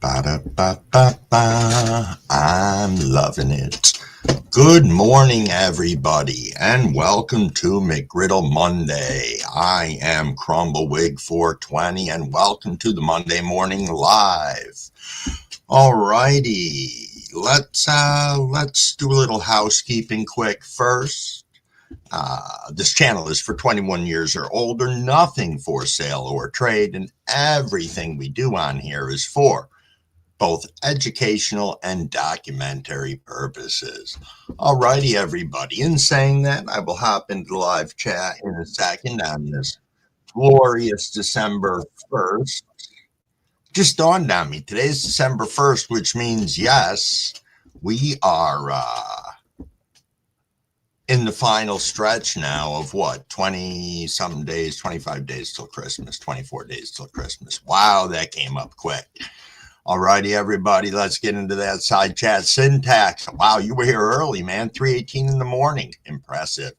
Ba-da-ba-ba-ba. I'm loving it. Good morning, everybody, and welcome to McGriddle Monday. I am Crumblewig420, and welcome to the Monday Morning Live. Alrighty, let's do a little housekeeping quick first. This channel is for 21 years or older, nothing for sale or trade, and everything we do on here is for both educational and documentary purposes. Alrighty, everybody. In saying that, I will hop into the live chat in a second on this glorious December 1st. Just dawned on me. Today's December 1st, which means, yes, we are in the final stretch now of what, 20-something days, 25 days till Christmas, 24 days till Christmas. Wow, that came up quick. Alrighty, everybody, let's get into that side chat. Syntax. Wow, you were here early, man. 3:18 in the morning. Impressive.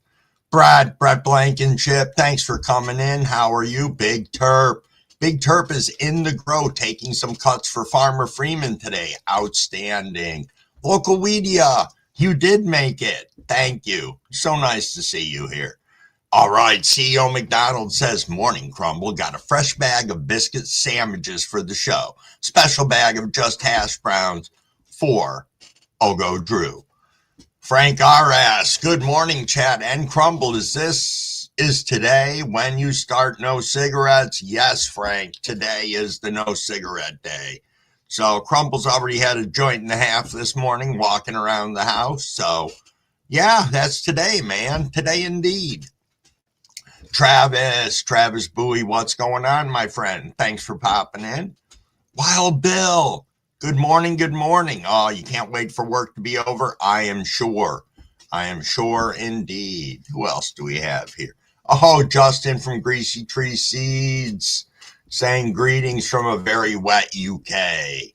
Brett Blankenship, thanks for coming in. How are you? Big Terp. Big Terp is in the grow, taking some cuts for Farmer Freeman today. Outstanding. Local Weedia, you did make it. Thank you. So nice to see you here. All right, CEO McDonald says, morning, Crumble. Got a fresh bag of biscuit sandwiches for the show. Special bag of just hash browns for Ogo Drew. Frank R.S., good morning, chat and Crumble. Is today when you start no cigarettes? Yes, Frank, today is the no cigarette day. So Crumble's already had a joint and a half this morning walking around the house. So, yeah, that's today, man. Today indeed. Travis Bowie, what's going on, my friend? Thanks for popping in. Wild Bill, good morning. Oh, you can't wait for work to be over? I am sure indeed. Who else do we have here? Oh, Justin from Greasy Tree Seeds saying greetings from a very wet UK.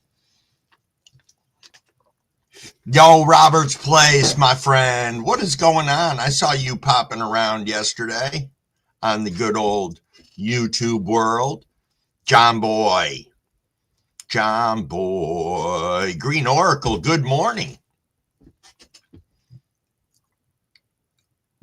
Yo, Robert's Place, my friend. What is going on? I saw you popping around yesterday on the good old YouTube world. John Boy. Green Oracle, good morning.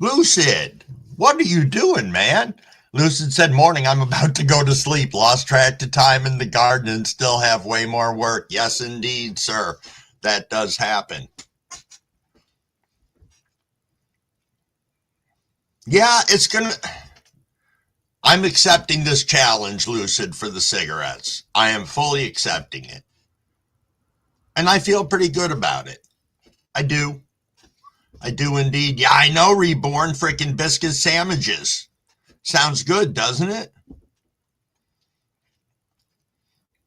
Lucid, what are you doing, man? Lucid said, morning, I'm about to go to sleep. Lost track of time in the garden and still have way more work. Yes, indeed, sir. That does happen. Yeah, I'm accepting this challenge, Lucid, for the cigarettes. I am fully accepting it. And I feel pretty good about it. I do indeed. Yeah, I know, Reborn. Freaking biscuit sandwiches. Sounds good, doesn't it?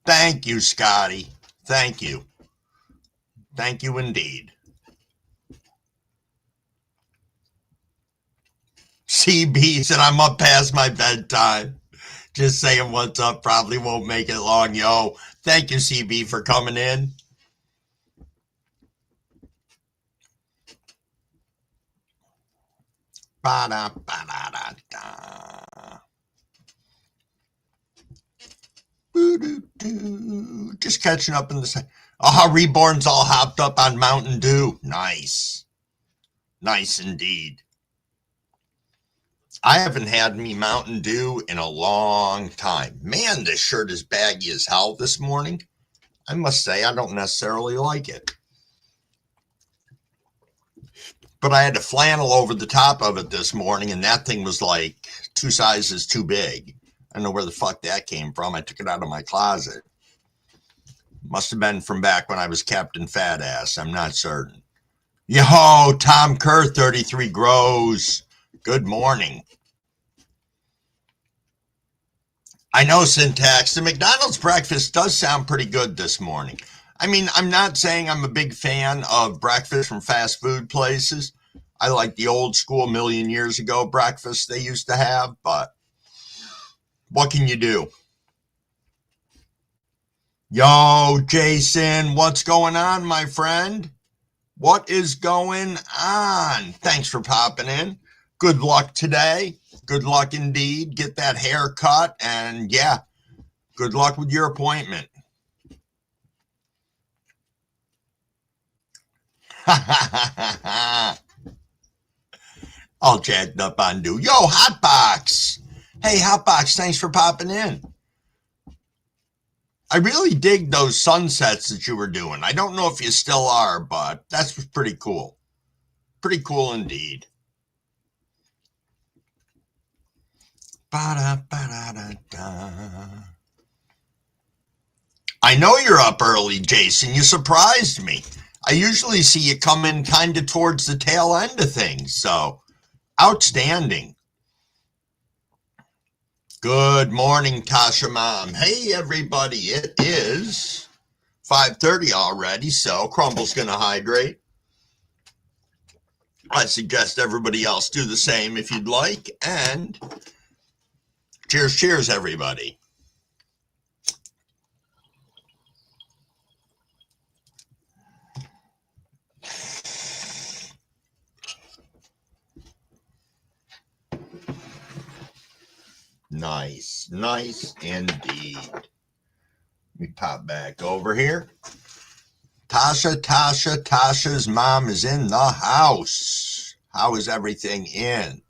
Thank you, Scotty. Thank you. Thank you indeed. CB said, I'm up past my bedtime. Just saying what's up. Probably won't make it long, yo. Thank you, CB, for coming in. Just catching up in the... Reborn's all hopped up on Mountain Dew. Nice indeed. I haven't had me Mountain Dew in a long time. Man, this shirt is baggy as hell this morning. I must say, I don't necessarily like it. But I had a flannel over the top of it this morning, and that thing was like 2 sizes too big. I don't know where the fuck that came from. I took it out of my closet. Must have been from back when I was Captain Fat Ass. I'm not certain. Yo, Tom Kerr, 33 grows. Good morning. I know, Syntax. The McDonald's breakfast does sound pretty good this morning. I mean, I'm not saying I'm a big fan of breakfast from fast food places. I like the old school million years ago breakfast they used to have, but what can you do? Yo, Jason, what's going on, my friend? What is going on? Thanks for popping in. Good luck today. Good luck indeed. Get that hair cut, and yeah, good luck with your appointment. All jacked up on do. Yo, Hotbox. Hey, Hotbox, thanks for popping in. I really dig those sunsets that you were doing. I don't know if you still are, but that's pretty cool. Pretty cool indeed. Ba-da-ba-da-da-da. I know you're up early, Jason. You surprised me. I usually see you come in kind of towards the tail end of things, so outstanding. Good morning, Tasha Mom. Hey, everybody. It is 5:30 already, so Crumble's going to hydrate. I suggest everybody else do the same if you'd like. And cheers, cheers, everybody. Nice, nice indeed. Let me pop back over here. Tasha's mom is in the house. How is everything in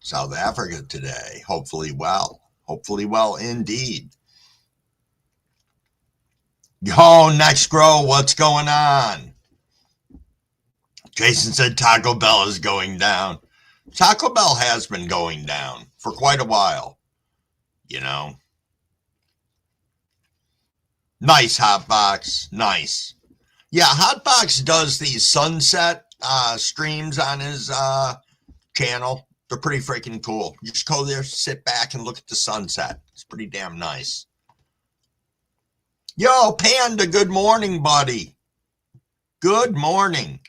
South Africa today? Hopefully well. Hopefully well indeed. Yo, Next Grow, what's going on? Jason said Taco Bell is going down. Taco Bell has been going down for quite a while, you know. Nice, Hotbox. Nice. Yeah, Hotbox does these sunset streams on his channel. They're pretty freaking cool. You just go there, sit back, and look at the sunset. It's pretty damn nice. Yo, Panda, good morning, buddy. Good morning.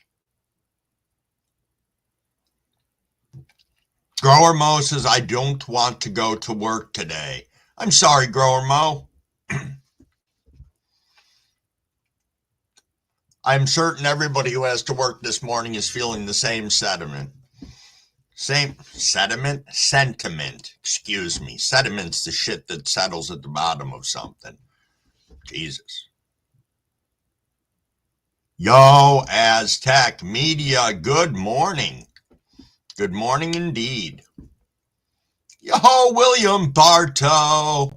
Grower Mo says, I don't want to go to work today. I'm sorry, Grower Mo. I'm certain everybody who has to work this morning is feeling the same sentiment. Sentiment, excuse me. Sediment's the shit that settles at the bottom of something. Jesus. Yo, Aztec Media, good morning. Good morning indeed. Yo, William Bartow.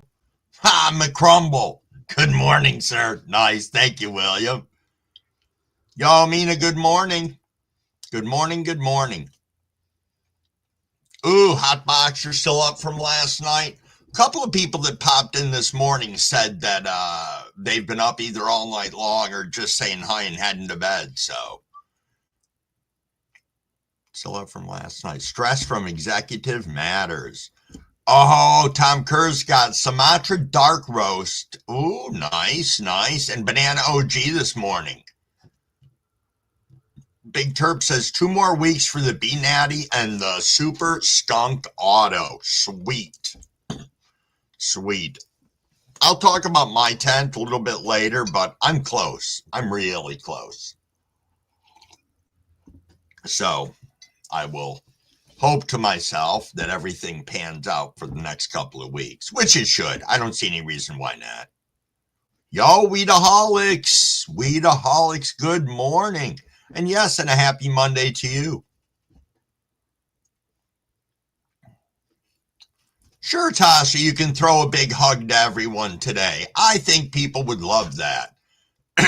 Ha, McCrumble. Good morning, sir. Nice. Thank you, William. Yo, Mina, good morning. Good morning, good morning. Ooh, Hotbox, you're still up from last night. A couple of people that popped in this morning said that they've been up either all night long or just saying hi and heading to bed. So, still up from last night. Stress from Executive Matters. Oh, Tom Kerr's got Sumatra Dark Roast. Ooh, nice, nice. And Banana OG this morning. Big Terp says 2 more weeks for the B Natty and the Super Skunk Auto. Sweet. Sweet. I'll talk about my tent a little bit later, but I'm close. I'm really close. So I will hope to myself that everything pans out for the next couple of weeks, which it should. I don't see any reason why not. Yo, Weedaholics, good morning. And yes, and a happy Monday to you. Sure, Tasha, you can throw a big hug to everyone today. I think people would love that.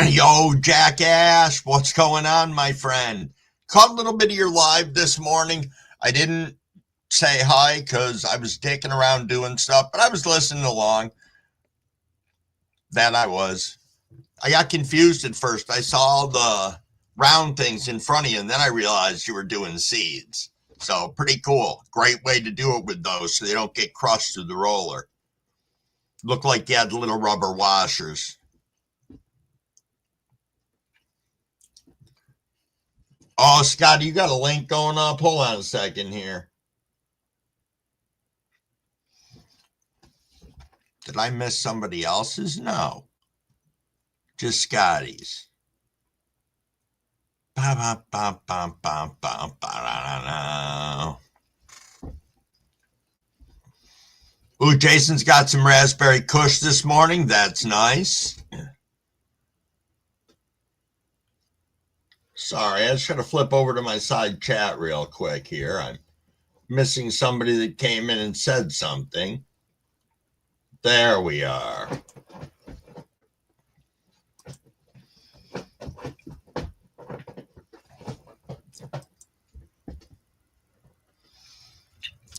Yo, Jackass, what's going on, my friend? Caught a little bit of your live this morning. I didn't say hi because I was dicking around doing stuff, but I was listening along. That I was. I got confused at first. I saw the round things in front of you, and then I realized you were doing seeds. So pretty cool. Great way to do it with those so they don't get crushed through the roller. Looked like you had little rubber washers. Oh, Scott, you got a link going up? Hold on a second here. Did I miss somebody else's? No. Just Scotty's. Ooh, Jason's got some raspberry kush this morning. That's nice. Sorry, I just got to flip over to my side chat real quick here. I'm missing somebody that came in and said something. There we are.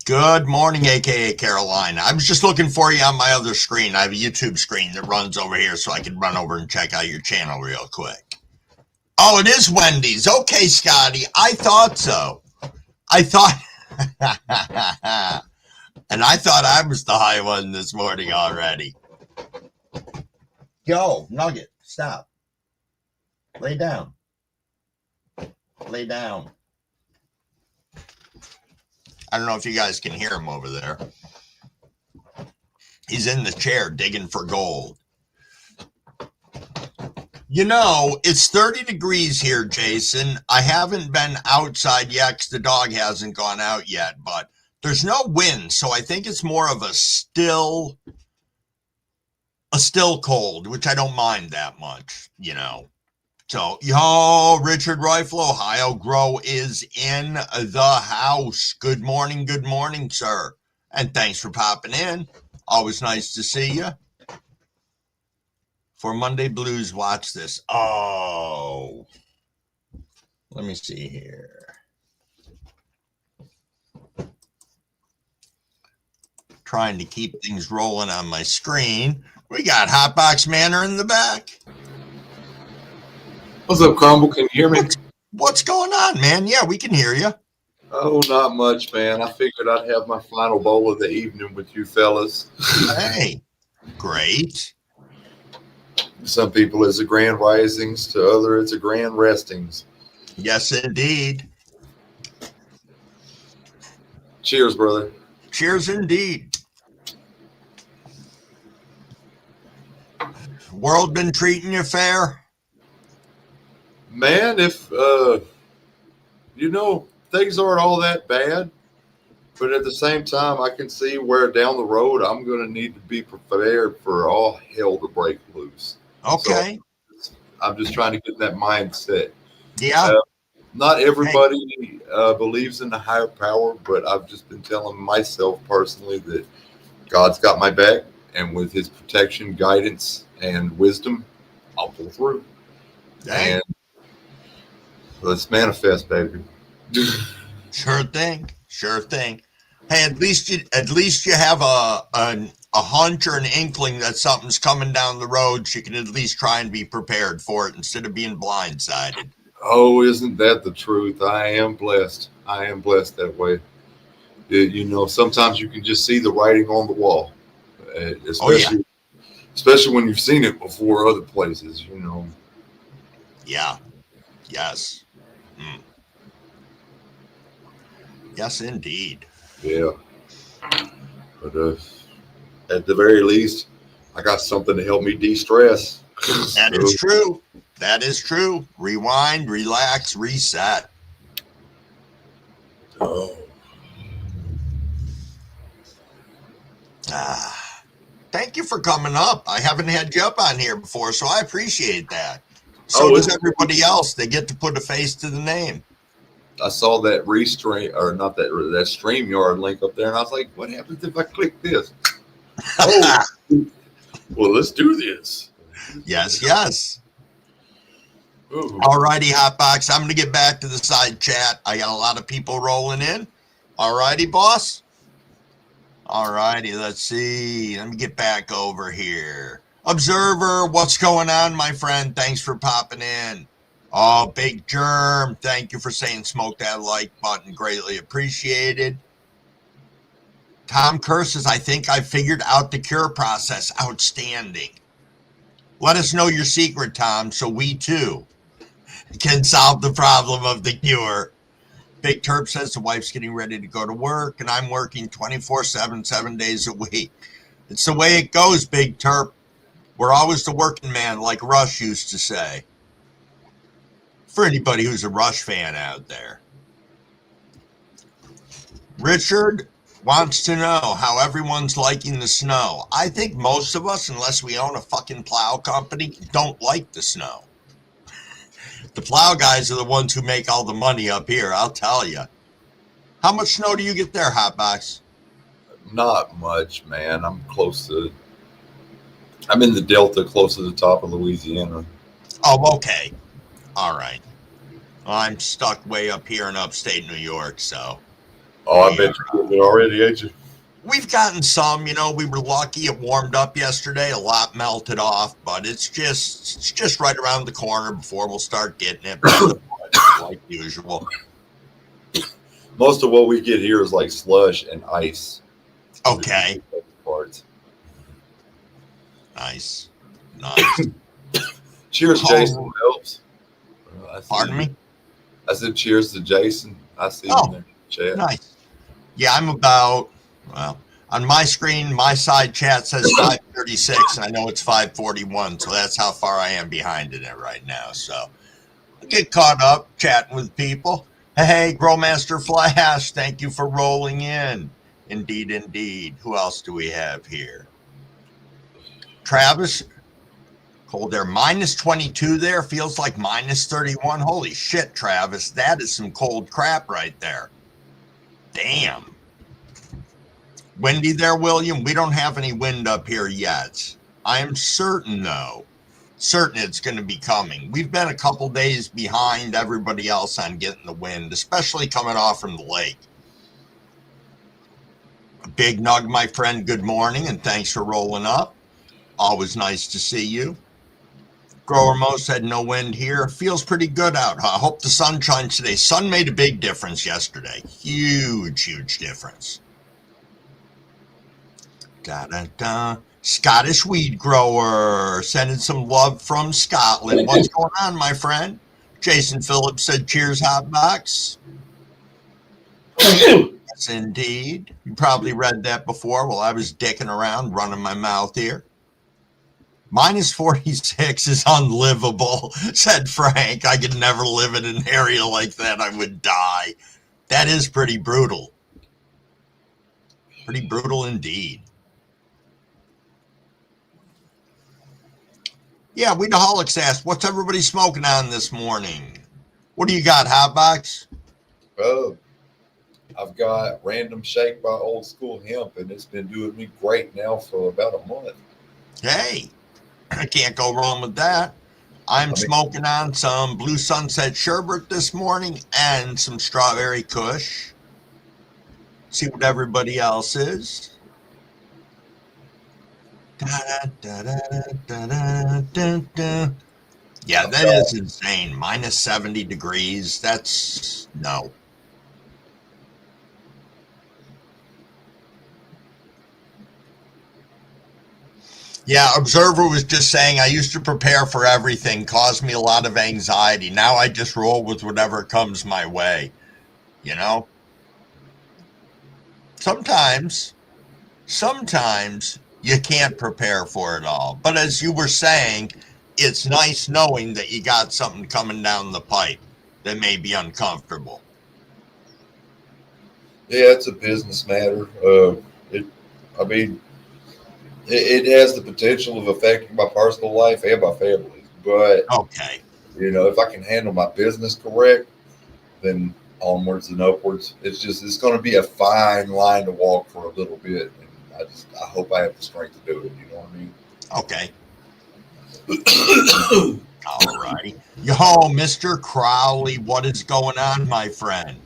Good morning, aka Carolina. I was just looking for you on my other screen. I have a YouTube screen that runs over here so I can run over and check out your channel real quick. Oh, it is Wendy's. Okay, Scotty. I thought so. I thought... and I thought I was the high one this morning already. Yo, Nugget, stop. Lay down. Lay down. I don't know if you guys can hear him over there. He's in the chair digging for gold. You know, it's 30 degrees here, Jason. I haven't been outside yet because the dog hasn't gone out yet, but there's no wind, so I think it's more of a still cold, which I don't mind that much, you know. So, yo, Richard Rifle, Ohio Grow is in the house. Good morning, sir. And thanks for popping in. Always nice to see you. For Monday Blues, watch this. Oh, let me see here. Trying to keep things rolling on my screen. We got Hotbox Manor in the back. What's up, Crumble? Can you hear me? What's going on, man? Yeah, we can hear you. Oh, not much, man. I figured I'd have my final bowl of the evening with you fellas. Hey, great. Some people it's a grand risings, to other it's a grand restings. Yes, indeed. Cheers, brother. Cheers, indeed. World been treating you fair? Man, if, things aren't all that bad, but at the same time, I can see where down the road I'm going to need to be prepared for all hell to break loose. Okay. So I'm just trying to get in that mindset. Yeah. Not everybody believes in the higher power, but I've just been telling myself personally that God's got my back, and with his protection, guidance, and wisdom, I'll pull through. Dang. And let's manifest, baby. Sure thing. Hey, at least you have a hunch or an inkling that something's coming down the road. So you can at least try and be prepared for it instead of being blindsided. Oh, isn't that the truth? I am blessed that way. Sometimes you can just see the writing on the wall, especially when you've seen it before other places, Yeah. Yes. Yes, indeed. Yeah. But at the very least, I got something to help me de-stress. That is true. Rewind, relax, reset. Oh. Thank you for coming up. I haven't had you up on here before, so I appreciate that. So does everybody else. They get to put a face to the name. I saw that that StreamYard link up there, and I was like, what happens if I click this? Oh, well, let's do this. Yes. All righty, Hotbox. I'm going to get back to the side chat. I got a lot of people rolling in. All righty, boss. All righty, let's see. Let me get back over here. Observer, what's going on, my friend? Thanks for popping in. Oh, Big Germ, thank you for saying smoke that like button. Greatly appreciated. Tom Curses, I think I figured out the cure process. Outstanding. Let us know your secret, Tom, so we too can solve the problem of the cure. Big Terp says the wife's getting ready to go to work, and I'm working 24/7, 7 days a week. It's the way it goes, Big Terp. We're always the working man, like Rush used to say. For anybody who's a Rush fan out there. Richard wants to know how everyone's liking the snow. I think most of us, unless we own a fucking plow company, don't like the snow. The plow guys are the ones who make all the money up here, I'll tell you. How much snow do you get there, Hotbox? Not much, man. I'm in the Delta, close to the top of Louisiana. Oh, okay. All right. Well, I'm stuck way up here in upstate New York, so. Oh, I bet you're getting it already, ain't you? We've gotten some, we were lucky. It warmed up yesterday. A lot melted off, but it's just right around the corner before we'll start getting it. Like usual. Most of what we get here is like slush and ice. Okay. Parts. Nice. Cheers, Jason Phelps. Pardon me? I said cheers to Jason. I see him there in the chat. Nice. Yeah, I'm about, on my screen, my side chat says 5:36, and I know it's 5:41, so that's how far I am behind in it right now. So I get caught up chatting with people. Hey, Growmaster Flash, thank you for rolling in. Indeed, indeed. Who else do we have here? Travis, cold there. Minus 22 there. Feels like minus 31. Holy shit, Travis. That is some cold crap right there. Damn. Windy there, William? We don't have any wind up here yet. I am certain, though. Certain it's going to be coming. We've been a couple days behind everybody else on getting the wind, especially coming off from the lake. Big Nug, my friend, good morning, and thanks for rolling up. Always nice to see you. Grower Mo said no wind here. Feels pretty good out, huh? Hope the sun shines today. Sun made a big difference yesterday. Huge, huge difference. Da-da-da. Scottish weed grower sending some love from Scotland. What's going on, my friend? Jason Phillips said, cheers, Hotbox. Yes, indeed. You probably read that before while I was dicking around, running my mouth here. Minus 46 is unlivable, said Frank. I could never live in an area like that. I would die. That is pretty brutal. Pretty brutal indeed. Yeah, Weedaholics asked, what's everybody smoking on this morning? What do you got, Hotbox? Oh, I've got Random Shake by Old School Hemp, and it's been doing me great now for about a month. Hey, I can't go wrong with that. I'm smoking on some Blue Sunset Sherbet this morning and some Strawberry Kush. See what everybody else is. Yeah, that is insane. Minus 70 degrees. That's no. Yeah, Observer was just saying, I used to prepare for everything, caused me a lot of anxiety. Now I just roll with whatever comes my way. Sometimes you can't prepare for it all. But as you were saying, it's nice knowing that you got something coming down the pipe that may be uncomfortable. Yeah, it's a business matter. It has the potential of affecting my personal life and my family. But, okay, if I can handle my business correct, then onwards and upwards. It's going to be a fine line to walk for a little bit. And I hope I have the strength to do it. You know what I mean? Okay. All righty. Yo, Mr. Crowley, what is going on, my friend?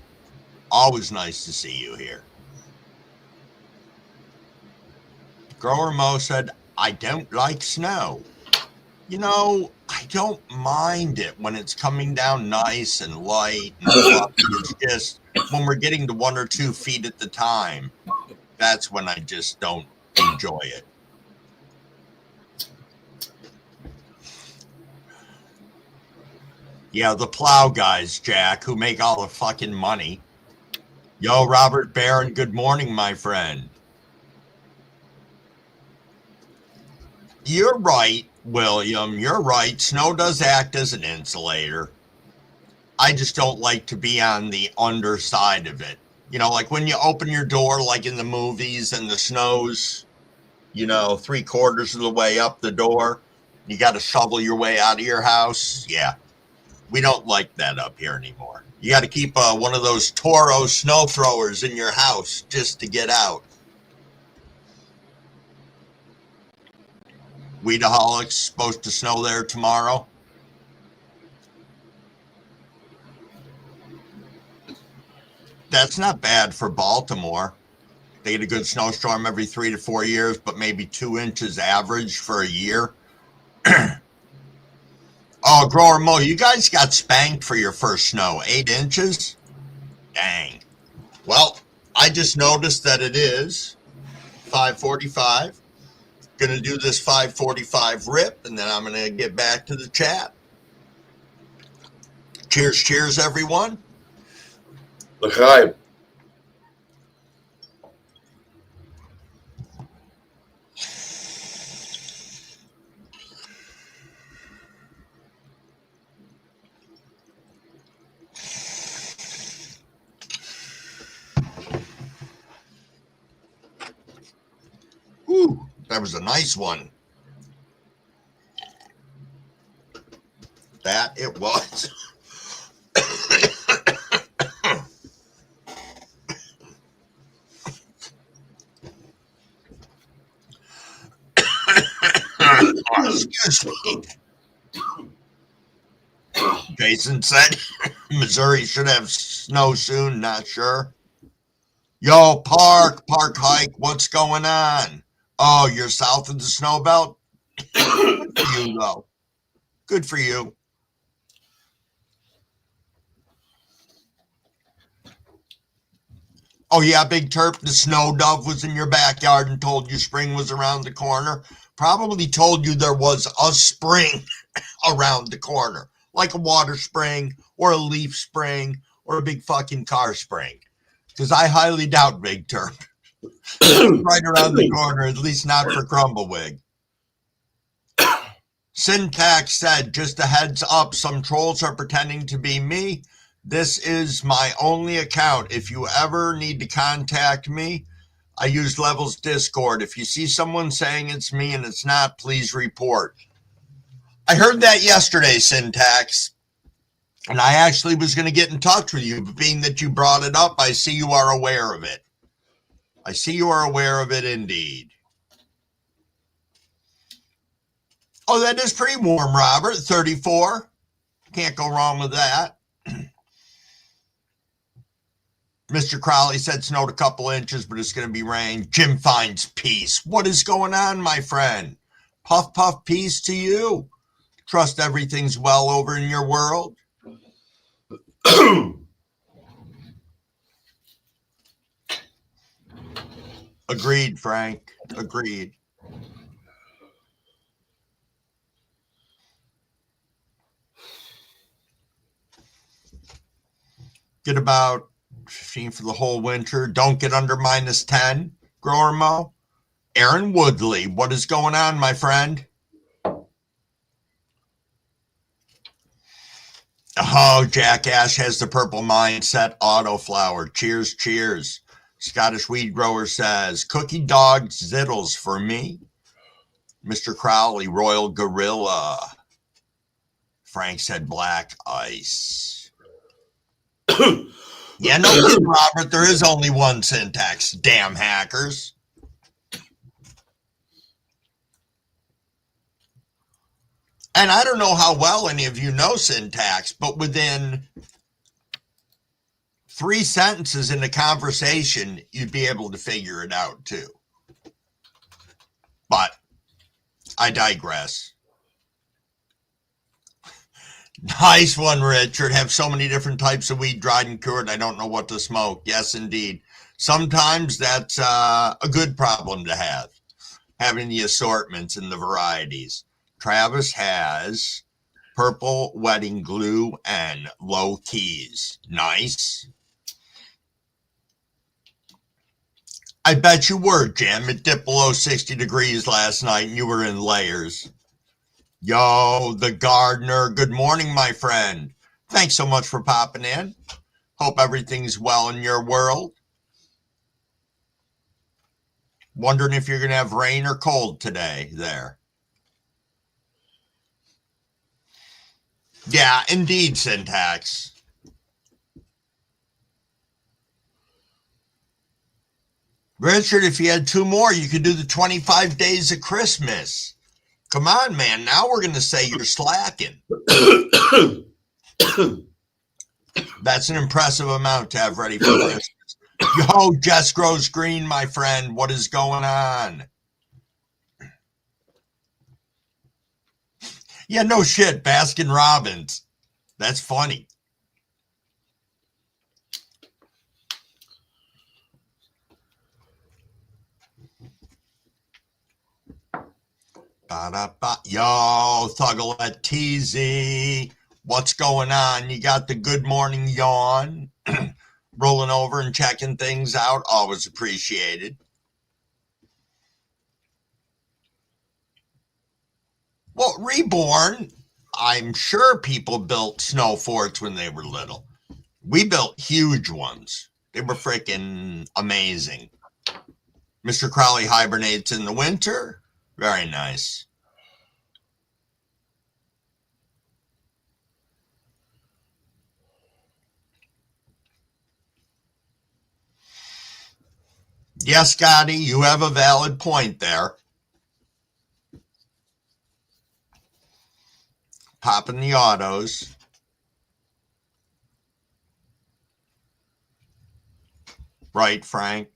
Always nice to see you here. Grower Mo said, I don't like snow. I don't mind it when it's coming down nice and light and fluffy. It's just when we're getting to 1 or 2 feet at the time, that's when I just don't enjoy it. Yeah, the plow guys, Jack, who make all the fucking money. Yo, Robert Barron, good morning, my friend. You're right, William. You're right. Snow does act as an insulator. I just don't like to be on the underside of it. Like when you open your door, like in the movies, and the snow's, 3/4 of the way up the door. You got to shovel your way out of your house. Yeah. We don't like that up here anymore. You got to keep one of those Toro snow throwers in your house just to get out. Weedaholics supposed to snow there tomorrow. That's not bad for Baltimore. They get a good snowstorm every 3 to 4 years, but maybe 2 inches average for a year. Oh, Grower Mo, you guys got spanked for your first snow. 8 inches? Dang. Well, I just noticed that it is 5:45. Gonna do this 5:45 rip, and then I'm gonna get back to the chat. Cheers, cheers, everyone. L'chaim. Whew, that was a nice one. That it was. Excuse me. Jason said Missouri should have snow soon, not sure. Yo, park hike, what's going on? Oh, you're south of the snow belt? Good for you, though. Good for you. Oh, yeah, Big Terp, the snow dove was in your backyard and told you spring was around the corner. Probably told you there was a spring around the corner, like a water spring or a leaf spring or a big fucking car spring. Because I highly doubt Big Terp. Right around the corner, at least not for Crumbawig. Syntax said, just a heads up, some trolls are pretending to be me. This is my only account. If you ever need to contact me, I use Levels Discord. If you see someone saying it's me and it's not, please report. I heard that yesterday, Syntax, and I actually was going to get in touch with you, but being that you brought it up, I see you are aware of it. I see you are aware of it indeed. Oh, that is pretty warm, Robert. 34. Can't go wrong with that. Mr. Crowley said snowed a couple inches, but it's going to be rain. Jim finds peace. What is going on, my friend? Puff, puff, peace to you. Trust everything's well over in your world. Agreed, Frank. Agreed. Get about 15 for the whole winter. Don't get under -10. Grower Mo. Aaron Woodley, what is going on, my friend? Oh, Jackass has the purple mindset. Autoflower. Cheers, cheers. Scottish Weed Grower says, cookie dog zittles for me. Mr. Crowley, Royal Gorilla. Frank said black ice. Yeah, no kidding, Robert. There is only one Syntax. Damn hackers. And I don't know how well any of you know Syntax, but within 3 sentences in a conversation, you'd be able to figure it out too. But I digress. Nice one, Richard. Have so many different types of weed dried and cured. I don't know what to smoke. Yes, indeed. Sometimes that's a good problem to have, having the assortments and the varieties. Travis has purple wedding glue and low keys. Nice. I bet you were, Jim. It dipped below 60 degrees last night and you were in layers. Yo, the gardener. Good morning, my friend. Thanks so much for popping in. Hope everything's well in your world. Wondering if you're going to have rain or cold today there. Yeah, indeed, Syntax. Richard, if you had two more, you could do the 25 days of Christmas. Come on, man. Now we're going to say you're slacking. That's an impressive amount to have ready for Christmas. Yo, Jess Grows Green, my friend. What is going on? Yeah, no shit. Baskin Robbins. That's funny. Ba-da-ba. Yo, Thuggalette TZ. What's going on? You got the good morning yawn. Rolling over and checking things out. Always appreciated. Well, Reborn, I'm sure people built snow forts when they were little. We built huge ones. They were freaking amazing. Mr. Crowley hibernates in the winter. Very nice. Yes, Scotty, you have a valid point there. Popping the autos. Right, Frank?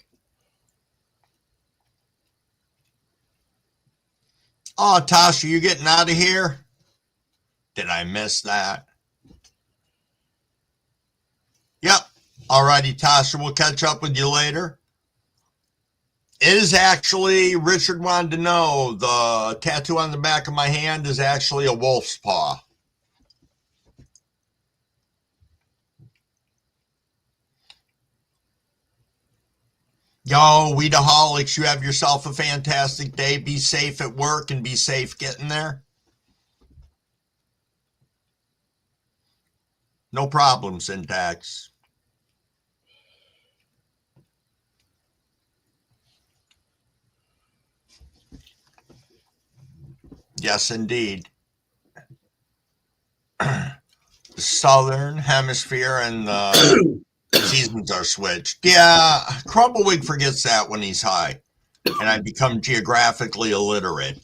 Oh, Tasha, you getting out of here? Did I miss that? Yep. Alrighty, Tasha, we'll catch up with you later. It is actually, Richard wanted to know, the tattoo on the back of my hand is actually a wolf's paw. Yo, Weedaholics, you have yourself a fantastic day. Be safe at work and be safe getting there. No problem, Syntax. Yes, indeed. The Southern Hemisphere and the seasons are switched. Yeah, Crumbleweed forgets that when he's high. And I become geographically illiterate.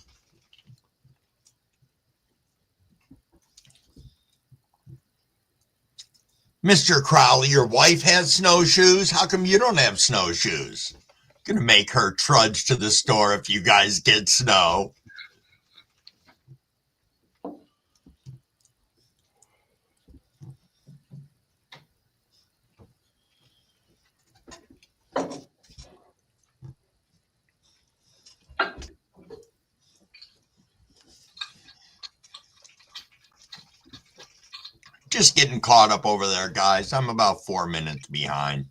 Mr. Crowley, your wife has snowshoes. How come you don't have snowshoes? Gonna make her trudge to the store if you guys get snow. Just getting caught up over there, guys. I'm about 4 minutes behind.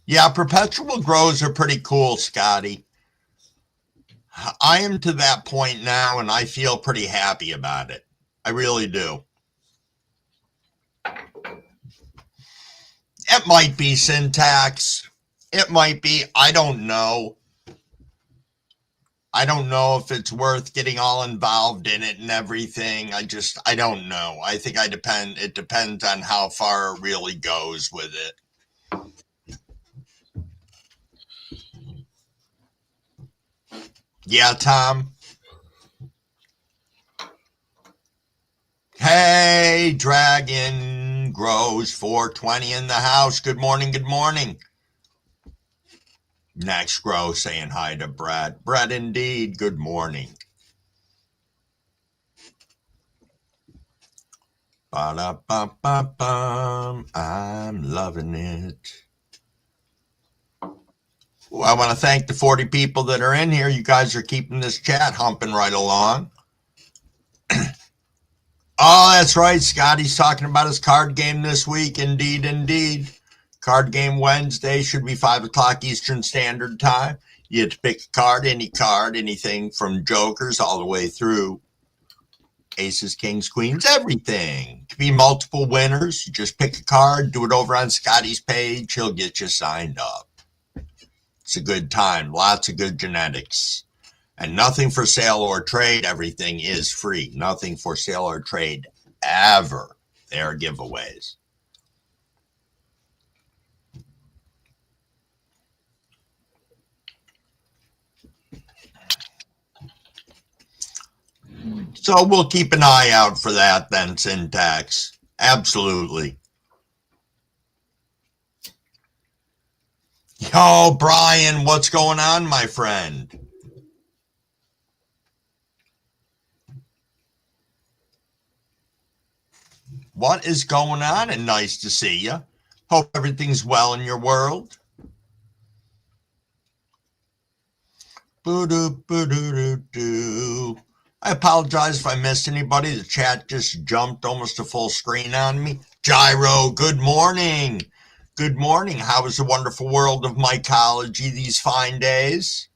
Yeah, perpetual grows are pretty cool, Scotty. I am to that point now, and I feel pretty happy about it. I really do. It might be Syntax. It might be. I don't know. I don't know if it's worth getting all involved in it and everything. I don't know. I think it depends on how far it really goes with it. Yeah, Tom. Hey, Dragon Grows 420 in the house. Good morning, good morning. Next Grow saying hi to Brett. Brett, indeed, good morning. Ba-da-bum-bum-bum. I'm loving it. Well, I want to thank the 40 people that are in here. You guys are keeping this chat humping right along. Oh, that's right. Scotty's talking about his card game this week. Indeed, indeed. Card game Wednesday should be 5 o'clock Eastern Standard Time. You have to pick a card, anything from jokers all the way through aces, kings, queens, everything. Could be multiple winners. You just pick a card, do it over on Scotty's page. He'll get you signed up. It's a good time. Lots of good genetics. And nothing for sale or trade. Everything is free. Nothing for sale or trade ever. They are giveaways. So we'll keep an eye out for that then, Syntax. Absolutely. Yo, Brian, what's going on, my friend? What is going on? And nice to see you. Hope everything's well in your world. Boo-doo, boo-doo-doo-doo. I apologize if I missed anybody. The chat just jumped almost to full screen on me. Gyro, good morning. Good morning. How is the wonderful world of mycology these fine days?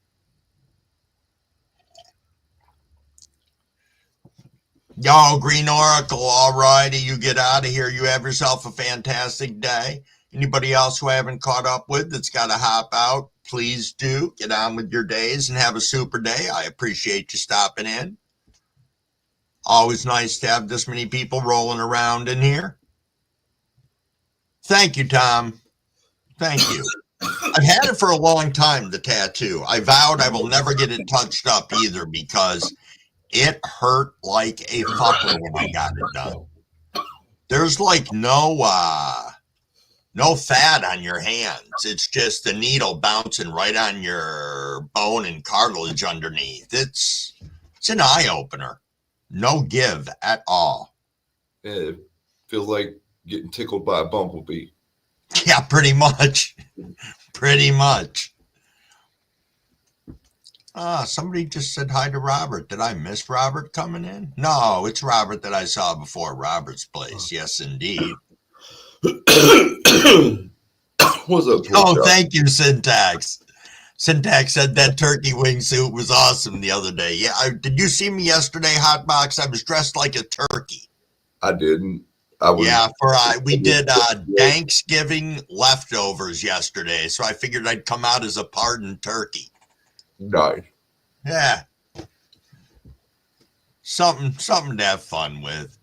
Yo, Green Oracle, all righty. You get out of here. You have yourself a fantastic day. Anybody else who I haven't caught up with that's got to hop out, please do. Get on with your days and have a super day. I appreciate you stopping in. Always nice to have this many people rolling around in here. Thank you, Tom. Thank you. I've had it for a long time, the tattoo. I vowed I will never get it touched up either because it hurt like a fucker when I got it done. There's like no fat on your hands. It's just the needle bouncing right on your bone and cartilage underneath. It's an eye-opener. No give at all. Yeah, it feels like getting tickled by a bumblebee. Yeah, pretty much. Pretty much. Somebody just said hi to Robert. Did I miss Robert coming in? No, it's Robert that I saw before Robert's place. Yes, indeed. What's up? Oh, thank you, Syntax. Syntax said that turkey wingsuit was awesome the other day. Yeah, did you see me yesterday, Hotbox? I was dressed like a turkey. I didn't. We did Thanksgiving leftovers yesterday, so I figured I'd come out as a pardoned turkey. Nice. Yeah. Something to have fun with.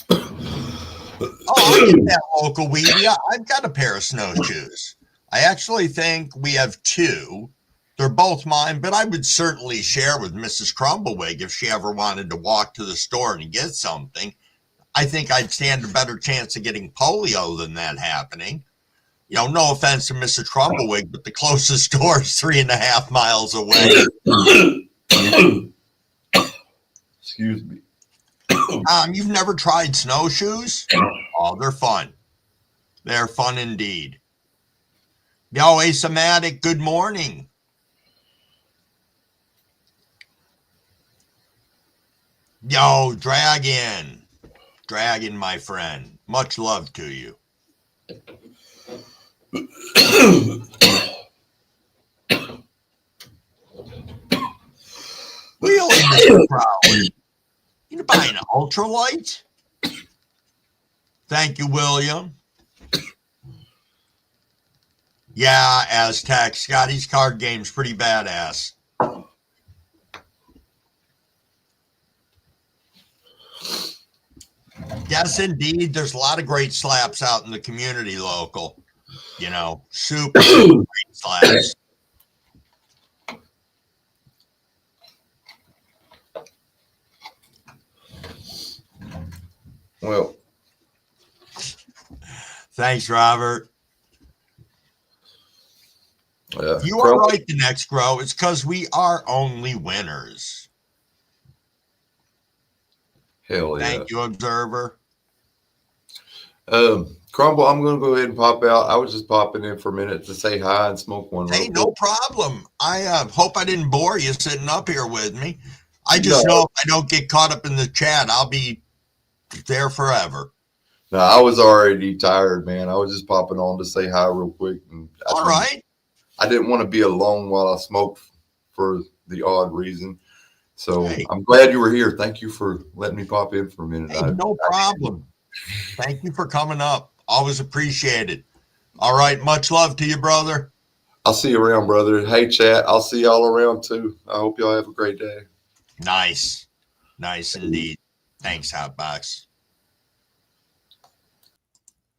I get that local weed. Yeah, I've got a pair of snowshoes. I actually think we have two. They're both mine, but I would certainly share with Mrs. Crumbawig if she ever wanted to walk to the store and get something. I think I'd stand a better chance of getting polio than that happening. You know, no offense to Mrs. Crumbawig, but the closest store is 3.5 miles away. Excuse me. You've never tried snowshoes? Oh, they're fun. They're fun indeed. Yo, Asymatic, good morning. Yo, Dragon, my friend. Much love to you. Really, Mr. Crowley? You buy an ultralight? Thank you, William. Yeah, Aztec. Scotty's card game's pretty badass. Yes, indeed. There's a lot of great slaps out in the community local. You know, super great slaps. Well, thanks, Robert. You are right, the next grow. It's because we are only winners. Hell yeah. Thank you, Observer. Crumble, I'm going to go ahead and pop out. I was just popping in for a minute to say hi and smoke one. Hey, no problem. I hope I didn't bore you sitting up here with me. I just know if I don't get caught up in the chat, I'll be there forever. No, I was already tired, man. I was just popping on to say hi real quick. And all right. I didn't want to be alone while I smoked for the odd reason. So I'm glad you were here. Thank you for letting me pop in for a minute. Hey, no problem. Thank you for coming up. Always appreciated. All right. Much love to you, brother. I'll see you around, brother. Hey, chat. I'll see y'all around too. I hope y'all have a great day. Nice. Nice indeed. Thanks, Hotbox.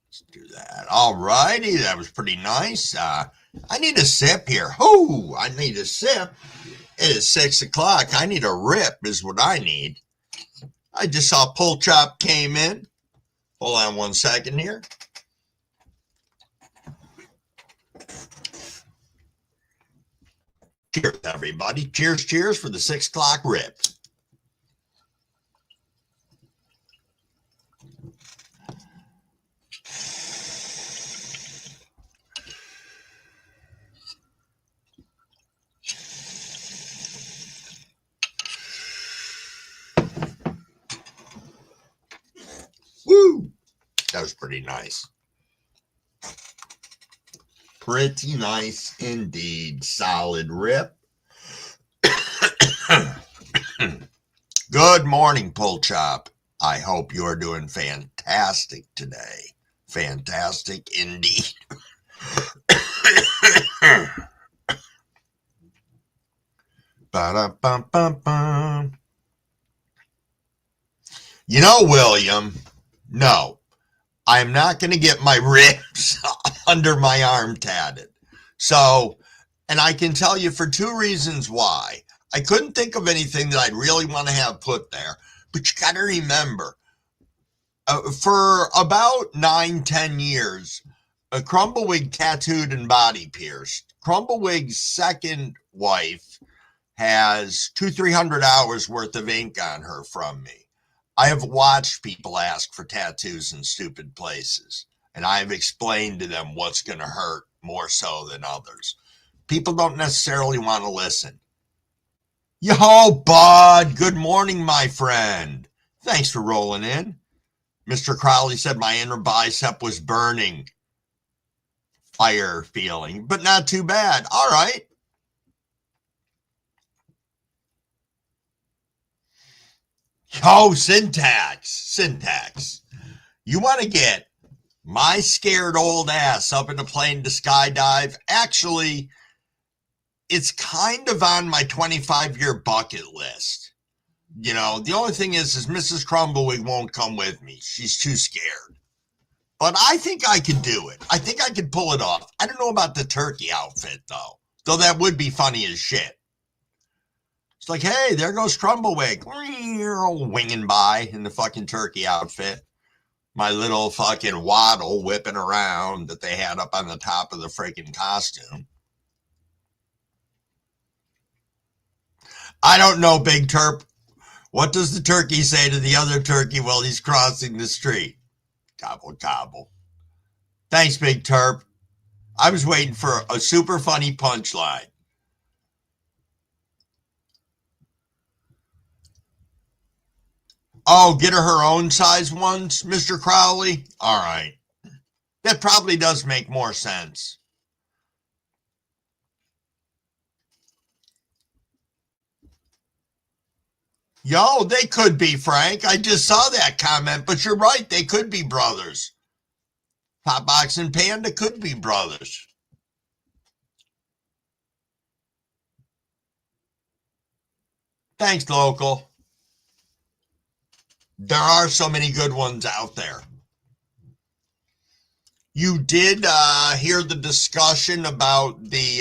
Let's do that. All righty. That was pretty nice. I need a sip here. Oh, I need a sip. It is 6 o'clock. I need a rip is what I need. I just saw Pull Chop came in. Hold on 1 second here. Cheers, everybody. Cheers, cheers for the 6 o'clock rip. Woo! That was pretty nice. Pretty nice indeed. Solid rip. Good morning, Pull Chop. I hope you're doing fantastic today. Fantastic indeed. Ba-da-bum-bum-bum. You know, William, no, I'm not going to get my ribs under my arm tatted. So, and I can tell you for 2 reasons why. I couldn't think of anything that I'd really want to have put there. But you got to remember, for about 9-10 years, Crumbawig tattooed and body pierced. Crumbawig's second wife has 200-300 hours worth of ink on her from me. I have watched people ask for tattoos in stupid places, and I have explained to them what's going to hurt more so than others. People don't necessarily want to listen. Yo, Bud, good morning, my friend. Thanks for rolling in. Mr. Crowley said my inner bicep was burning. Fire feeling, but not too bad. All right. Oh, syntax. You want to get my scared old ass up in a plane to skydive? Actually, it's kind of on my 25-year bucket list. You know, the only thing is Mrs. Crumbawig won't come with me. She's too scared. But I think I could do it. I think I could pull it off. I don't know about the turkey outfit, though. Though that would be funny as shit. It's like, hey, there goes Crumbawig, winging by in the fucking turkey outfit. My little fucking waddle whipping around that they had up on the top of the freaking costume. I don't know, Big Terp. What does the turkey say to the other turkey while he's crossing the street? Gobble, gobble. Thanks, Big Terp. I was waiting for a super funny punchline. Oh, get her own size ones, Mr. Crowley? All right. That probably does make more sense. Yo, they could be, Frank. I just saw that comment, but you're right. They could be brothers. Popbox and Panda could be brothers. Thanks, local. There are so many good ones out there. You did hear the discussion about the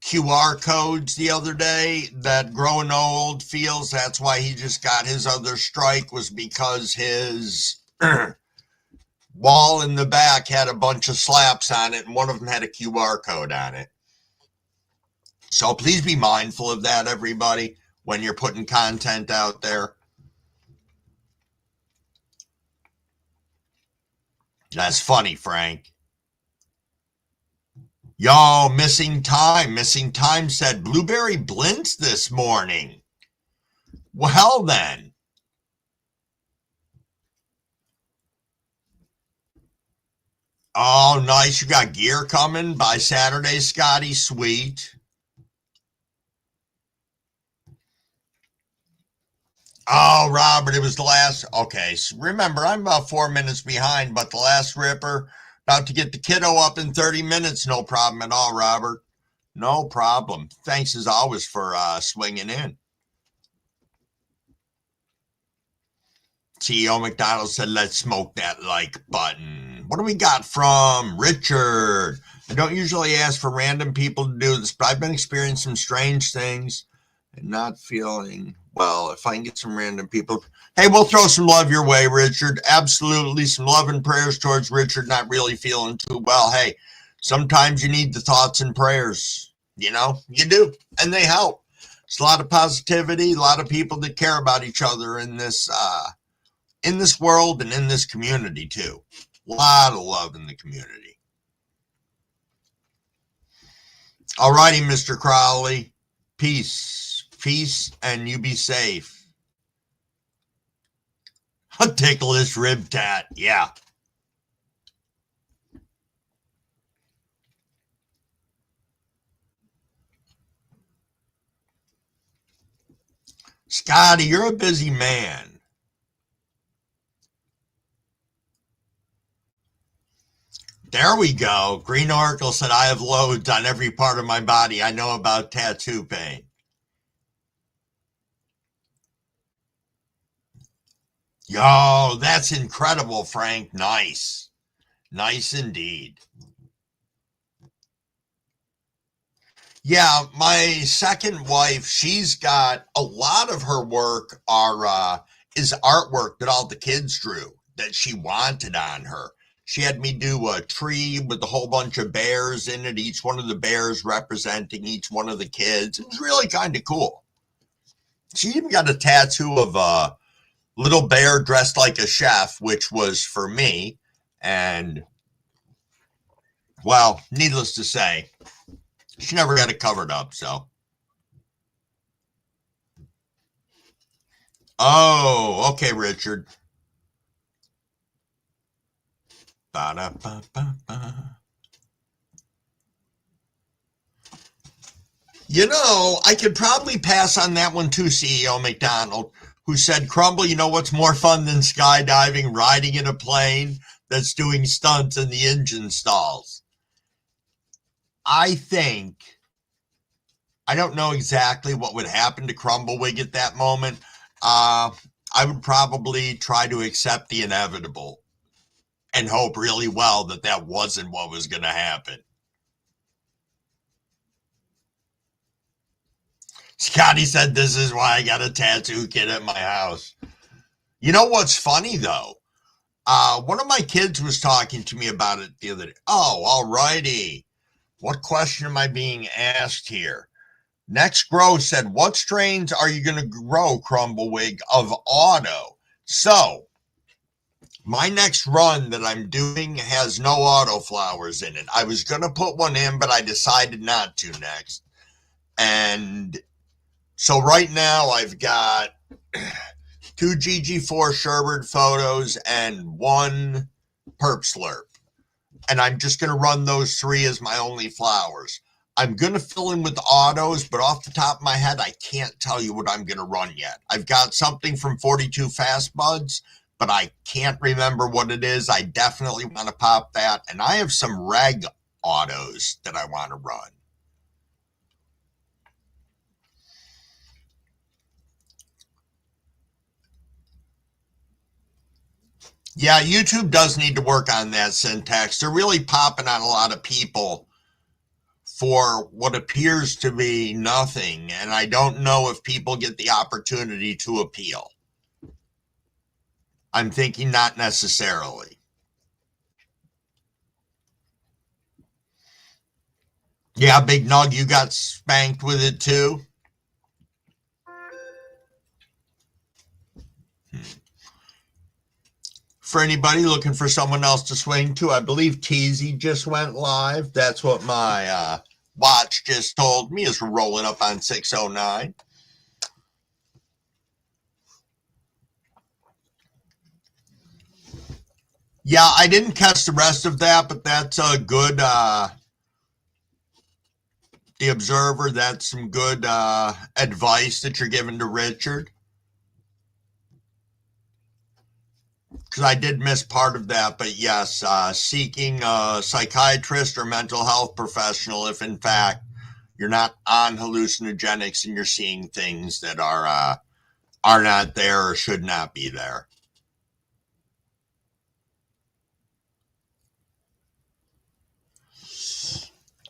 QR codes the other day that Growing Old feels that's why he just got his other strike was because his wall in the back had a bunch of slaps on it and one of them had a QR code on it. So please be mindful of that, everybody, when you're putting content out there. That's funny, Frank. Yo, Missing Time. Missing Time said blueberry blintz this morning. Well, then. Oh, nice. You got gear coming by Saturday, Scotty. Sweet. Oh, Robert, it was the last. Okay, so remember, I'm about 4 minutes behind, but the last ripper, about to get the kiddo up in 30 minutes. No problem at all, Robert. No problem. Thanks as always for swinging in. CEO McDonald said, let's smoke that like button. What do we got from Richard? I don't usually ask for random people to do this, but I've been experiencing some strange things and not feeling well. If I can get some random people. Hey, we'll throw some love your way, Richard. Absolutely. Some love and prayers towards Richard not really feeling too well. Hey, sometimes you need the thoughts and prayers. You know, you do. And they help. It's a lot of positivity, a lot of people that care about each other in this world and in this community too. A lot of love in the community. All righty, Mr. Crowley. Peace. Peace, and you be safe. A ticklish rib tat. Yeah. Scotty, you're a busy man. There we go. Green Oracle said, I have loads on every part of my body. I know about tattoo pain. Yo, that's incredible, Frank. Nice. Nice indeed. Yeah, my second wife, she's got a lot of her work is artwork that all the kids drew that she wanted on her. She had me do a tree with a whole bunch of bears in it, each one of the bears representing each one of the kids. It was really kind of cool. She even got a tattoo of a little bear dressed like a chef, which was for me. And, well, needless to say, she never got it covered up, so. Oh, okay, Richard. Ba-da-ba-ba-ba. You know, I could probably pass on that one too, CEO McDonald, who said, Crumble, you know what's more fun than skydiving? Riding in a plane that's doing stunts in the engine stalls. I don't know exactly what would happen to Crumbleweed at that moment. I would probably try to accept the inevitable and hope really well that that wasn't what was going to happen. Scotty said, this is why I got a tattoo kit at my house. You know what's funny, though? One of my kids was talking to me about it the other day. Oh, all righty. What question am I being asked here? Next Grow said, what strains are you going to grow, Crumbleweed, of auto? So, my next run that I'm doing has no auto flowers in it. I was going to put one in, but I decided not to next. And so right now I've got 2 GG4 Sherbert photos and 1 Perp Slurp. And I'm just going to run those 3 as my only flowers. I'm going to fill in with autos, but off the top of my head, I can't tell you what I'm going to run yet. I've got something from 42 Fast Buds, but I can't remember what it is. I definitely want to pop that. And I have some reg autos that I want to run. Yeah, YouTube does need to work on that syntax. They're really popping on a lot of people for what appears to be nothing, and I don't know if people get the opportunity to appeal. I'm thinking not necessarily. Yeah, Big Nug, you got spanked with it too? For anybody looking for someone else to swing to, I believe Teasy just went live. That's what my watch just told me as we're rolling up on 6:09. Yeah, I didn't catch the rest of that, but that's a good, The Observer, that's some good advice that you're giving to Richard. because I did miss part of that, but yes, seeking a psychiatrist or mental health professional if in fact you're not on hallucinogenics and you're seeing things that are not there or should not be there.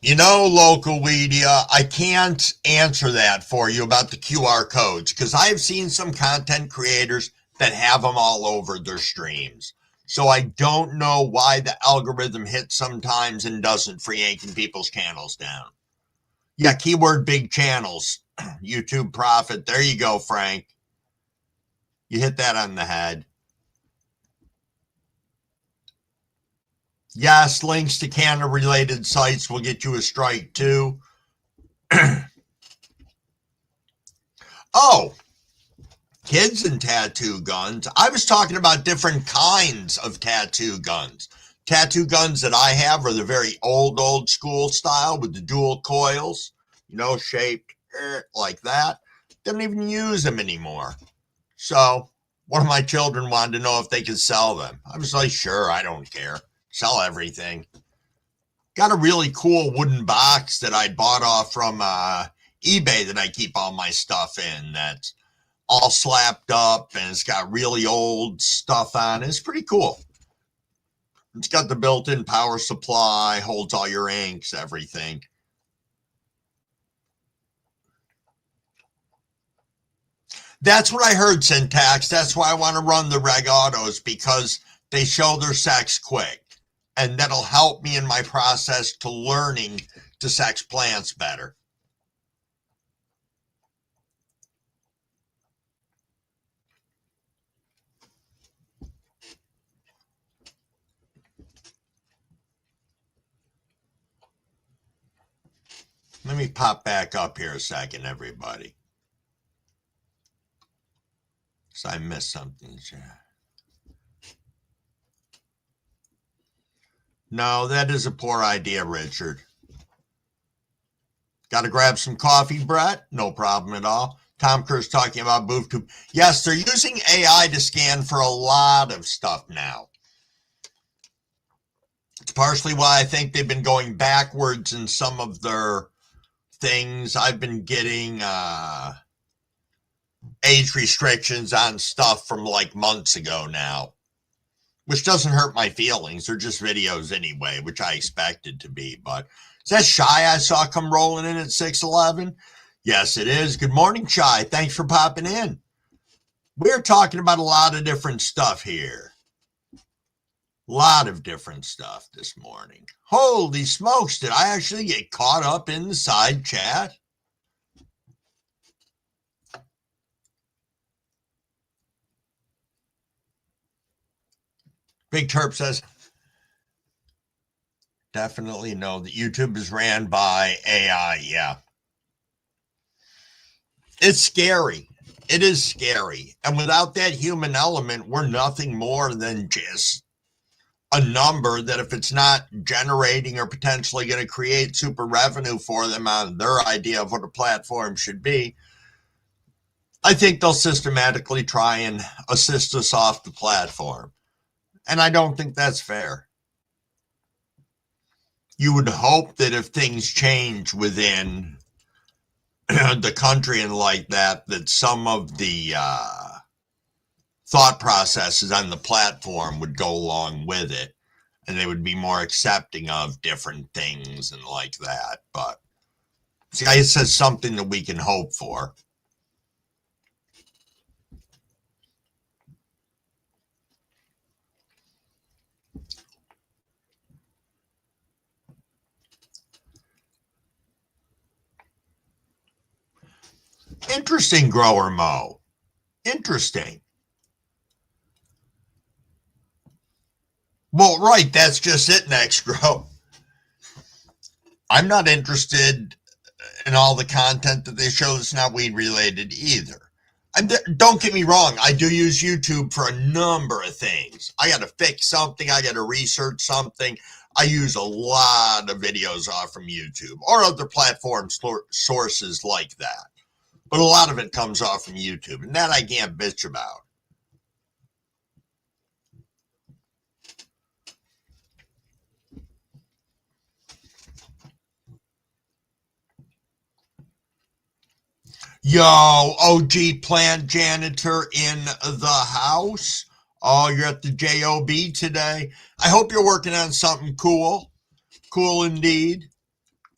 You know, local media, I can't answer that for you about the QR codes because I've seen some content creators that have them all over their streams. So I don't know why the algorithm hits sometimes and doesn't for yanking people's channels down. Yeah, keyword big channels, YouTube profit. There you go, Frank. You hit that on the head. Yes, links to Canada-related sites will get you a strike too. Oh, kids and tattoo guns. I was talking about different kinds of tattoo guns. Tattoo guns that I have are the very old school style with the dual coils, you know, shaped like that. They don't even use them anymore. So one of my children wanted to know if they could sell them. I was like, sure, I don't care. Sell everything. Got a really cool wooden box that I bought off from eBay that I keep all my stuff in that's all slapped up and it's got really old stuff on it. It's pretty cool. It's got the built-in power supply, holds all your inks, everything. That's what I heard, Syntax. That's why I want to run the reg autos because they show their sex quick. And that'll help me in my process to learning to sex plants better. Let me pop back up here a second, everybody. So I missed something. No, that is a poor idea, Richard. Got to grab some coffee, Brett? No problem at all. Tom Kerr's talking about BoofTube. Yes, they're using AI to scan for a lot of stuff now. It's partially why I think they've been going backwards in some of their things. I've been getting age restrictions on stuff from like months ago now, which doesn't hurt my feelings. They're just videos anyway, which I expected to be. But is that Shy I saw come rolling in at 6:11? Yes, it is. Good morning, Shy. Thanks for popping in. We're talking about a lot of different stuff here. A lot of different stuff this morning. Holy smokes, did I actually get caught up in the side chat? Big Terp says, definitely know that YouTube is ran by AI. Yeah. It's scary. It is scary. And without that human element, we're nothing more than just a number that if it's not generating or potentially going to create super revenue for them on their idea of what a platform should be, I think they'll systematically try and assist us off the platform. And I don't think that's fair. You would hope that if things change within the country and like that, that some of the thought processes on the platform would go along with it and they would be more accepting of different things and like that. But see, I said something that we can hope for. Interesting, Grower Mo. Interesting. Well, right, that's just it, Next Grow. I'm not interested in all the content that they show that's not weed related either. And don't get me wrong, I do use YouTube for a number of things. I got to fix something, I got to research something. I use a lot of videos off from YouTube or other platform sources like that. But a lot of it comes off from YouTube, and that I can't bitch about. Yo, OG plant janitor in the house. Oh, you're at the JOB today. I hope you're working on something cool. Cool indeed.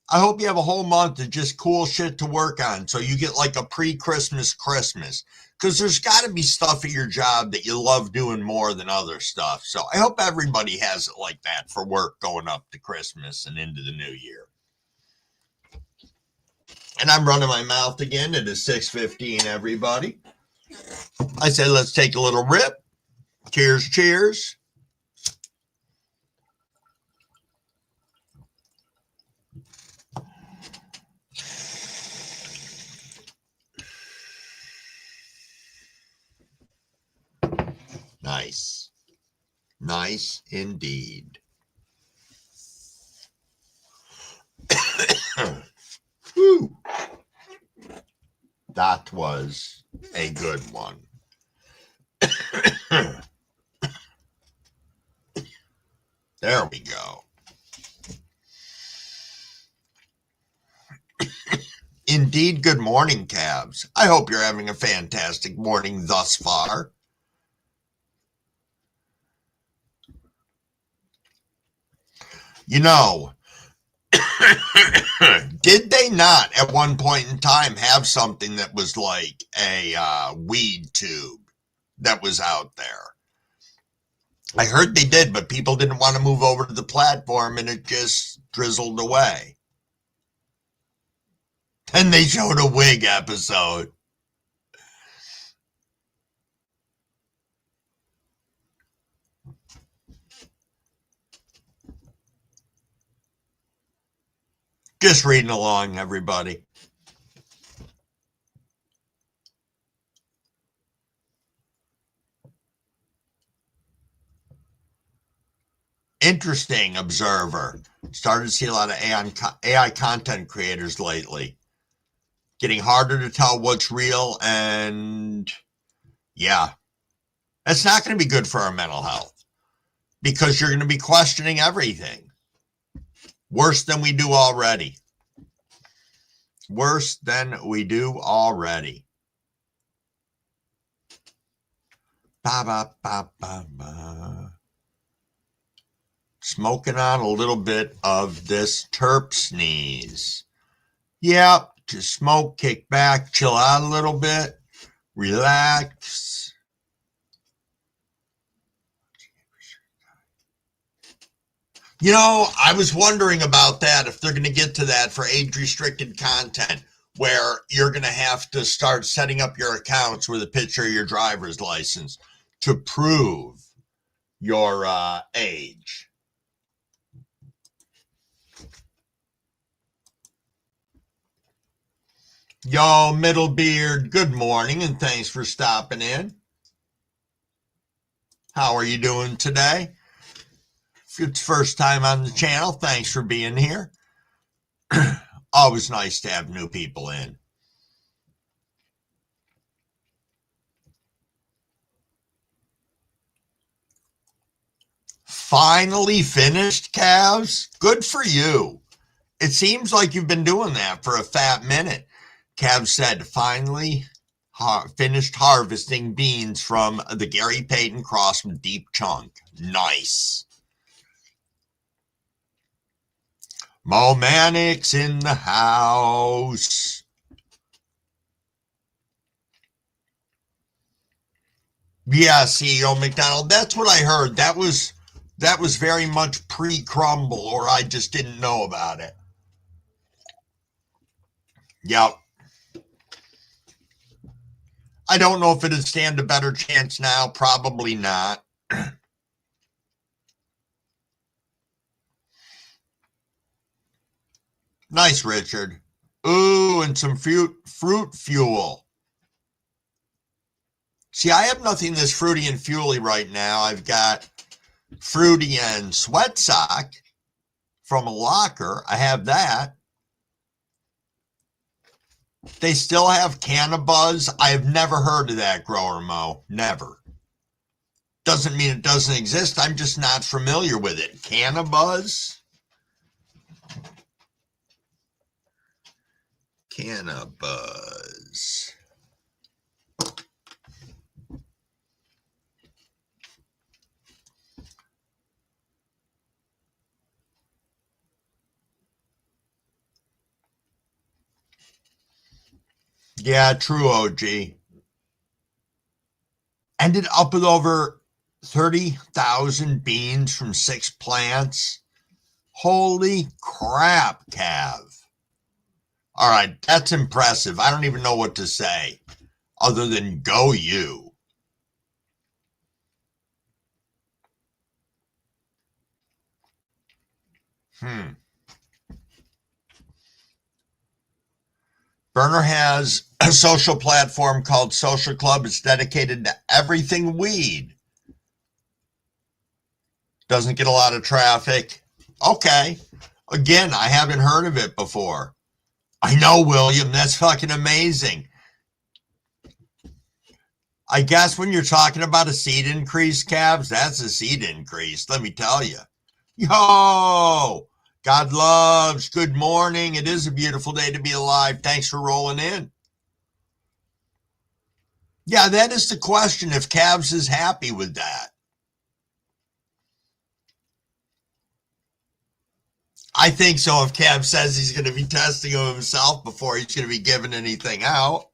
I hope you have a whole month of just cool shit to work on so you get like a pre-Christmas Christmas. Because there's got to be stuff at your job that you love doing more than other stuff. So I hope everybody has it like that for work going up to Christmas and into the new year. And I'm running my mouth again. It is 6:15, everybody. I said, let's take a little rip. Cheers, cheers. Nice. Nice indeed. Whew. That was a good one. There we go. Indeed, good morning, Cabs. I hope you're having a fantastic morning thus far. You know, did they not at one point in time have something that was like a weed tube that was out there? I heard they did, but people didn't want to move over to the platform and it just drizzled away. And they showed a wig episode. Just reading along, everybody. Interesting observer. Started to see a lot of AI content creators lately. Getting harder to tell what's real, and yeah, that's not going to be good for our mental health because you're going to be questioning everything. Worse than we do already. Worse than we do already. Ba, ba, ba, ba, ba. Smoking on a little bit of this terp sneeze. Yep, just smoke, kick back, chill out a little bit, relax. You know, I was wondering about that, if they're going to get to that for age-restricted content, where you're going to have to start setting up your accounts with a picture of your driver's license to prove your age. Yo, Middlebeard, good morning, and thanks for stopping in. How are you doing today? If it's first time on the channel, thanks for being here. Always nice to have new people in. Finally finished, Cavs? Good for you. It seems like you've been doing that for a fat minute. Cav said, finally finished harvesting beans from the Gary Payton cross from Deep Chunk. Nice. Mo Mannix in the house. Yeah, CEO McDonald. That's what I heard. That was very much pre-crumble, or I just didn't know about it. Yep. I don't know if it'd stand a better chance now. Probably not. Nice, Richard. Ooh, and some fruit fuel. See, I have nothing that's fruity and fuely right now. I've got fruity and sweat sock from a locker. I have that. They still have Cannabuzz. I have never heard of that, Grower Mo. Never. Doesn't mean it doesn't exist. I'm just not familiar with it. Cannabuzz? Cannabuzz. Yeah, true, OG. Ended up with over 30,000 beans from 6 plants. Holy crap, Cav. All right, that's impressive. I don't even know what to say other than go you. Burner has a social platform called Social Club. It's dedicated to everything weed. Doesn't get a lot of traffic. Okay. Again, I haven't heard of it before. I know, William. That's fucking amazing. I guess when you're talking about a seed increase, Cavs, that's a seed increase. Let me tell you. Yo, God loves. Good morning. It is a beautiful day to be alive. Thanks for rolling in. Yeah, that is the question, if Cavs is happy with that. I think so. If Cavs says he's going to be testing himself before he's going to be giving anything out.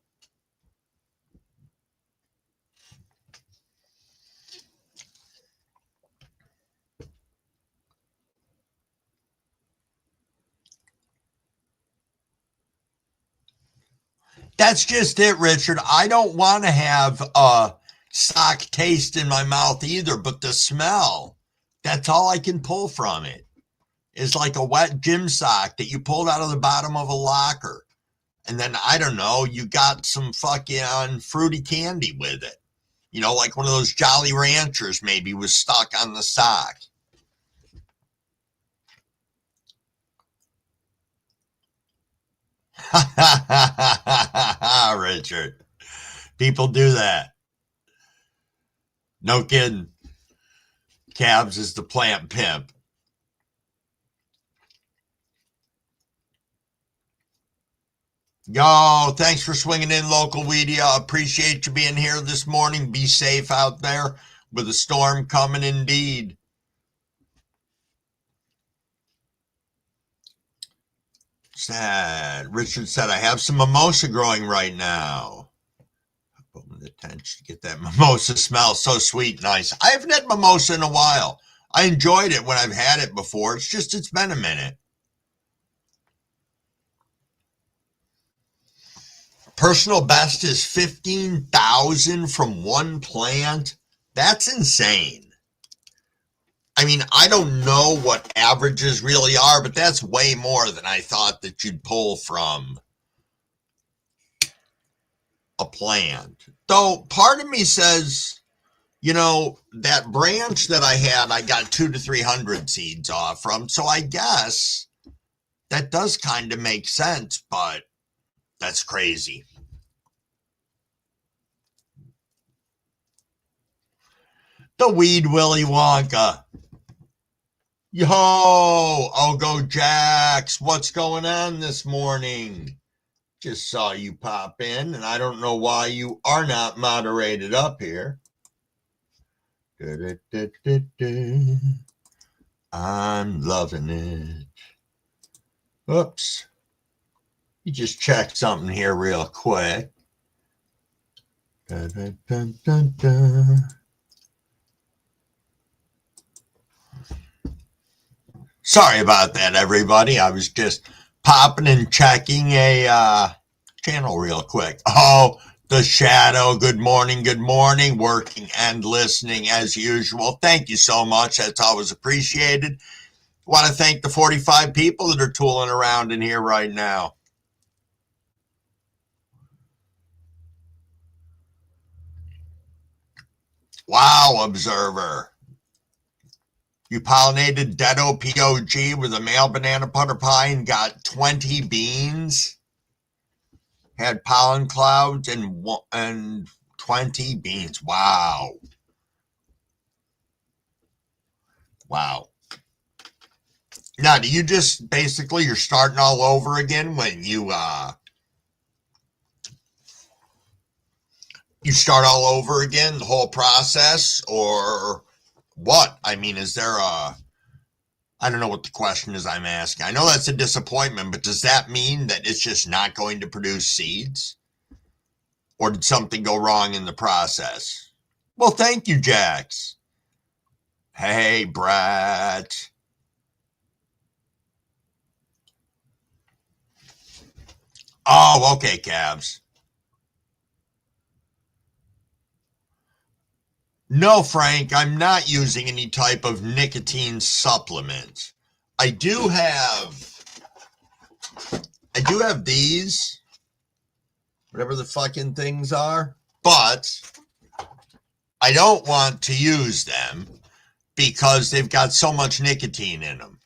That's just it, Richard. I don't want to have a sock taste in my mouth either, but the smell, that's all I can pull from it. It's like a wet gym sock that you pulled out of the bottom of a locker. And then, I don't know, you got some fucking fruity candy with it. You know, like one of those Jolly Ranchers maybe was stuck on the sock. Richard. People do that. No kidding. Cabs is the plant pimp. Yo, thanks for swinging in, local media. Appreciate you being here this morning. Be safe out there with a storm coming indeed. Sad. Richard said, I have some mimosa growing right now. Put the attention to get that mimosa smell. So sweet, nice. I haven't had mimosa in a while. I enjoyed it when I've had it before. It's just, it's been a minute. Personal best is 15,000 from one plant. That's insane. I mean, I don't know what averages really are, but that's way more than I thought that you'd pull from a plant. Though part of me says, you know, that branch that I had, I got 200 to 300 seeds off from. So I guess that does kind of make sense, but that's crazy. The weed Willy Wonka. Yo, I'll go Jax. What's going on this morning? Just saw you pop in, and I don't know why you are not moderated up here. I'm loving it. Oops. You just check something here real quick. Sorry about that, everybody. I was just popping and checking a channel real quick. Oh, the shadow. Good morning. Good morning. Working and listening as usual. Thank you so much. That's always appreciated. I want to thank the 45 people that are tooling around in here right now. Wow, Observer. You pollinated Deado POG with a male banana butter pie and got 20 beans. Had pollen clouds and 20 beans. Wow. Wow. Now, do you just basically, you're starting all over again when you start all over again, the whole process, or what? I mean, is there I don't know what the question is I'm asking. I know that's a disappointment, but does that mean that it's just not going to produce seeds? Or did something go wrong in the process? Well, thank you, Jax. Hey, Brett. Oh, okay, Cavs. No, Frank, I'm not using any type of nicotine supplement. I do have these, whatever the fucking things are, but I don't want to use them because they've got so much nicotine in them.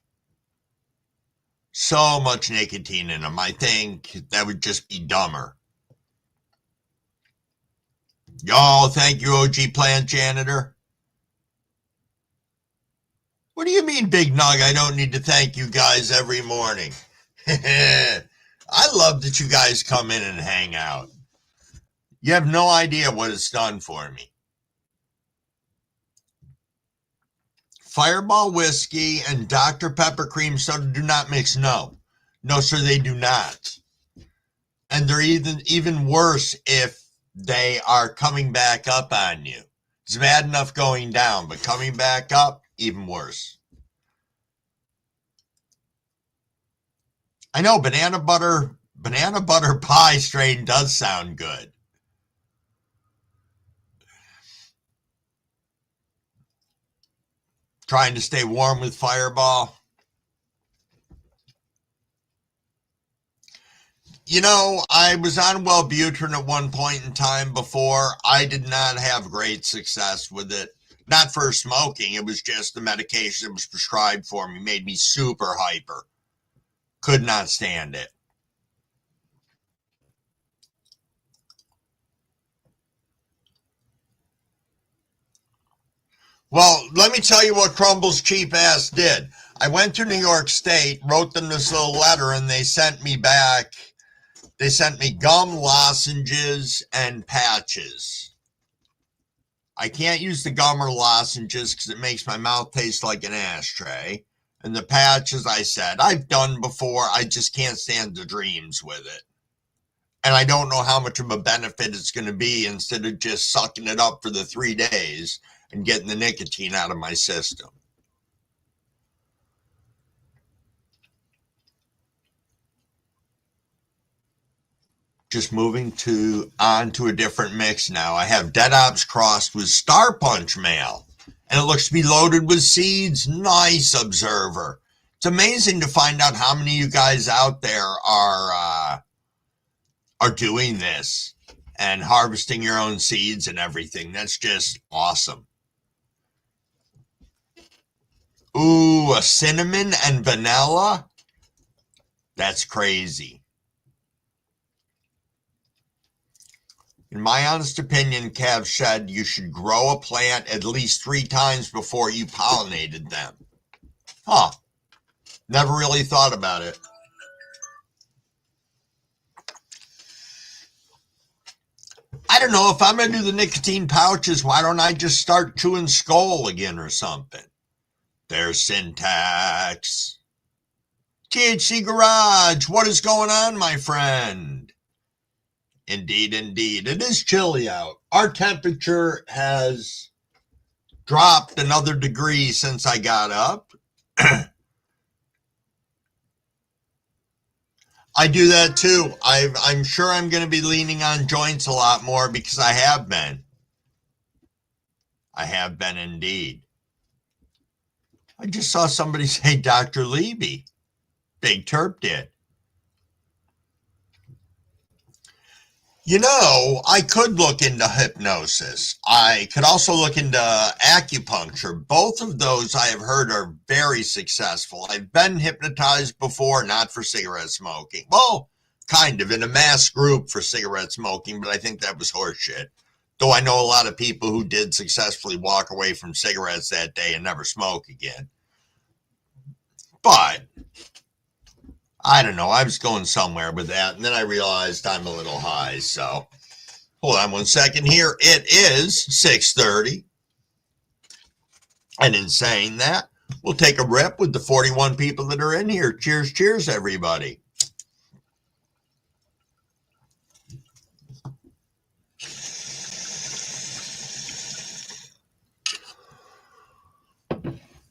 So much nicotine in them. I think that would just be dumber. Yo, thank you, OG Plant Janitor. What do you mean, Big Nug? I don't need to thank you guys every morning. I love that you guys come in and hang out. You have no idea what it's done for me. Fireball whiskey and Dr. Pepper cream soda do not mix. No, sir, they do not. And they're even worse if they are coming back up on you. It's bad enough going down, but coming back up, even worse. I know banana butter pie strain does sound good. Trying to stay warm with Fireball. You know, I was on Wellbutrin at one point in time before. I did not have great success with it. Not for smoking. It was just the medication that was prescribed for me. Made me super hyper. Could not stand it. Well, let me tell you what Crumble's cheap ass did. I went to New York State, wrote them this little letter, and they sent me back. They sent me gum, lozenges, and patches. I can't use the gum or lozenges because it makes my mouth taste like an ashtray. And the patches, I said, I've done before. I just can't stand the dreams with it. And I don't know how much of a benefit it's going to be instead of just sucking it up for the 3 days and getting the nicotine out of my system. Just moving on to a different mix now. I have Dead Ops crossed with Star Punch Mail, and it looks to be loaded with seeds. Nice, Observer. It's amazing to find out how many of you guys out there are doing this and harvesting your own seeds and everything. That's just awesome. Ooh, a cinnamon and vanilla? That's crazy. In my honest opinion, Cav said you should grow a plant at least 3 times before you pollinated them. Huh. Never really thought about it. I don't know. If I'm going to do the nicotine pouches, why don't I just start chewing Skull again or something? There's Syntax. THC Garage, what is going on, my friend? Indeed, indeed. It is chilly out. Our temperature has dropped another degree since I got up. I do that too. I'm sure I'm going to be leaning on joints a lot more because I have been. I have been indeed. I just saw somebody say Dr. Levy. Big Terp did. You know, I could look into hypnosis. I could also look into acupuncture. Both of those I have heard are very successful. I've been hypnotized before, not for cigarette smoking. Well, kind of in a mass group for cigarette smoking, but I think that was horseshit. Though I know a lot of people who did successfully walk away from cigarettes that day and never smoke again. But I don't know. I was going somewhere with that, and then I realized I'm a little high. So hold on one second here. It is 6:30. And in saying that, we'll take a rip with the 41 people that are in here. Cheers, cheers, everybody.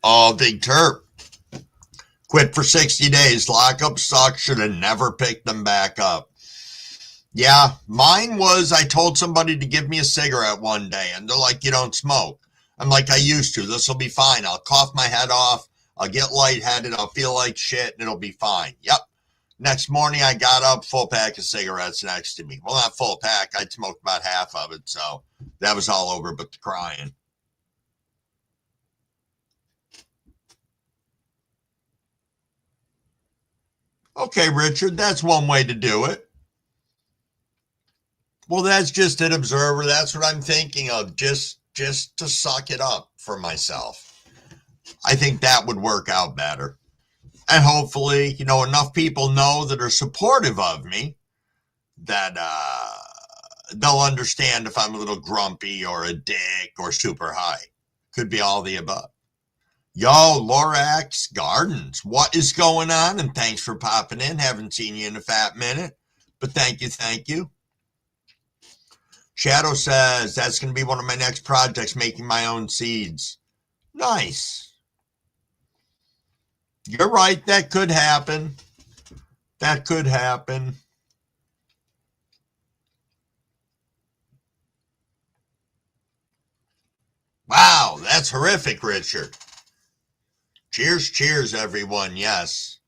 Oh, Big Terp. Quit for 60 days. Lockup sucks. Should have never picked them back up. Yeah, mine was I told somebody to give me a cigarette one day, and they're like, you don't smoke. I'm like, I used to. This will be fine. I'll cough my head off. I'll get lightheaded. I'll feel like shit, and it'll be fine. Yep. Next morning, I got up, full pack of cigarettes next to me. Well, not full pack. I'd smoked about half of it, so that was all over but the crying. Okay, Richard, that's one way to do it. Well, that's just an observer. That's what I'm thinking of, just to suck it up for myself. I think that would work out better. And hopefully, enough people know that are supportive of me that they'll understand if I'm a little grumpy or a dick or super high. Could be all the above. Yo, Lorax Gardens, what is going on? And thanks for popping in. Haven't seen you in a fat minute, but thank you. Shadow says, that's going to be one of my next projects, making my own seeds. Nice. You're right, that could happen. Wow, that's horrific, Richard. Cheers, everyone. Yes.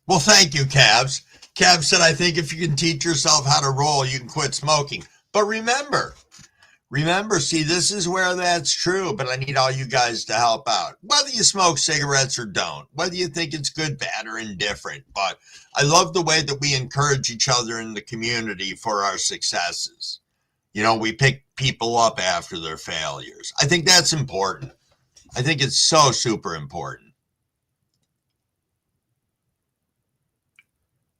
Well, thank you, Cavs. Cav said, I think if you can teach yourself how to roll, you can quit smoking. But remember, see, this is where that's true, but I need all you guys to help out. Whether you smoke cigarettes or don't, whether you think it's good, bad, or indifferent. But I love the way that we encourage each other in the community for our successes. We pick people up after their failures. I think that's important. I think it's so super important.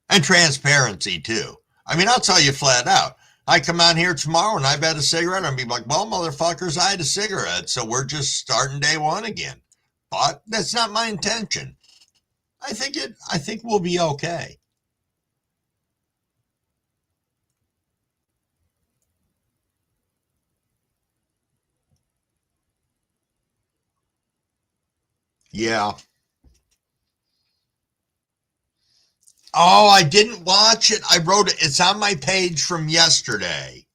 And transparency, too. I mean, I'll tell you flat out. I come on here tomorrow and I've had a cigarette and be like, well, motherfuckers, I had a cigarette, so we're just starting day one again. But that's not my intention. I think we'll be okay. Yeah. Oh, I didn't watch it. I wrote it. It's on my page from yesterday.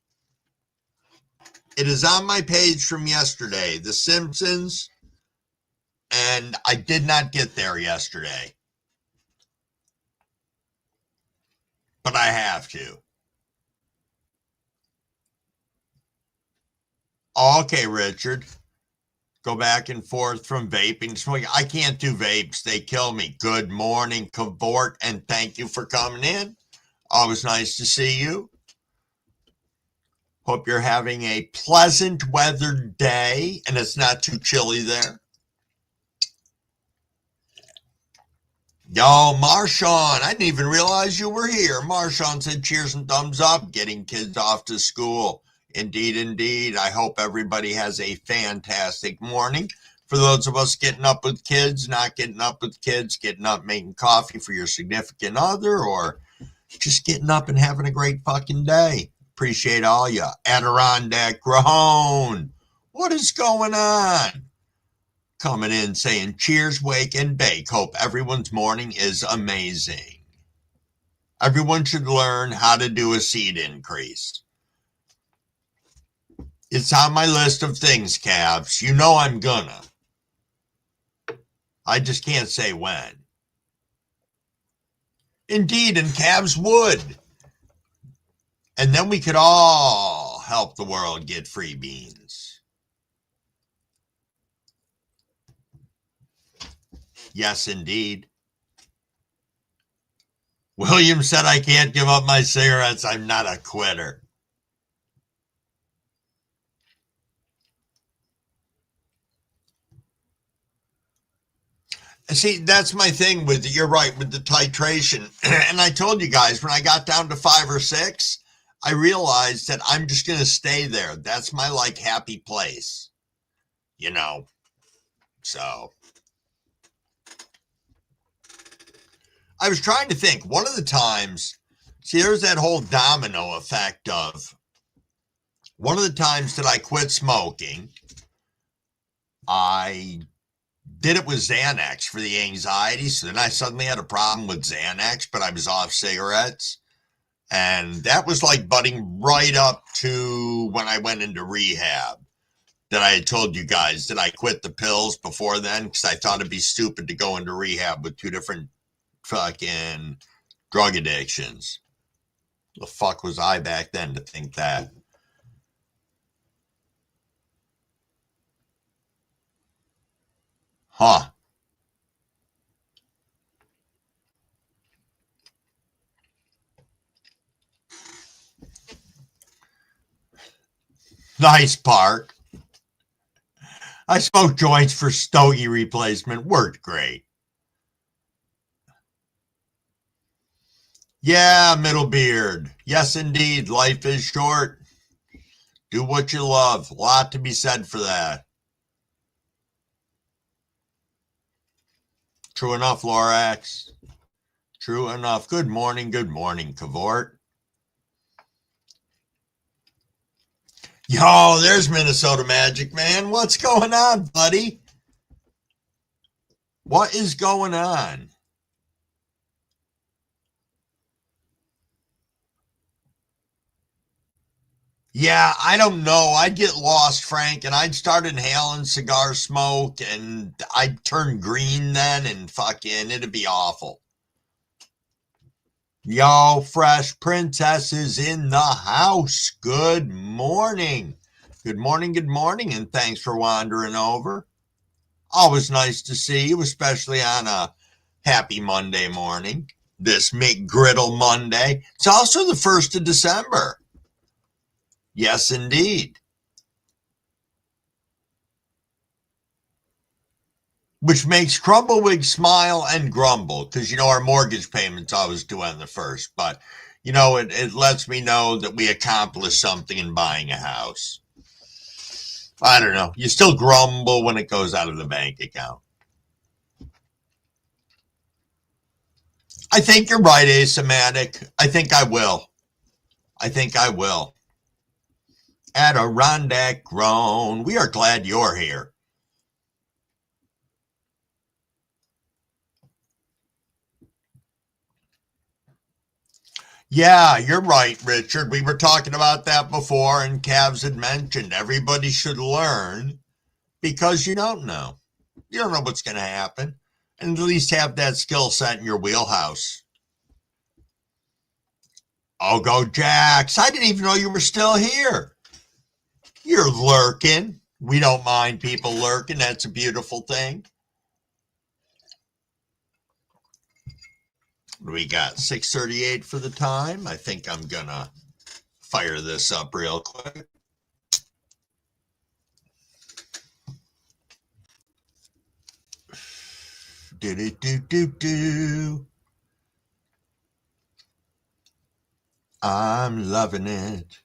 It is on my page from yesterday. The Simpsons. And I did not get there yesterday. But I have to. Okay, Richard. Go back and forth from vaping to smoking. I can't do vapes. They kill me. Good morning, Cavort, and thank you for coming in. Always nice to see you. Hope you're having a pleasant weathered day and it's not too chilly there. Yo, Marshawn, I didn't even realize you were here. Marshawn said cheers and thumbs up, getting kids off to school. Indeed. I hope everybody has a fantastic morning. For those of us getting up with kids, not getting up with kids, getting up making coffee for your significant other, or just getting up and having a great fucking day. Appreciate all ya. Adirondack Grown. What is going on? Coming in saying cheers, wake, and bake. Hope everyone's morning is amazing. Everyone should learn how to do a seed increase. It's on my list of things, Cavs. You know I'm gonna. I just can't say when. Indeed, and Cavs would. And then we could all help the world get free beans. Yes, indeed. William said, I can't give up my cigarettes. I'm not a quitter. See, that's my thing with you're right, with the titration. And I told you guys, when I got down to 5 or 6, I realized that I'm just going to stay there. That's my happy place, so I was trying to think one of the times, see, there's that whole domino effect of One of the times that I quit smoking, I did it with Xanax for the anxiety. So then I suddenly had a problem with Xanax, but I was off cigarettes. And that was like butting right up to when I went into rehab. That I had told you guys that I quit the pills before then because I thought it'd be stupid to go into rehab with two different fucking drug addictions. The fuck was I back then to think that? Huh. Nice park. I smoked joints for stogie replacement. Worked great. Yeah, middle beard. Yes, indeed. Life is short. Do what you love. A lot to be said for that. True enough, Lorax. True enough. Good morning, Cavort. Yo, there's Minnesota Magic, man. What's going on, buddy? What is going on? Yeah, I don't know. I'd get lost, Frank, and I'd start inhaling cigar smoke, and I'd turn green then, and fucking, it'd be awful. Yo, Fresh Princess is in the house. Good morning. Good morning, and thanks for wandering over. Always nice to see you, especially on a happy Monday morning. This McGriddle Monday. It's also the 1st of December. Yes, indeed. Which makes Crumblewick smile and grumble because, our mortgage payments always due on the 1st. But, it lets me know that we accomplished something in buying a house. I don't know. You still grumble when it goes out of the bank account. I think you're right, Asymatic. I think I will. Adirondack grown. We are glad you're here. Yeah, you're right, Richard. We were talking about that before, and Cavs had mentioned everybody should learn because you don't know. You don't know what's going to happen. And at least have that skill set in your wheelhouse. Oh, go Jax. I didn't even know you were still here. You're lurking. We don't mind people lurking. That's a beautiful thing. We got 6:38 for the time. I think I'm going to fire this up real quick. I'm loving it.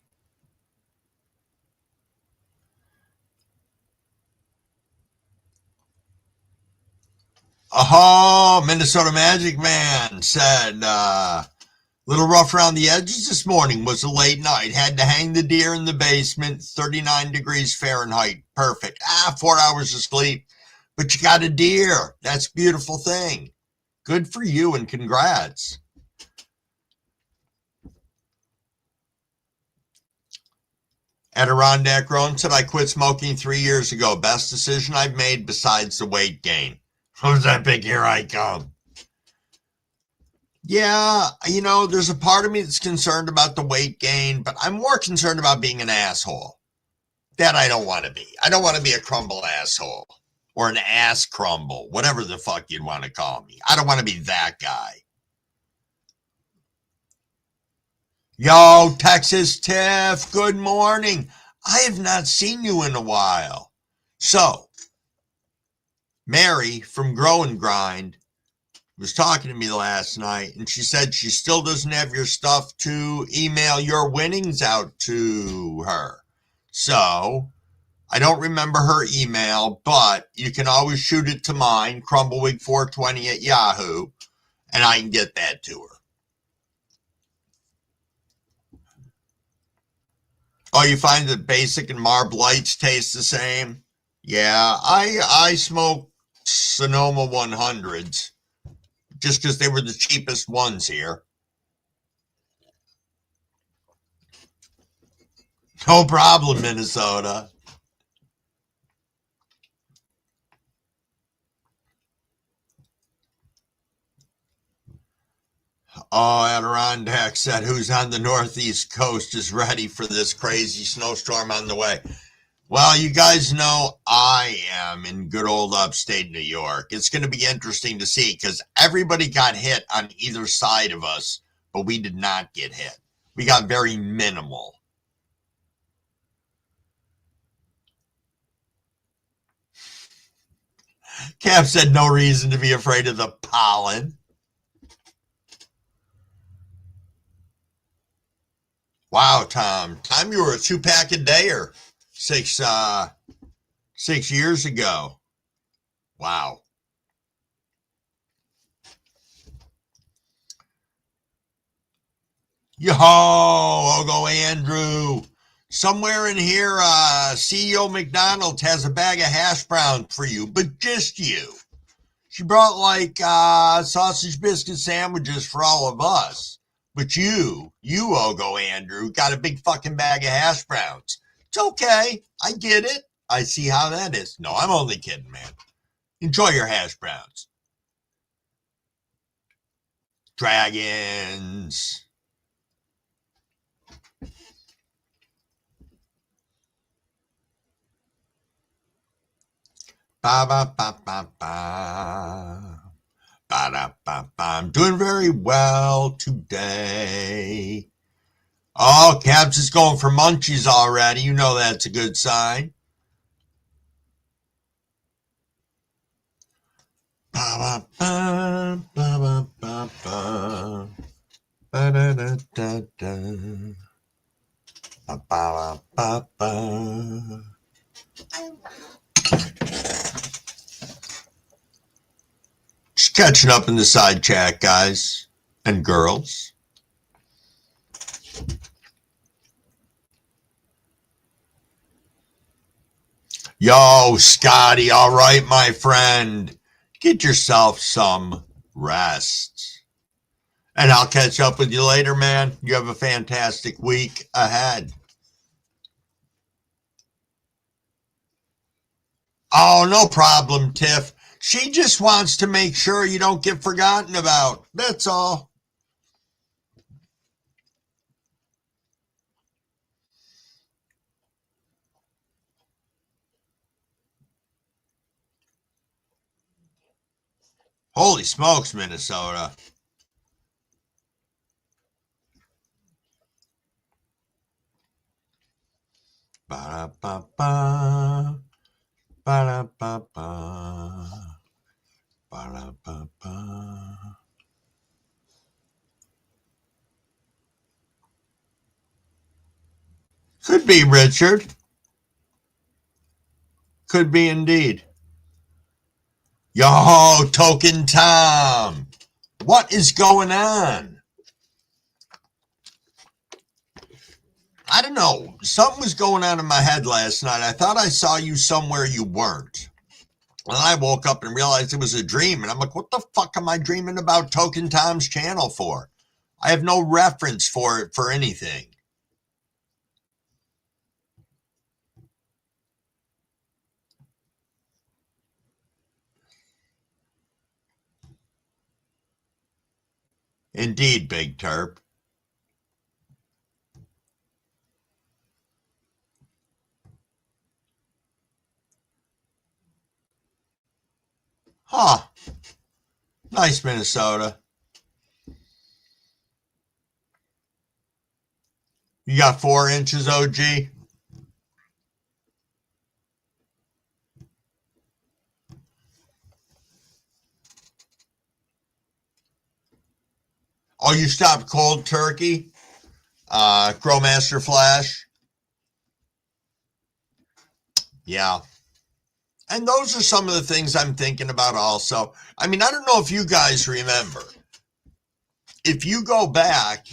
Oh, Minnesota Magic Man said, little rough around the edges this morning. Was a late night. Had to hang the deer in the basement. 39 degrees Fahrenheit. Perfect. 4 hours of sleep. But you got a deer. That's a beautiful thing. Good for you and congrats. Adirondack Roan said, I quit smoking 3 years ago. Best decision I've made besides the weight gain. Who's that big? Here I come. Yeah, there's a part of me that's concerned about the weight gain, but I'm more concerned about being an asshole. That I don't want to be. I don't want to be a crumble asshole or an ass crumble, whatever the fuck you'd want to call me. I don't want to be that guy. Yo, Texas Tiff, good morning. I have not seen you in a while. So, Mary from Grow and Grind was talking to me last night, and she said she still doesn't have your stuff to email your winnings out to her. So, I don't remember her email, but you can always shoot it to mine, crumbleweek420 at Yahoo, and I can get that to her. Oh, you find that basic and Marb Lights taste the same? Yeah, I smoke Sonoma 100s just because they were the cheapest ones here. No problem, Minnesota. Oh, Adirondack said, who's on the northeast coast is ready for this crazy snowstorm on the way. Well, you guys know I am in good old upstate New York. It's going to be interesting to see because everybody got hit on either side of us, but we did not get hit. We got very minimal. Cap said no reason to be afraid of the pollen. Wow, Tom. Tom, you were a 2-pack a dayer 6 years ago. Wow. Yo, Ogo Andrew. Somewhere in here, CEO McDonald's has a bag of hash browns for you, but just you. She brought like sausage biscuit sandwiches for all of us. But you, Ogo Andrew, got a big fucking bag of hash browns. It's okay. I get it. I see how that is. No, I'm only kidding, man. Enjoy your hash browns. Dragons. Ba ba ba ba ba. Ba da ba ba. I'm doing very well today. Oh, Cabs is going for munchies already. You know that's a good sign. Ba ba ba ba ba ba ba da da da da ba ba ba ba. Just catching up in the side chat, guys and girls. Yo, Scotty, all right, my friend. Get yourself some rest. And I'll catch up with you later, man. You have a fantastic week ahead. Oh, no problem, Tiff. She just wants to make sure you don't get forgotten about. That's all. Holy smokes, Minnesota. Ba-da-ba-ba. Ba-da-ba-ba. Ba-da-ba-ba. Could be, Richard. Could be indeed. Yo, Token Tom. What is going on? I don't know. Something was going on in my head last night. I thought I saw you somewhere you weren't. And I woke up and realized it was a dream. And I'm like, what the fuck am I dreaming about Token Tom's channel for? I have no reference for it for anything. Indeed, Big Terp. Huh. Nice, Minnesota. You got 4 inches, OG? Oh, you stopped cold turkey? Growmaster Flash? Yeah. And those are some of the things I'm thinking about also. I mean, I don't know if you guys remember. If you go back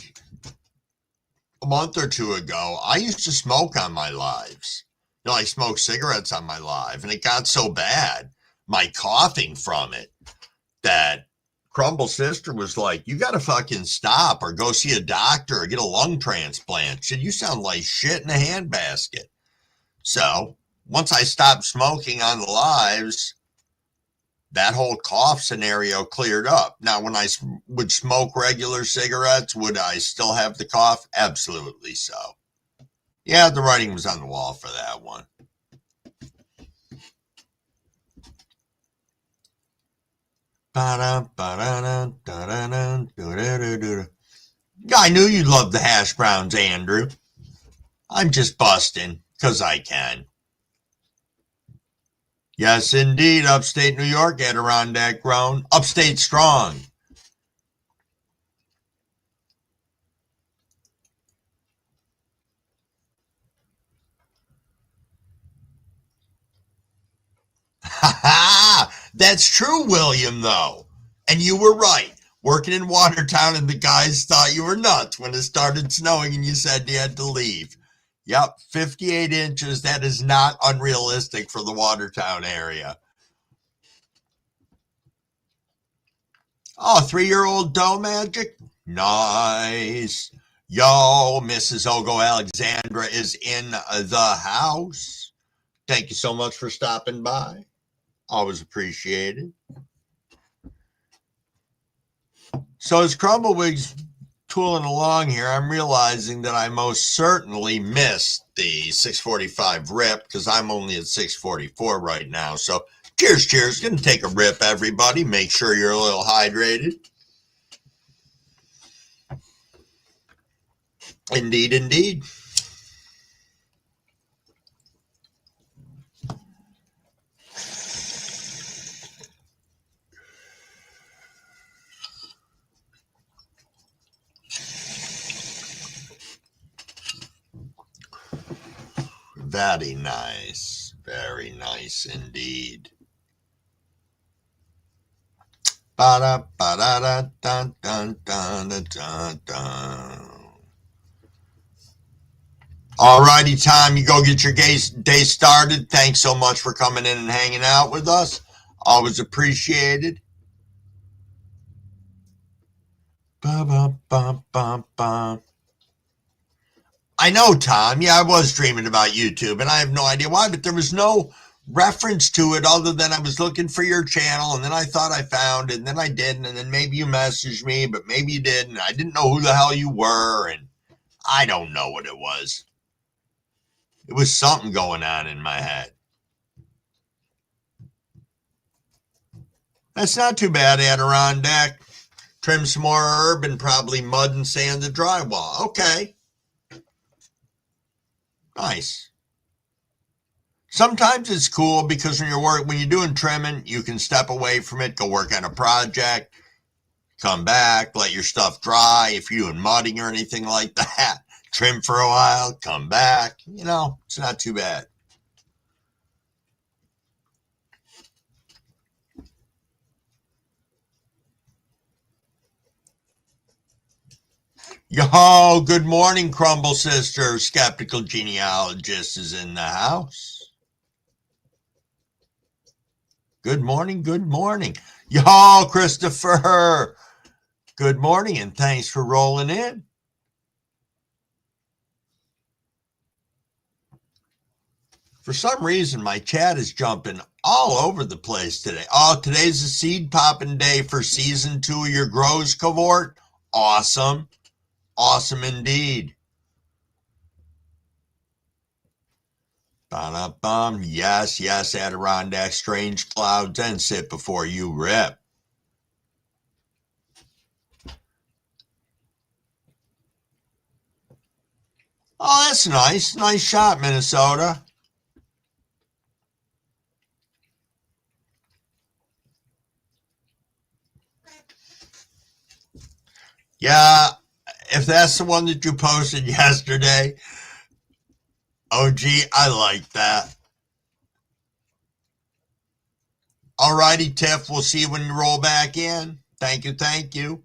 a month or two ago, I used to smoke on my lives. You know, I smoked cigarettes on my live, and it got so bad, my coughing from it, that Crumble's sister was like, you got to fucking stop or go see a doctor or get a lung transplant. She said, you sound like shit in a handbasket. So once I stopped smoking on the lives, that whole cough scenario cleared up. Now, when I would smoke regular cigarettes, would I still have the cough? Absolutely so. Yeah, the writing was on the wall for that one. I knew you'd love the hash browns, Andrew. I'm just busting, 'cause I can. Yes, indeed, upstate New York, Adirondack grown, upstate strong. Ha ha! That's true, William, though. And you were right. Working in Watertown, and the guys thought you were nuts when it started snowing and you said you had to leave. Yep, 58 inches. That is not unrealistic for the Watertown area. Oh, 3-year-old dough magic? Nice. Yo, Mrs. Ogo Alexandra is in the house. Thank you so much for stopping by. Always appreciated. So as Crumblewig's tooling along here, I'm realizing that I most certainly missed the 645 rip because I'm only at 644 right now. So cheers, cheers. Gonna take a rip, everybody. Make sure you're a little hydrated. Indeed, indeed. Very nice. Very nice indeed. All righty, Tom, you go get your day started. Thanks so much for coming in and hanging out with us. Always appreciated. I know, Tom. Yeah, I was dreaming about YouTube, and I have no idea why, but there was no reference to it other than I was looking for your channel, and then I thought I found it, and then I didn't, and then maybe you messaged me, but maybe you didn't. I didn't know who the hell you were, and I don't know what it was. It was something going on in my head. That's not too bad, Adirondack. Trim some more herb and probably mud and sand the drywall. Okay. Nice. Sometimes it's cool because when you're doing trimming, you can step away from it, go work on a project, come back, let your stuff dry. If you're doing mudding or anything like that, trim for a while, come back. You know, it's not too bad. Yo, good morning, Crumble Sister. Skeptical Genealogist is in the house. Good morning, good morning. Yo, Christopher. Good morning, and thanks for rolling in. For some reason, my chat is jumping all over the place today. Oh, today's a seed popping day for season 2 of your Grows cohort. Awesome. Awesome indeed. Ba-da-bum. Yes, yes, Adirondack, strange clouds, and sit before you rip. Oh, that's nice. Nice shot, Minnesota. Yeah, if that's the one that you posted yesterday, OG, I like that. All righty, Tiff, we'll see you when you roll back in. Thank you, thank you.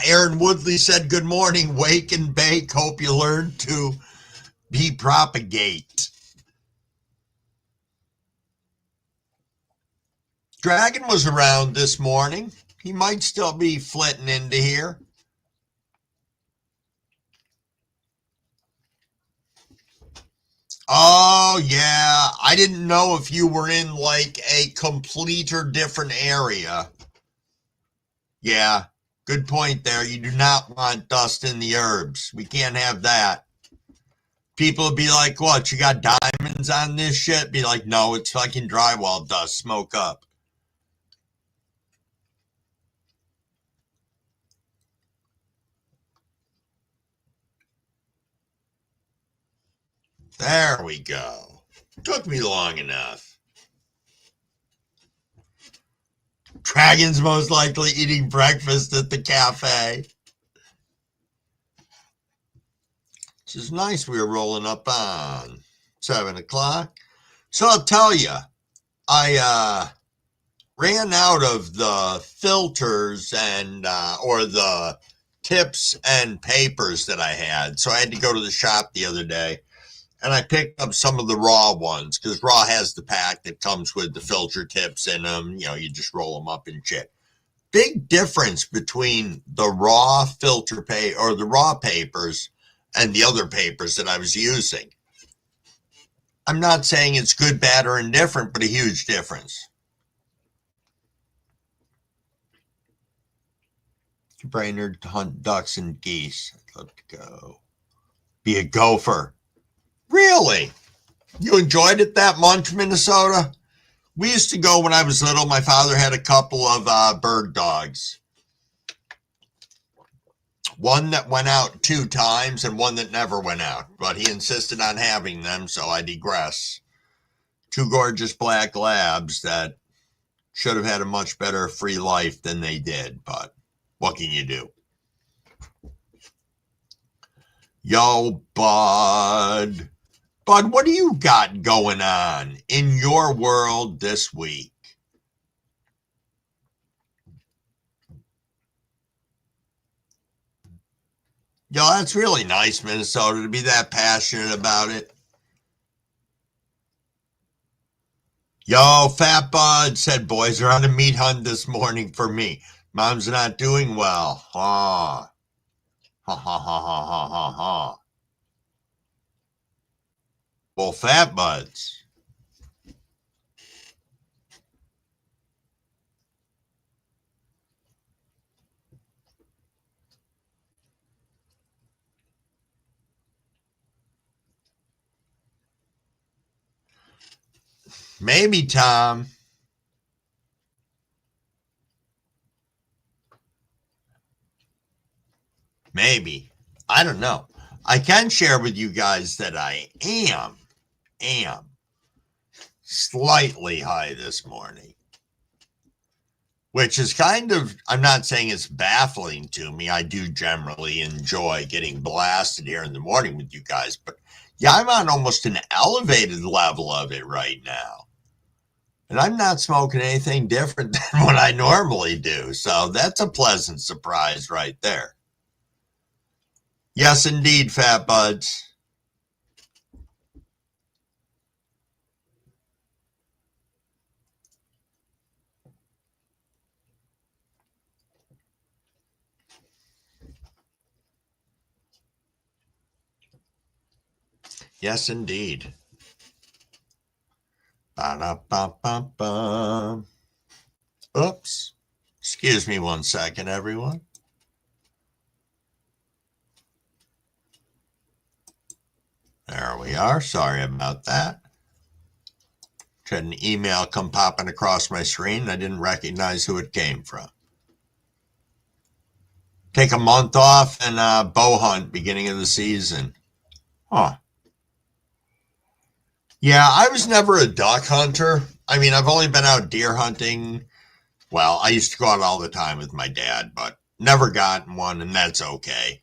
Aaron Woodley said, good morning, wake and bake. Hope you learn to be propagate. Dragon was around this morning. He might still be flitting into here. Oh, yeah. I didn't know if you were in like a complete or different area. Yeah, good point there. You do not want dust in the herbs. We can't have that. People would be like, what, you got diamonds on this shit? Be like, no, it's fucking drywall dust. Smoke up. There we go. Took me long enough. Dragon's most likely eating breakfast at the cafe. This is nice. We were rolling up on 7 o'clock. So I'll tell you, I ran out of the filters and or the tips and papers that I had. So I had to go to the shop the other day. And I picked up some of the raw ones because raw has the pack that comes with the filter tips in them. You know, you just roll them up and shit. Big difference between the raw filter or the raw papers and the other papers that I was using. I'm not saying it's good, bad, or indifferent, but a huge difference. Brainerd to hunt ducks and geese. I'd love to go. Be a gopher. Really? You enjoyed it that much, Minnesota? We used to go when I was little. My father had a couple of bird dogs. One that went out 2 times and one that never went out. But he insisted on having them, so I digress. 2 gorgeous black labs that should have had a much better free life than they did. But what can you do? Yo, bud. Bud, what do you got going on in your world this week? Yo, that's really nice, Minnesota, to be that passionate about it. Yo, Fat Bud said boys are on a meat hunt this morning for me. Mom's not doing well. Ha. Ha ha ha ha ha ha ha. Well, Fat Buds. Maybe, Tom. Maybe. I don't know. I can share with you guys that I am slightly high this morning, which is kind of, I'm not saying it's baffling to me. I do generally enjoy getting blasted here in the morning with you guys, but yeah, I'm on almost an elevated level of it right now. And I'm not smoking anything different than what I normally do. So that's a pleasant surprise right there. Yes, indeed, Fat Buds. Yes, indeed. Ba-da-ba-ba-ba. Oops. Excuse me 1 second, everyone. There we are. Sorry about that. Had an email come popping across my screen and I didn't recognize who it came from. Take a month off and bow hunt beginning of the season. Huh. Yeah, I was never a duck hunter. I mean, I've only been out deer hunting. Well, I used to go out all the time with my dad, but never gotten one, and that's okay.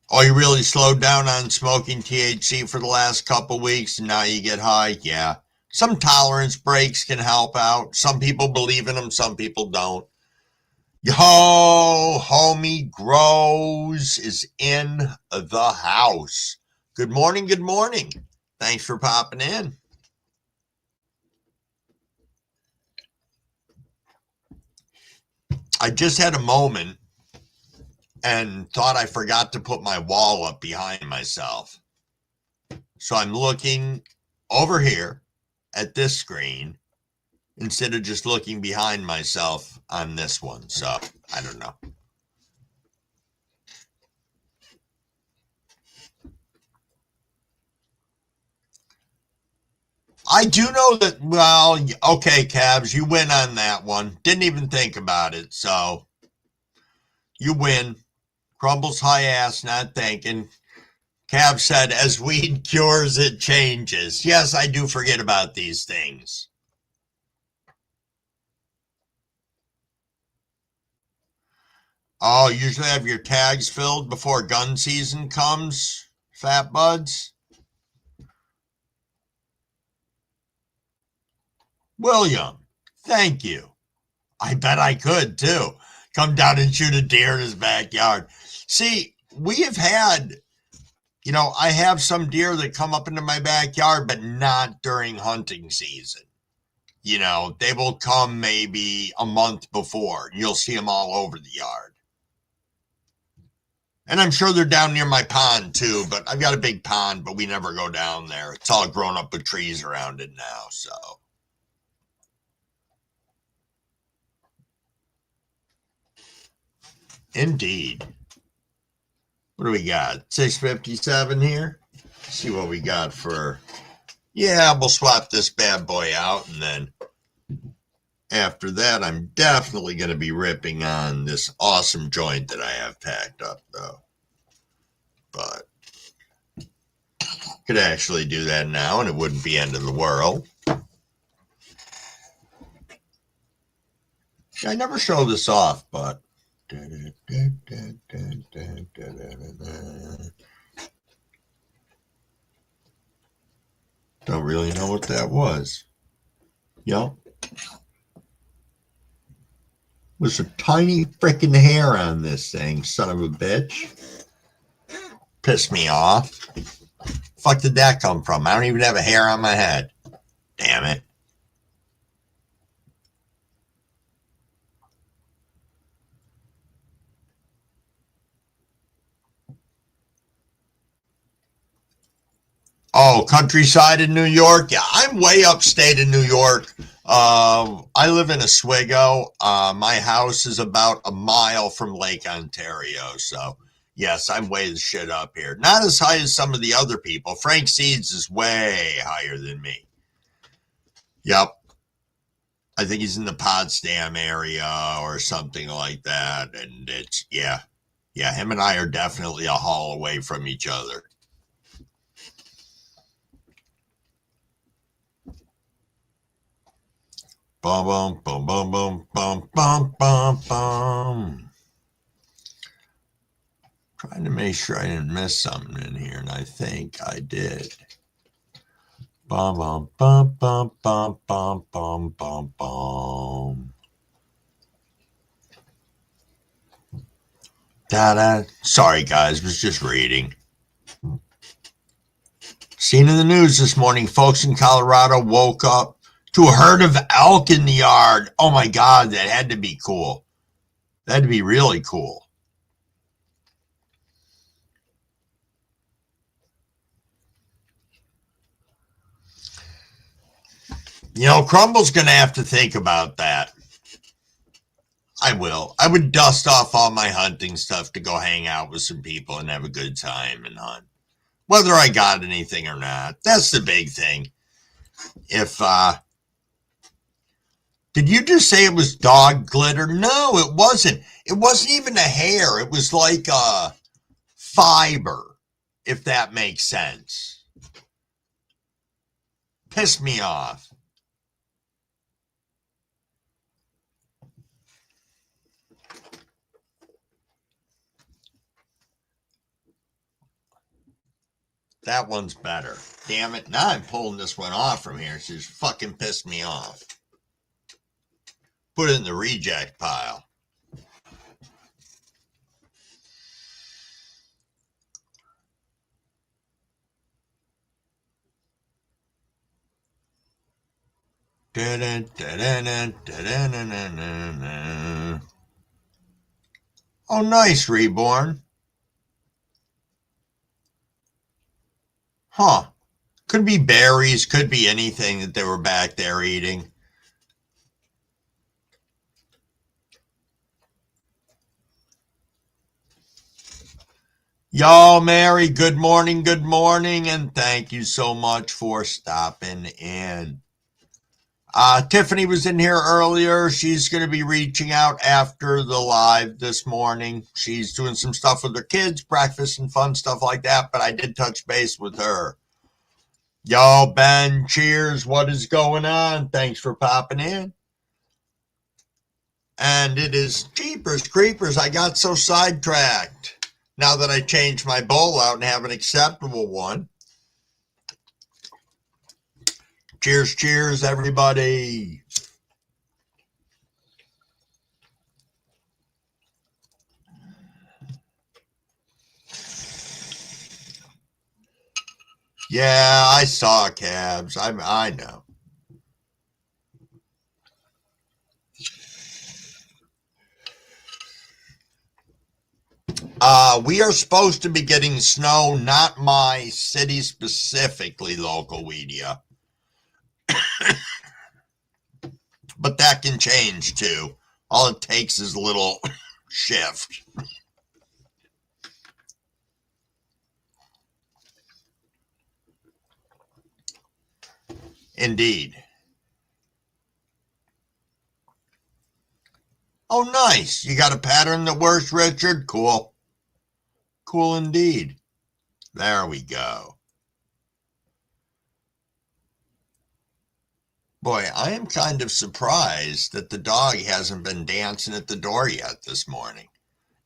Oh, you really slowed down on smoking THC for the last couple weeks, and now you get high? Yeah, Some tolerance breaks can help out. Some people believe in them, some people don't. Yo, homie Grows is in the house. Good morning, good morning. Thanks for popping in. I just had a moment and thought I forgot to put my wall up behind myself. So I'm looking over here at this screen instead of just looking behind myself on this one. So I don't know. I do know that, well, okay, Cavs, you win on that one. Didn't even think about it. So you win. Crumbles high ass, not thinking. Cav said, as weed cures, it changes. Yes, I do forget about these things. Oh, usually have your tags filled before gun season comes, fat buds. William, thank you. I bet I could too. Come down and shoot a deer in his backyard. See, we have had, I have some deer that come up into my backyard, but not during hunting season. They will come maybe a month before. You'll see them all over the yard. And I'm sure they're down near my pond too, but I've got a big pond, but we never go down there. It's all grown up with trees around it now, so. Indeed. What do we got? 657 here? Let's see what we got for. Yeah, we'll swap this bad boy out, and then after that, I'm definitely going to be ripping on this awesome joint that I have packed up, though. But could actually do that now, and it wouldn't be end of the world. I never show this off, but. Don't really know what that was. Yep. Was a tiny freaking hair on this thing, son of a bitch. Pissed me off. Fuck did that come from? I don't even have a hair on my head. Damn it. Oh, countryside in New York? Yeah, I'm way upstate in New York. I live in Oswego. My house is about a mile from Lake Ontario. So, yes, I'm way the shit up here. Not as high as some of the other people. Frank Seeds is way higher than me. Yep. I think he's in the Potsdam area or something like that. And it's, yeah, him and I are definitely a haul away from each other. Bum, bum, bum, bum, bum, bum, bum, bum, bum. Trying to make sure I didn't miss something in here, and I think I did. Bum, bum, bum, bum, bum, bum, bum, bum, bum. Da-da. Sorry, guys, was just reading. Seen in the news this morning, folks in Colorado woke up to a herd of elk in the yard. Oh my God, that had to be cool. That had to be really cool. Crumble's going to have to think about that. I will. I would dust off all my hunting stuff to go hang out with some people and have a good time and hunt. Whether I got anything or not. That's the big thing. Did you just say it was dog glitter? No, it wasn't. It wasn't even a hair. It was like a fiber, if that makes sense. Pissed me off. That one's better. Damn it. Now I'm pulling this one off from here. She's fucking pissed me off. Put it in the reject pile. Oh, nice, Reborn. Huh. Could be berries, could be anything that they were back there eating. Y'all, Mary, good morning, and thank you so much for stopping in. Tiffany was in here earlier. She's going to be reaching out after the live this morning. She's doing some stuff with her kids, breakfast and fun stuff like that, but I did touch base with her. Y'all, Ben, cheers. What is going on? Thanks for popping in. And it is Jeepers Creepers. I got so sidetracked. Now that I changed my bowl out and have an acceptable one. Cheers, cheers, everybody. Yeah, I saw cabs. I know. We are supposed to be getting snow, not my city specifically, local media. But that can change too. All it takes is a little shift. Indeed. Oh, nice. You got a pattern that works, Richard? Cool. Cool indeed. There we go. Boy, I am kind of surprised that the dog hasn't been dancing at the door yet this morning.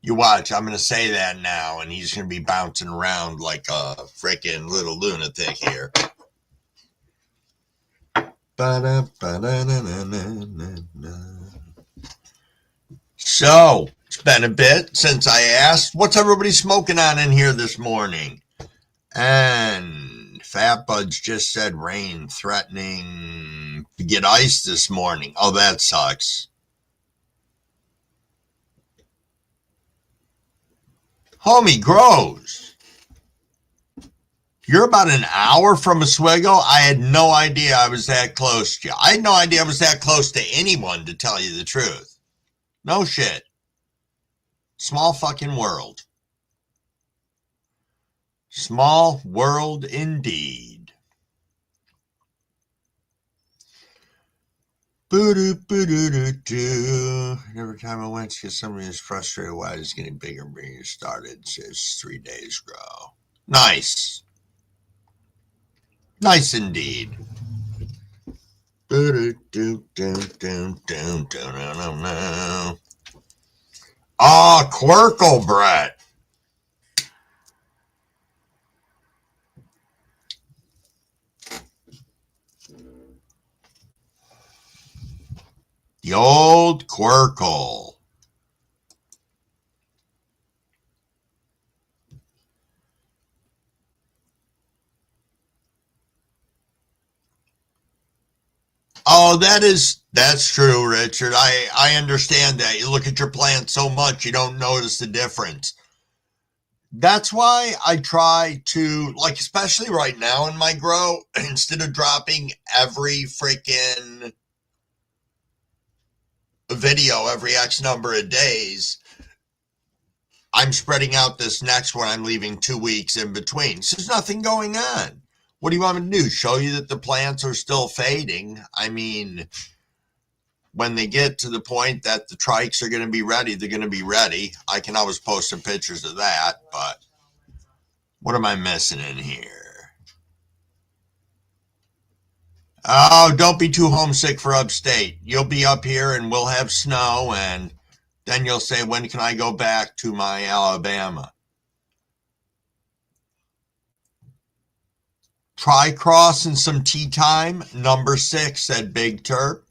You watch, I'm going to say that now, and he's going to be bouncing around like a freaking little lunatic here. So, it's been a bit since I asked, what's everybody smoking on in here this morning? And Fat Buds just said rain threatening to get ice this morning. Oh, that sucks. Homie Grows. You're about an hour from Oswego? I had no idea I was that close to you. I had no idea I was that close to anyone, to tell you the truth. No shit. Small fucking world. Small world indeed. Every time I went to get somebody who's frustrated why it's getting bigger and bigger started, says 3 days grow. Nice. Nice indeed. Oh, Quirkle, Brett. The old Quirkle. Oh, that's true, Richard. I understand that. You look at your plant so much, you don't notice the difference. That's why I try to, like, especially right now in my grow, instead of dropping every freaking video every X number of days, I'm spreading out this next one. I'm leaving 2 weeks in between. So there's nothing going on. What do you want me to do? Show you that the plants are still fading? I mean, when they get to the point that the trikes are going to be ready, they're going to be ready. I can always post some pictures of that, but what am I missing in here? Oh, don't be too homesick for upstate. You'll be up here and we'll have snow, and then you'll say, when can I go back to my Alabama? Try crossing some tea time. Number 6, said Big Turp.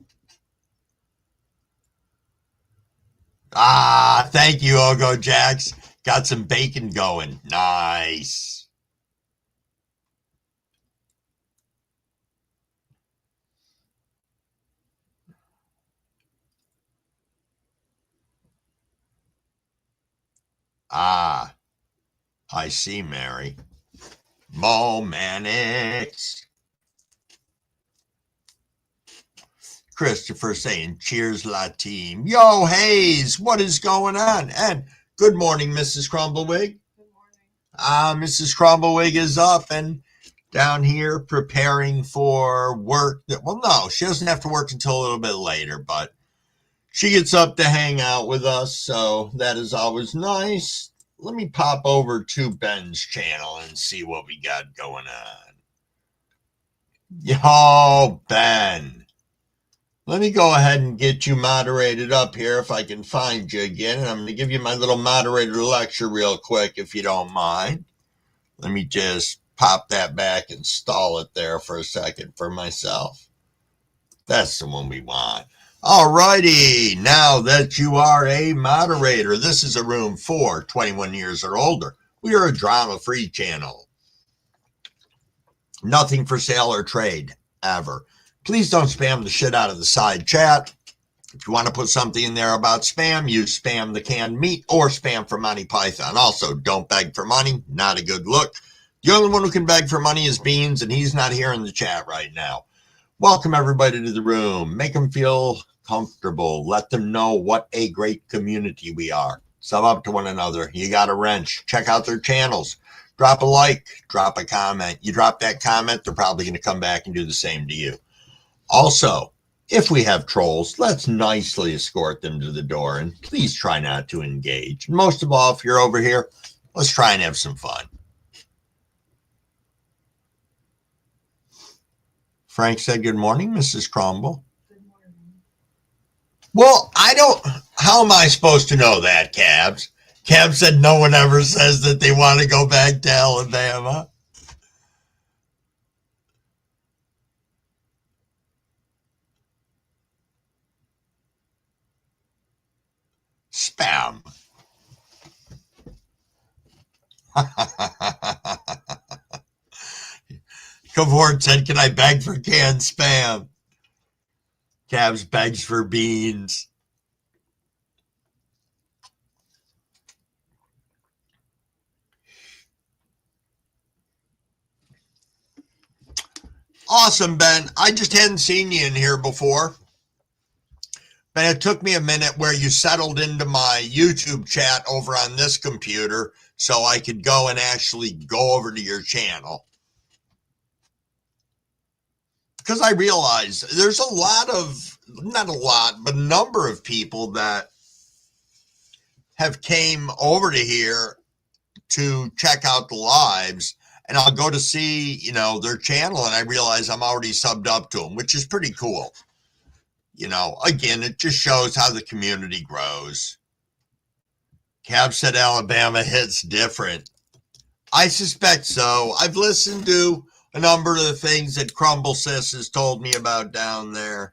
Ah, thank you, Ogo Jax. Got some bacon going. Nice. Ah, I see, Mary. Momanics. Christopher saying, cheers, la team. Yo, Hayes, what is going on? And good morning, Mrs. Crumblewig. Good morning. Mrs. Crumblewig is up and down here preparing for work. Well, no, she doesn't have to work until a little bit later, but she gets up to hang out with us, so that is always nice. Let me pop over to Ben's channel and see what we got going on. Yo, Ben. Let me go ahead and get you moderated up here if I can find you again. And I'm going to give you my little moderator lecture real quick if you don't mind. Let me just pop that back and stall it there for a second for myself. That's the one we want. All righty. Now that you are a moderator, this is a room for 21 years or older. We are a drama-free channel. Nothing for sale or trade, ever. Please don't spam the shit out of the side chat. If you want to put something in there about spam, use spam the canned meat or spam for Monty Python. Also, don't beg for money. Not a good look. The only one who can beg for money is Beans, and he's not here in the chat right now. Welcome everybody to the room. Make them feel comfortable. Let them know what a great community we are. Sub up to one another. You got a wrench. Check out their channels. Drop a like. Drop a comment. You drop that comment, they're probably going to come back and do the same to you. Also, if we have trolls, let's nicely escort them to the door and please try not to engage. And most of all, if you're over here, let's try and have some fun. Frank said, good morning, Mrs. Crumble. Good morning. Well, how am I supposed to know that, Cabs? Cabs said no one ever says that they want to go back to Alabama. Spam. Cavort said, can I beg for canned spam? Cabs begs for beans. Awesome, Ben. I just hadn't seen you in here before. But it took me a minute where you settled into my YouTube chat over on this computer so I could go and actually go over to your channel. Because I realized there's a lot of, not a lot, but a number of people that have came over to here to check out the lives. And I'll go to see, their channel and I realize I'm already subbed up to them, which is pretty cool. Again, it just shows how the community grows. Cab said Alabama hits different. I suspect so. I've listened to a number of the things that Crumble Sis has told me about down there.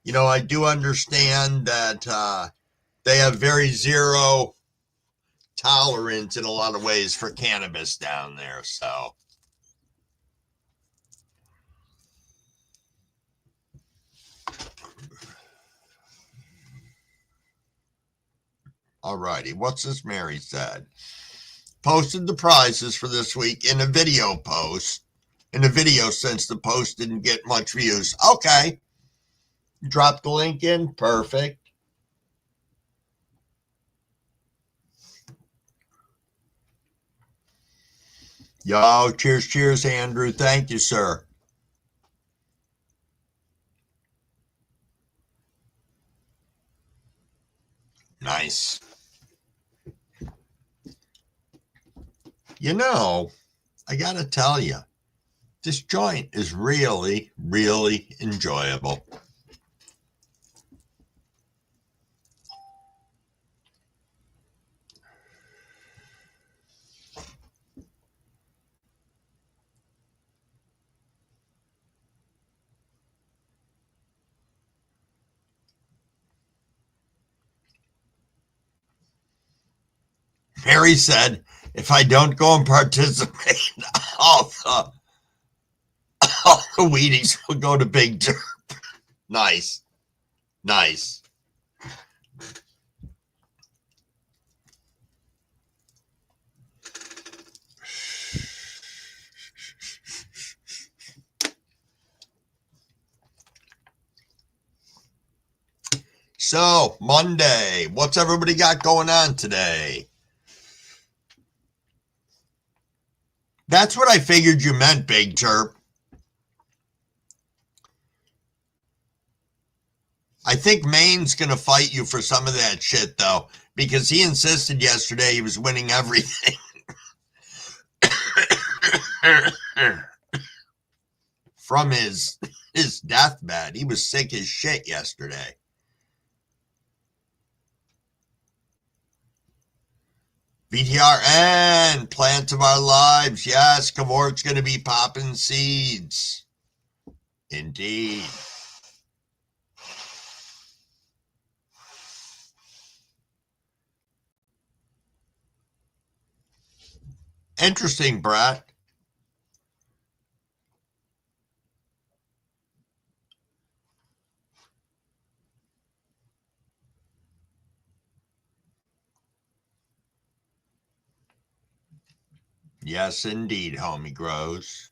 I do understand that they have very zero tolerance in a lot of ways for cannabis down there. So. All righty. What's this Mary said? Posted the prizes for this week in a video post. In a video since the post didn't get much views. Okay. Drop the link in. Perfect. Yo, cheers, Andrew. Thank you, sir. Nice. I got to tell you, this joint is really, really enjoyable. Mary said, if I don't go and participate, all the Wheaties will go to Big Derp. Nice. Nice. So, Monday, what's everybody got going on today? That's what I figured you meant, Big Terp. I think Maine's going to fight you for some of that shit, though, because he insisted yesterday he was winning everything. From his deathbed. He was sick as shit yesterday. VTRN, Plant of Our Lives. Yes, Cavort's going to be popping seeds. Indeed. Interesting, Brett. Yes, indeed, homie grows.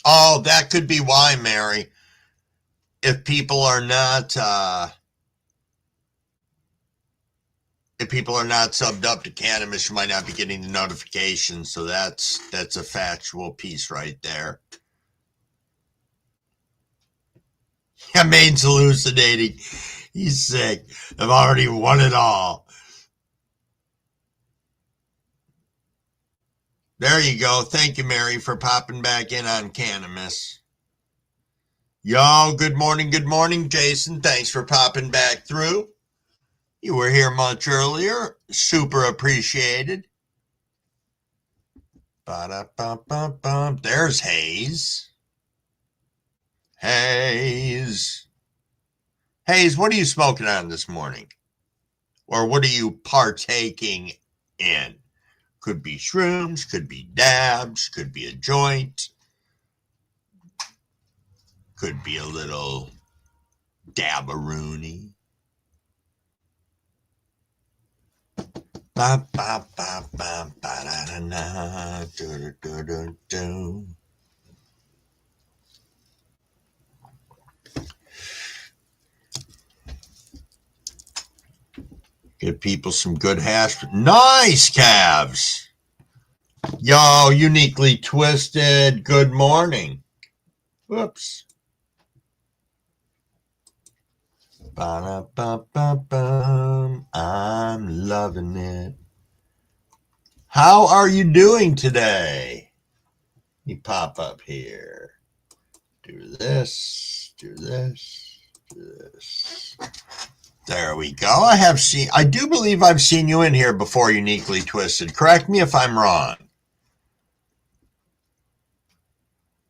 Oh, that could be why, Mary. If people are not subbed up to Cannabis, you might not be getting the notifications. So that's a factual piece right there. Yeah, Maine's hallucinating. He's sick. I've already won it all. There you go. Thank you, Mary, for popping back in on Cannabis. Yo, good morning, Jason. Thanks for popping back through. You were here much earlier. Super appreciated. Ba-da-ba-ba-ba. There's Hayes. Hayes, what are you smoking on this morning? Or what are you partaking in? Could be shrooms, could be dabs, could be a joint. Could be a little dabberoonie. Ba ba ba ba ba da da da do do do do. Give people some good hash. Nice, calves. Yo, uniquely twisted. Good morning. Whoops. Ba-da-ba-ba-bum. I'm loving it. How are you doing today? You pop up here. Do this, do this, do this. There we go. I do believe I've seen you in here before, uniquely twisted. Correct me if I'm wrong.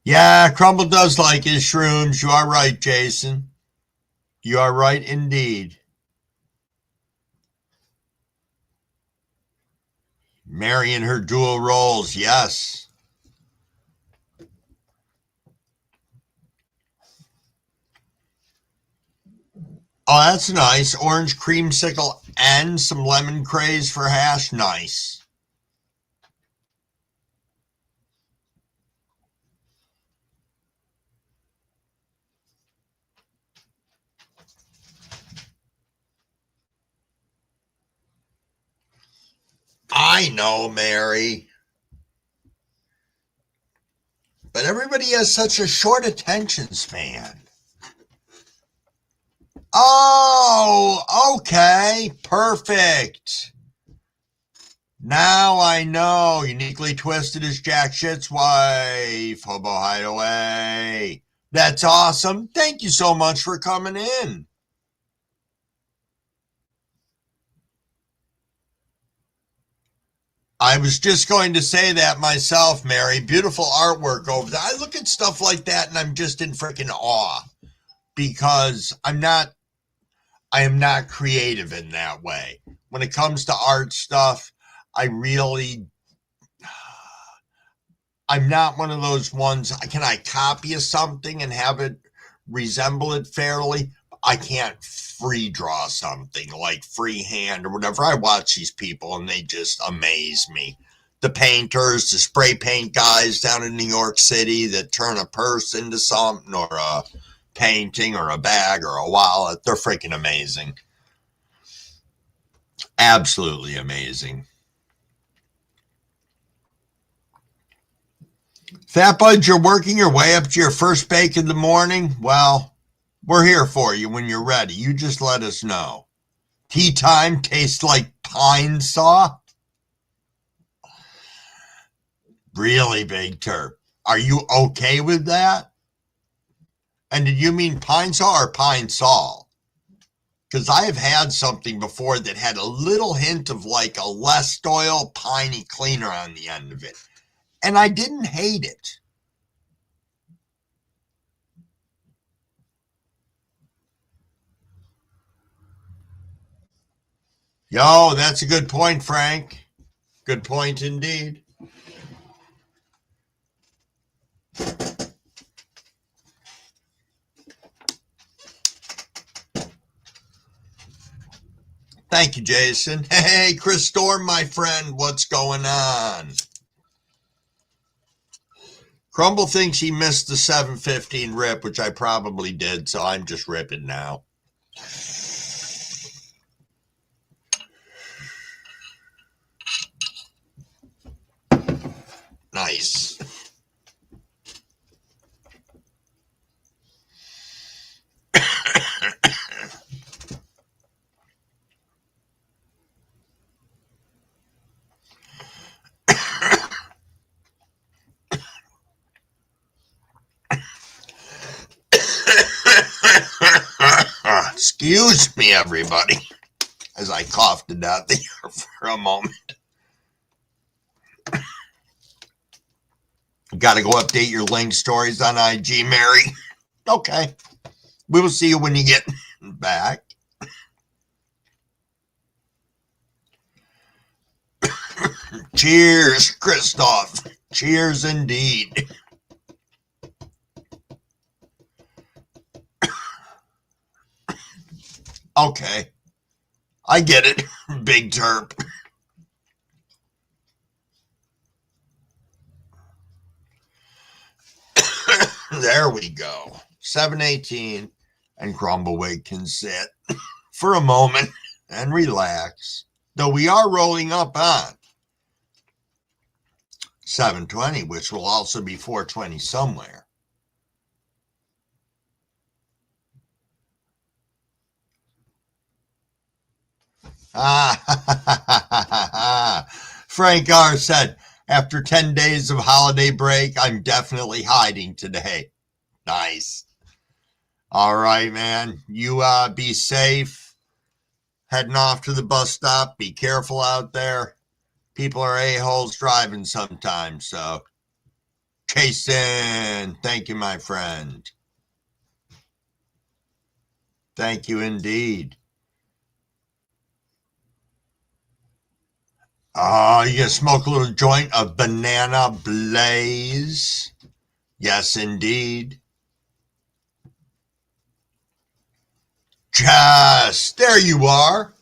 Yeah, Crumble does like his shrooms. You are right, Jason. You are right indeed. Mary and her dual roles, yes. Oh, that's nice. Orange creamsicle and some lemon craze for hash. Nice. I know, Mary. But everybody has such a short attention span. Oh, okay. Perfect. Now I know. Uniquely Twisted is Jack Shit's wife. Hobo Hideaway. That's awesome. Thank you so much for coming in. I was just going to say that myself, Mary. Beautiful artwork over there. I look at stuff like that and I'm just in freaking awe. because I am not creative in that way. When it comes to art stuff, I'm not one of those ones. Can I copy something and have it resemble it fairly? I can't free draw something like freehand or whatever. I watch these people and they just amaze me. The painters, the spray paint guys down in New York City that turn a purse into something or a painting or a bag or a wallet. They're freaking amazing. Absolutely amazing. Fat Buds, you're working your way up to your first bake in the morning? Well, we're here for you when you're ready. You just let us know. Tea time tastes like pine saw? Really, Big Turp? Are you okay with that? And did you mean pine saw or pine sol? Because I have had something before that had a little hint of like a less oil piney cleaner on the end of it. And I didn't hate it. Yo, that's a good point, Frank. Good point indeed. Thank you, Jason. Hey, Chris Storm, my friend, what's going on? Crumble thinks he missed the 7:15 rip, which I probably did, so I'm just ripping now. Nice. Excuse me, everybody, as I coughed it out there for a moment. Got to go update your link stories on IG, Mary. Okay. We will see you when you get back. Cheers, Christoph. Cheers indeed. Okay. I get it, Big Turp. There we go. 7:18 and Crumblewick can sit for a moment and relax. Though we are rolling up on 7:20, which will also be 4:20 somewhere. Frank R. said, after 10 days of holiday break, I'm definitely hiding today. Nice. All right, man. You be safe. Heading off to the bus stop. Be careful out there. People are a-holes driving sometimes, so. Jason, thank you, my friend. Thank you indeed. You gonna smoke a little joint of Banana Blaze? Yes, indeed. Jess, there you are.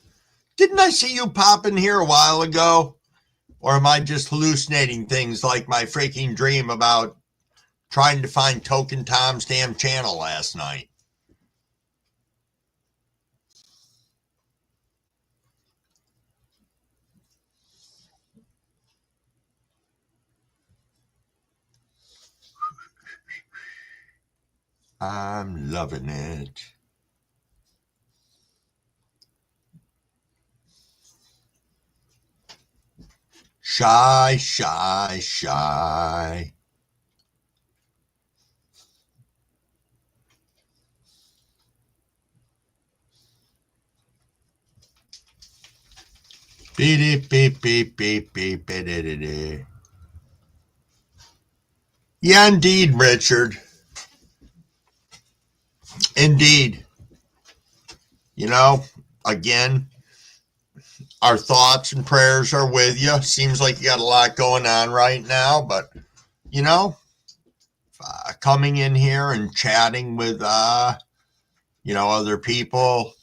Didn't I see you pop in here a while ago? Or am I just hallucinating things like my freaking dream about trying to find Token Tom's damn channel last night? I'm loving it. Shy, shy, shy. Beep, beep, beep, beep, beep, beep. Yeah, indeed, Richard. Indeed. You know, again, our thoughts and prayers are with you. Seems like you got a lot going on right now, but, you know, coming in here and chatting with, other people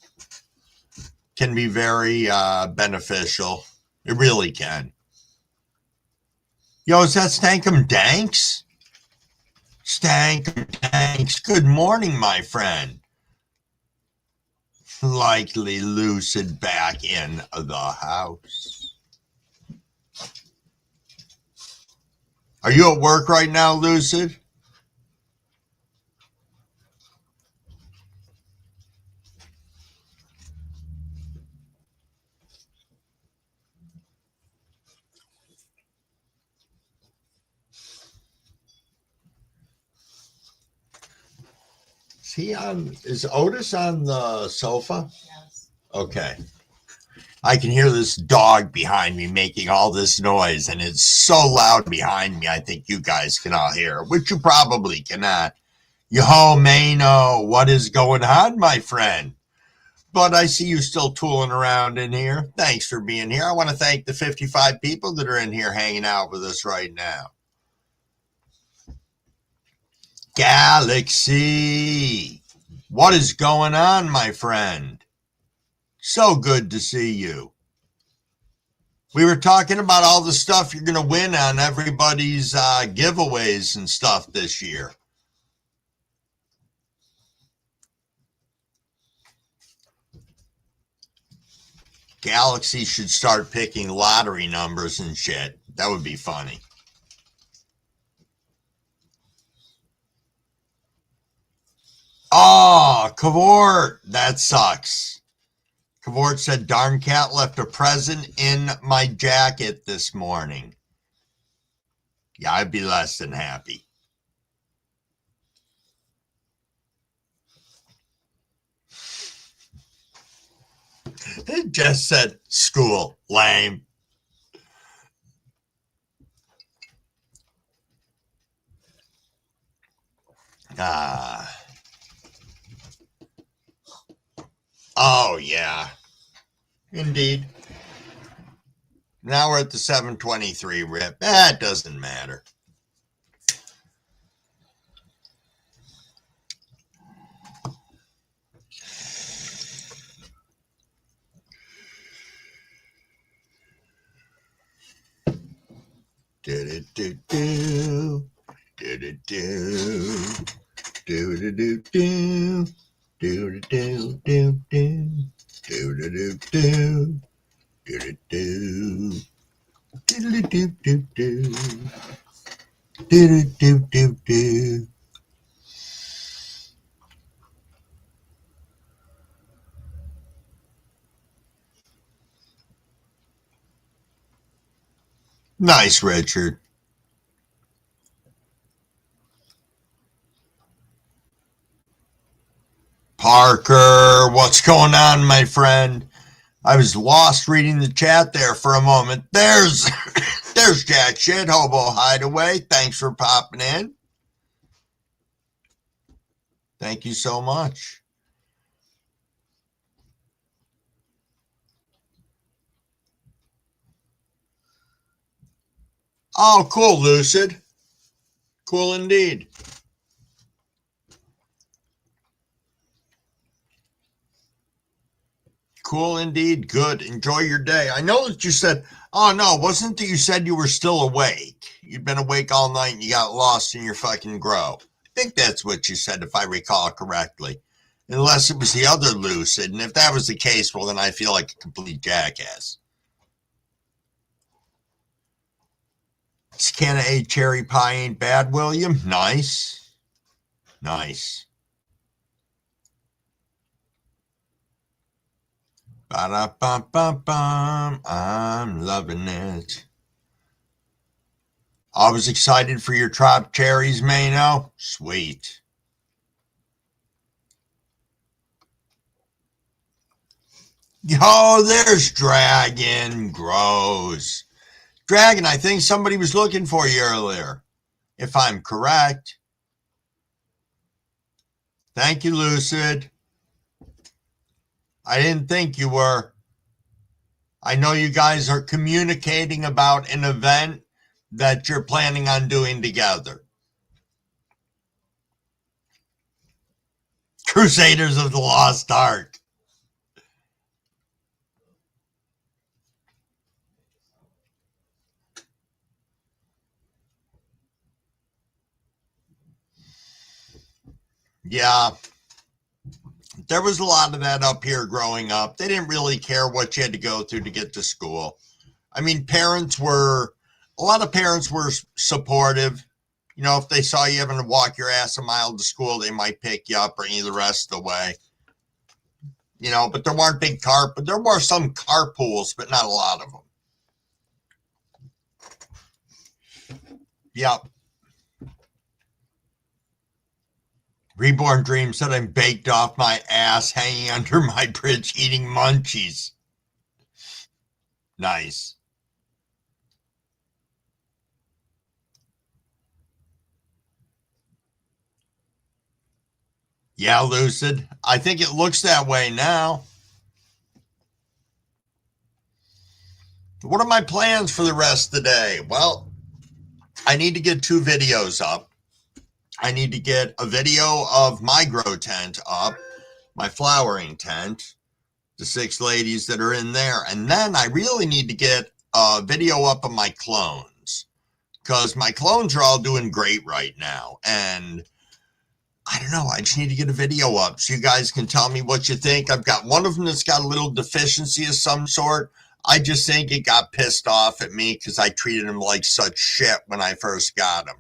can be very beneficial. It really can. Yo, is that Stankum Danks? Stankum Danks, good morning, my friend. Likely Lucid back in the house. Are you at work right now, Lucid? Is Otis on the sofa? Yes. Okay. I can hear this dog behind me making all this noise, and it's so loud behind me, I think you guys can all hear, which you probably cannot. Yo, Mano, what is going on, my friend? But I see you still tooling around in here. Thanks for being here. I want to thank the 55 people that are in here hanging out with us right now. Galaxy, what is going on, my friend? So good to see you. We were talking about all the stuff you're going to win on everybody's giveaways and stuff this year. Galaxy should start picking lottery numbers and shit. That would be funny. Oh, Cavort, that sucks. Cavort said, darn cat left a present in my jacket this morning. Yeah, I'd be less than happy. It just said school. Lame. Oh, yeah. Indeed. Now we're at the 723 rip. It doesn't matter. Do-do-do-do. Do-do-do. Do-do-do-do. Do-do-do-do-do. Do-do-do-do. Do-do-do. Do-do-do-do-do. Do-do-do-do-do. Nice, Richard. Parker, what's going on, my friend? I was lost reading the chat there for a moment. There's Jack Shit, Hobo Hideaway. Thanks for popping in. Thank you so much. Oh, cool, Lucid. Cool indeed. Cool indeed. Good. Enjoy your day. I know that you said, oh no, wasn't that you said you were still awake? You'd been awake all night and you got lost in your fucking grow. I think that's what you said, if I recall correctly. Unless it was the other Lucid. And if that was the case, well, then I feel like a complete jackass. This can of A cherry pie ain't bad, William. Nice. Nice. Ba-da-bum-bum-bum. I'm loving it. I was excited for your trop cherries, Mano. Sweet. Oh, there's Dragon. Gross. Dragon, I think somebody was looking for you earlier, if I'm correct. Thank you, Lucid. I didn't think you were. I know you guys are communicating about an event that you're planning on doing together. Crusaders of the Lost Ark. Yeah, there was a lot of that up here growing up. They didn't really care what you had to go through to get to school. I mean, a lot of parents were supportive. You know, if they saw you having to walk your ass a mile to school, they might pick you up, bring you the rest of the way. You know, but there weren't but there were some carpools, but not a lot of them. Yep. Reborn Dream said I'm baked off my ass, hanging under my bridge, eating munchies. Nice. Yeah, Lucid. I think it looks that way now. What are my plans for the rest of the day? Well, I need to get 2 videos up. I need to get a video of my grow tent up, my flowering tent, the 6 ladies that are in there. And then I really need to get a video up of my clones, because my clones are all doing great right now. And I don't know, I just need to get a video up so you guys can tell me what you think. I've got one of them that's got a little deficiency of some sort. I just think it got pissed off at me because I treated him like such shit when I first got him.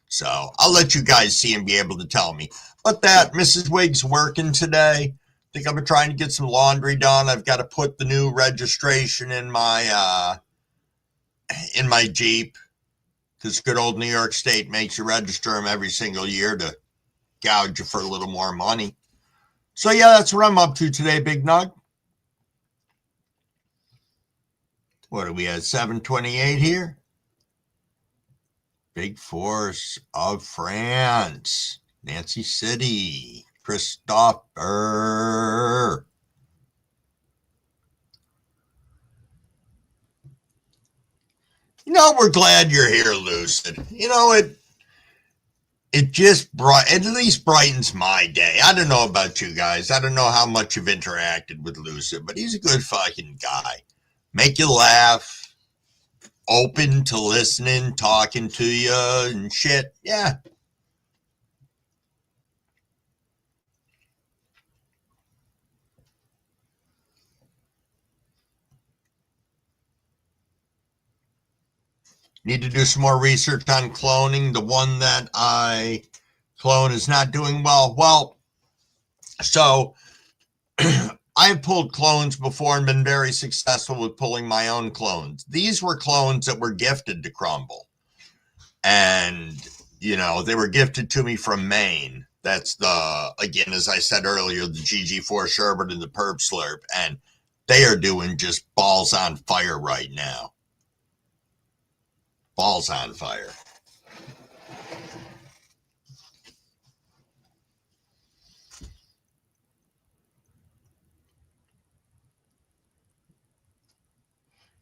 So I'll let you guys see and be able to tell me. But that Mrs. Wig's working today. I think I've been trying to get some laundry done. I've got to put the new registration in my Jeep, because good old New York State makes you register them every single year to gouge you for a little more money. So yeah, that's what I'm up to today, Big Nug. What are we at? 7:28 here. Big Force of France, Nancy City, Christopher. You know, we're glad you're here, Lucid. You know, it just at least brightens my day. I don't know about you guys. I don't know how much you've interacted with Lucid, but he's a good fucking guy. Make you laugh, open to listening, talking to you and shit. Yeah. Need to do some more research on cloning. The one that I clone is not doing well. Well, so I've pulled clones before and been very successful with pulling my own clones. These were clones that were gifted to Crumble. And, you know, they were gifted to me from Maine. That's again, as I said earlier, the GG4 Sherbet and the Perp Slurp. And they are doing just balls on fire right now. Balls on fire.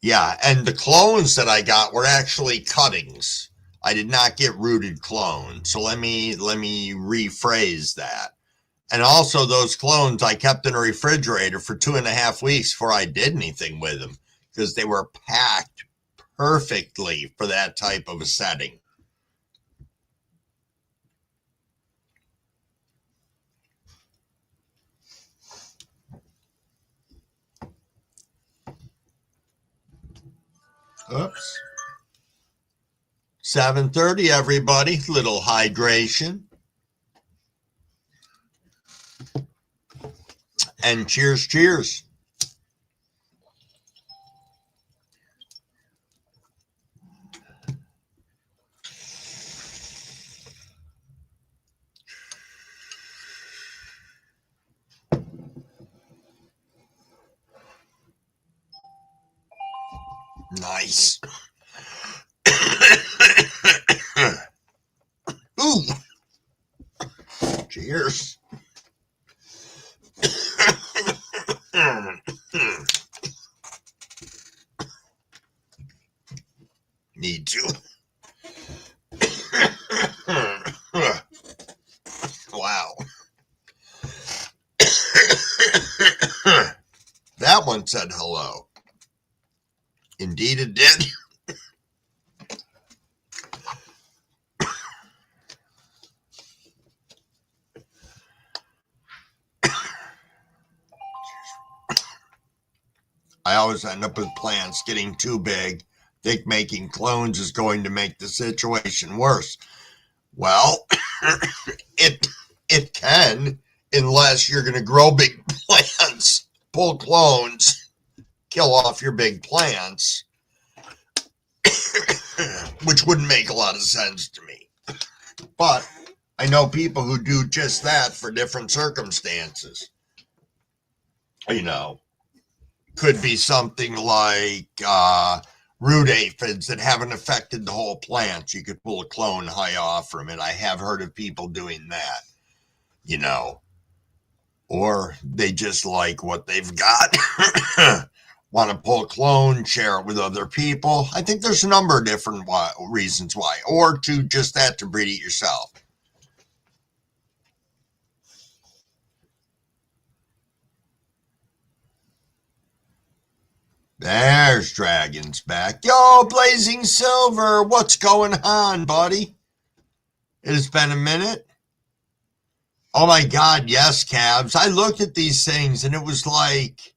Yeah, and the clones that I got were actually cuttings. I did not get rooted clones. So let me rephrase that. And also those clones I kept in a refrigerator for 2.5 weeks before I did anything with them, because they were packed perfectly for that type of a setting. Oops. 7:30, everybody. Little hydration. And cheers, cheers. Nice. Ooh. Cheers. need to. Wow. That one said hello. Indeed it did. I always end up with plants getting too big. Think making clones is going to make the situation worse. Well, it can, unless you're going to grow big plants, pull clones, kill off your big plants, which wouldn't make a lot of sense to me. But I know people who do just that for different circumstances. You know, could be something like root aphids that haven't affected the whole plant. You could pull a clone high off from it. I have heard of people doing that, you know, or they just like what they've got, want to pull a clone, share it with other people. I think there's a number of different reasons why, or to just that to breed it yourself. There's Dragon's back. Yo, Blazing Silver, what's going on, buddy? It has been a minute. Oh my God, yes, Cabs. I looked at these things and it was like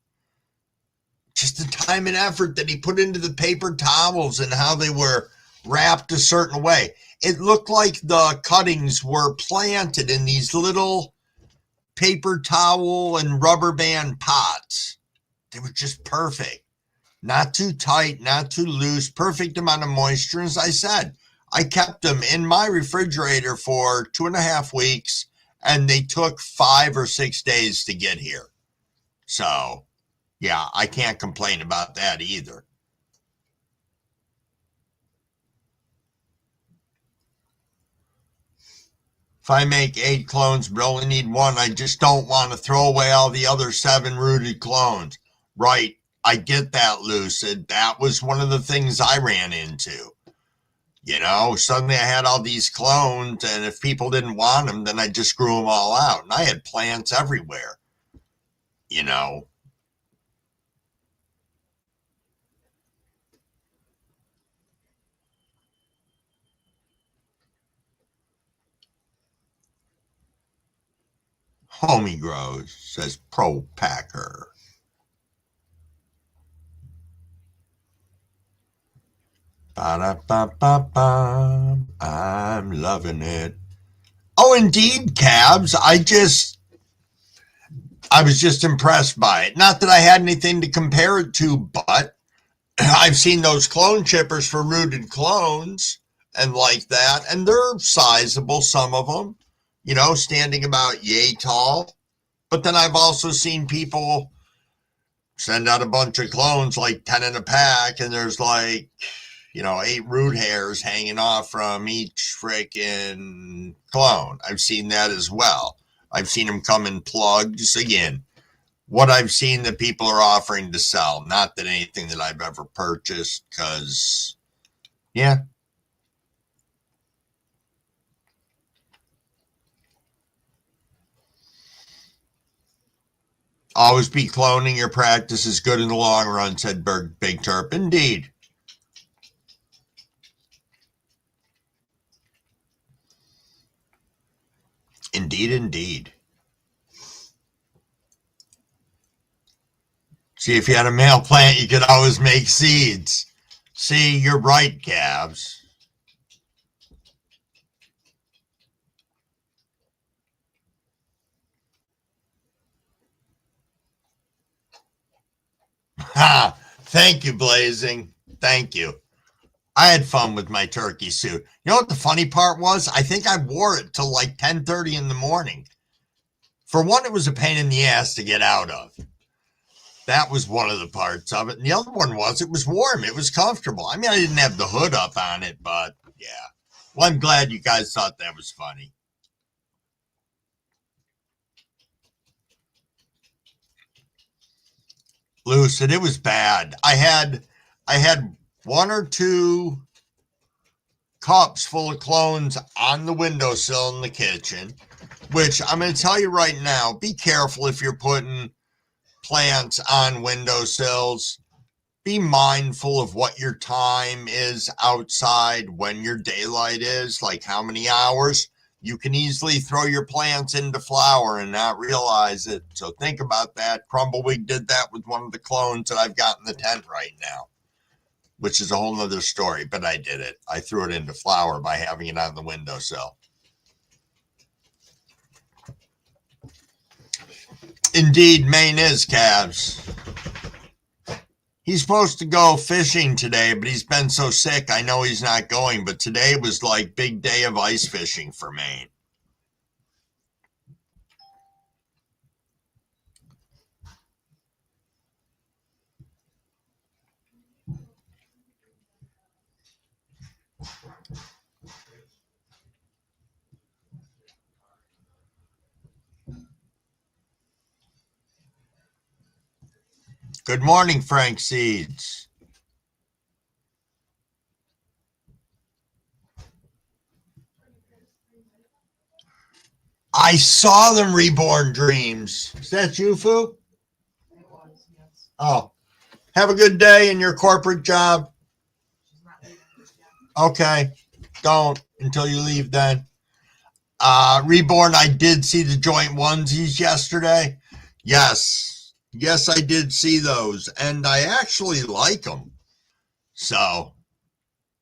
just the time and effort that he put into the paper towels and how they were wrapped a certain way. It looked like the cuttings were planted in these little paper towel and rubber band pots. They were just perfect. Not too tight, not too loose, perfect amount of moisture. As I said, I kept them in my refrigerator for 2.5 weeks, and they took 5 or 6 days to get here. So, yeah, I can't complain about that either. If I make 8 clones but only need 1, I just don't want to throw away all the other 7 rooted clones. Right. I get that, Lucid. That was one of the things I ran into. You know, suddenly I had all these clones, and if people didn't want them, then I just grew them all out. And I had plants everywhere, you know. Homie grows, says Pro Packer. Ba-da-ba-ba-ba. I'm loving it. Oh, indeed, Cabs. I was just impressed by it. Not that I had anything to compare it to, but I've seen those clone chippers for rooted clones and like that, and they're sizable, some of them, you know, standing about yay tall. But then I've also seen people send out a bunch of clones, like 10 in a pack, and there's like, you know, 8 root hairs hanging off from each freaking clone. I've seen that as well. I've seen them come in plugs. Again, what I've seen that people are offering to sell, not that anything that I've ever purchased, because, yeah. Always be cloning. Your practice is good in the long run, said Big Terp. Indeed. Indeed, indeed. See, if you had a male plant, you could always make seeds. See, you're right, Gabs. Ha! Thank you, Blazing. Thank you. I had fun with my turkey suit. You know what the funny part was? I think I wore it till like 10:30 in the morning. For one, it was a pain in the ass to get out of. That was one of the parts of it. And the other one was it was warm. It was comfortable. I mean, I didn't have the hood up on it, but yeah. Well, I'm glad you guys thought that was funny. Lucid, it was bad. I had 1 or 2 cups full of clones on the windowsill in the kitchen, which I'm going to tell you right now, be careful if you're putting plants on windowsills. Be mindful of what your time is outside, when your daylight is, like how many hours. You can easily throw your plants into flower and not realize it. So think about that. Crumbleweed did that with one of the clones that I've got in the tent right now, which is a whole nother story, but I did it. I threw it into flower by having it on the windowsill. Indeed, Maine is, calves. He's supposed to go fishing today, but he's been so sick, I know he's not going. But today was like big day of ice fishing for Maine. Good morning, Frank Seeds. I saw them, Reborn Dreams. Is that you, Fu? Oh, have a good day in your corporate job. Okay, don't until you leave then. Reborn, I did see the joint onesies yesterday. Yes, I did see those, and I actually like them. So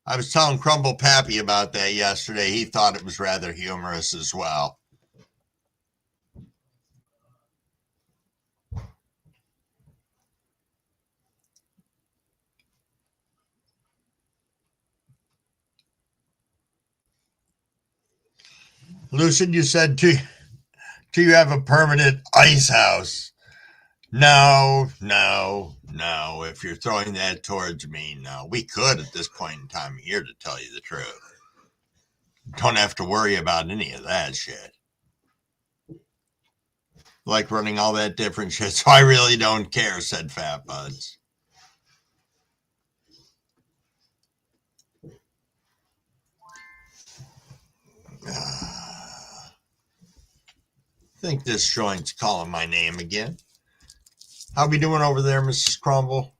I was telling Crumble Pappy about that yesterday. He thought it was rather humorous as well. Lucid, you said, do you have a permanent ice house? No. If you're throwing that towards me, no. We could at this point in time of year, to tell you the truth. Don't have to worry about any of that shit. Like running all that different shit, so I really don't care, said Fat Buds. I think this joint's calling my name again. How we doing over there, Mrs. Crumble?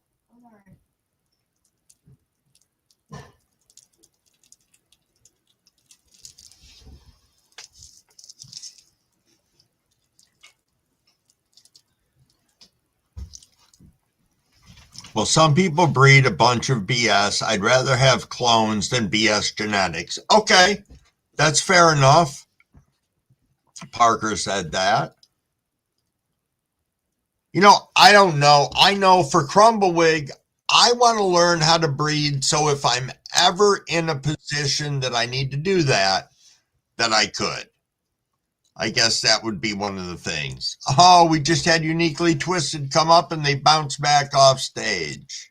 Well, some people breed a bunch of BS. I'd rather have clones than BS genetics. Okay, that's fair enough. Parker said that. You know, I don't know. I know for Crumbleweed, I want to learn how to breed, so if I'm ever in a position that I need to do that I could. I guess that would be one of the things. Oh, we just had Uniquely Twisted come up and they bounced back off stage.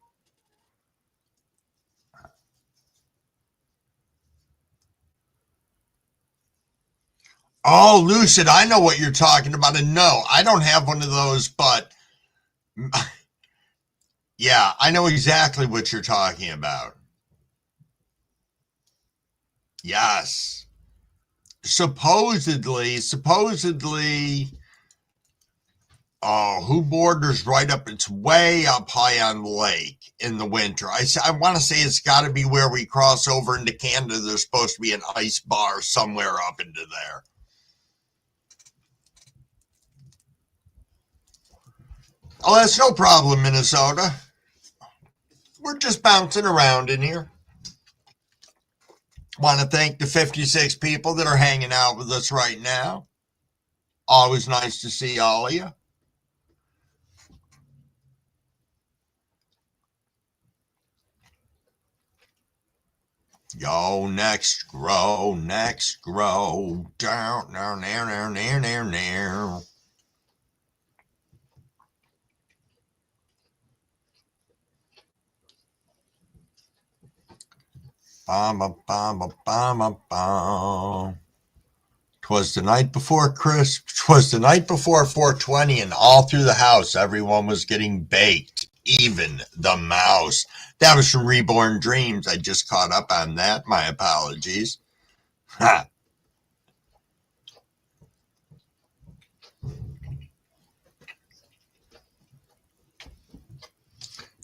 Oh, Lucid, I know what you're talking about. And no, I don't have one of those, but yeah, I know exactly what you're talking about. Yes. Supposedly, who borders right up? It's way up high on the lake in the winter. I want to say it's got to be where we cross over into Canada. There's supposed to be an ice bar somewhere up into there. Oh, that's no problem, Minnesota. We're just bouncing around in here. Want to thank the 56 people that are hanging out with us right now. Always nice to see all of you. Yo, next grow, down, now. Bum. 'Twas the night before Christmas. 'Twas the night before 420, and all through the house, everyone was getting baked. even the mouse. That was from Reborn Dreams. I just caught up on that. My apologies. Ha.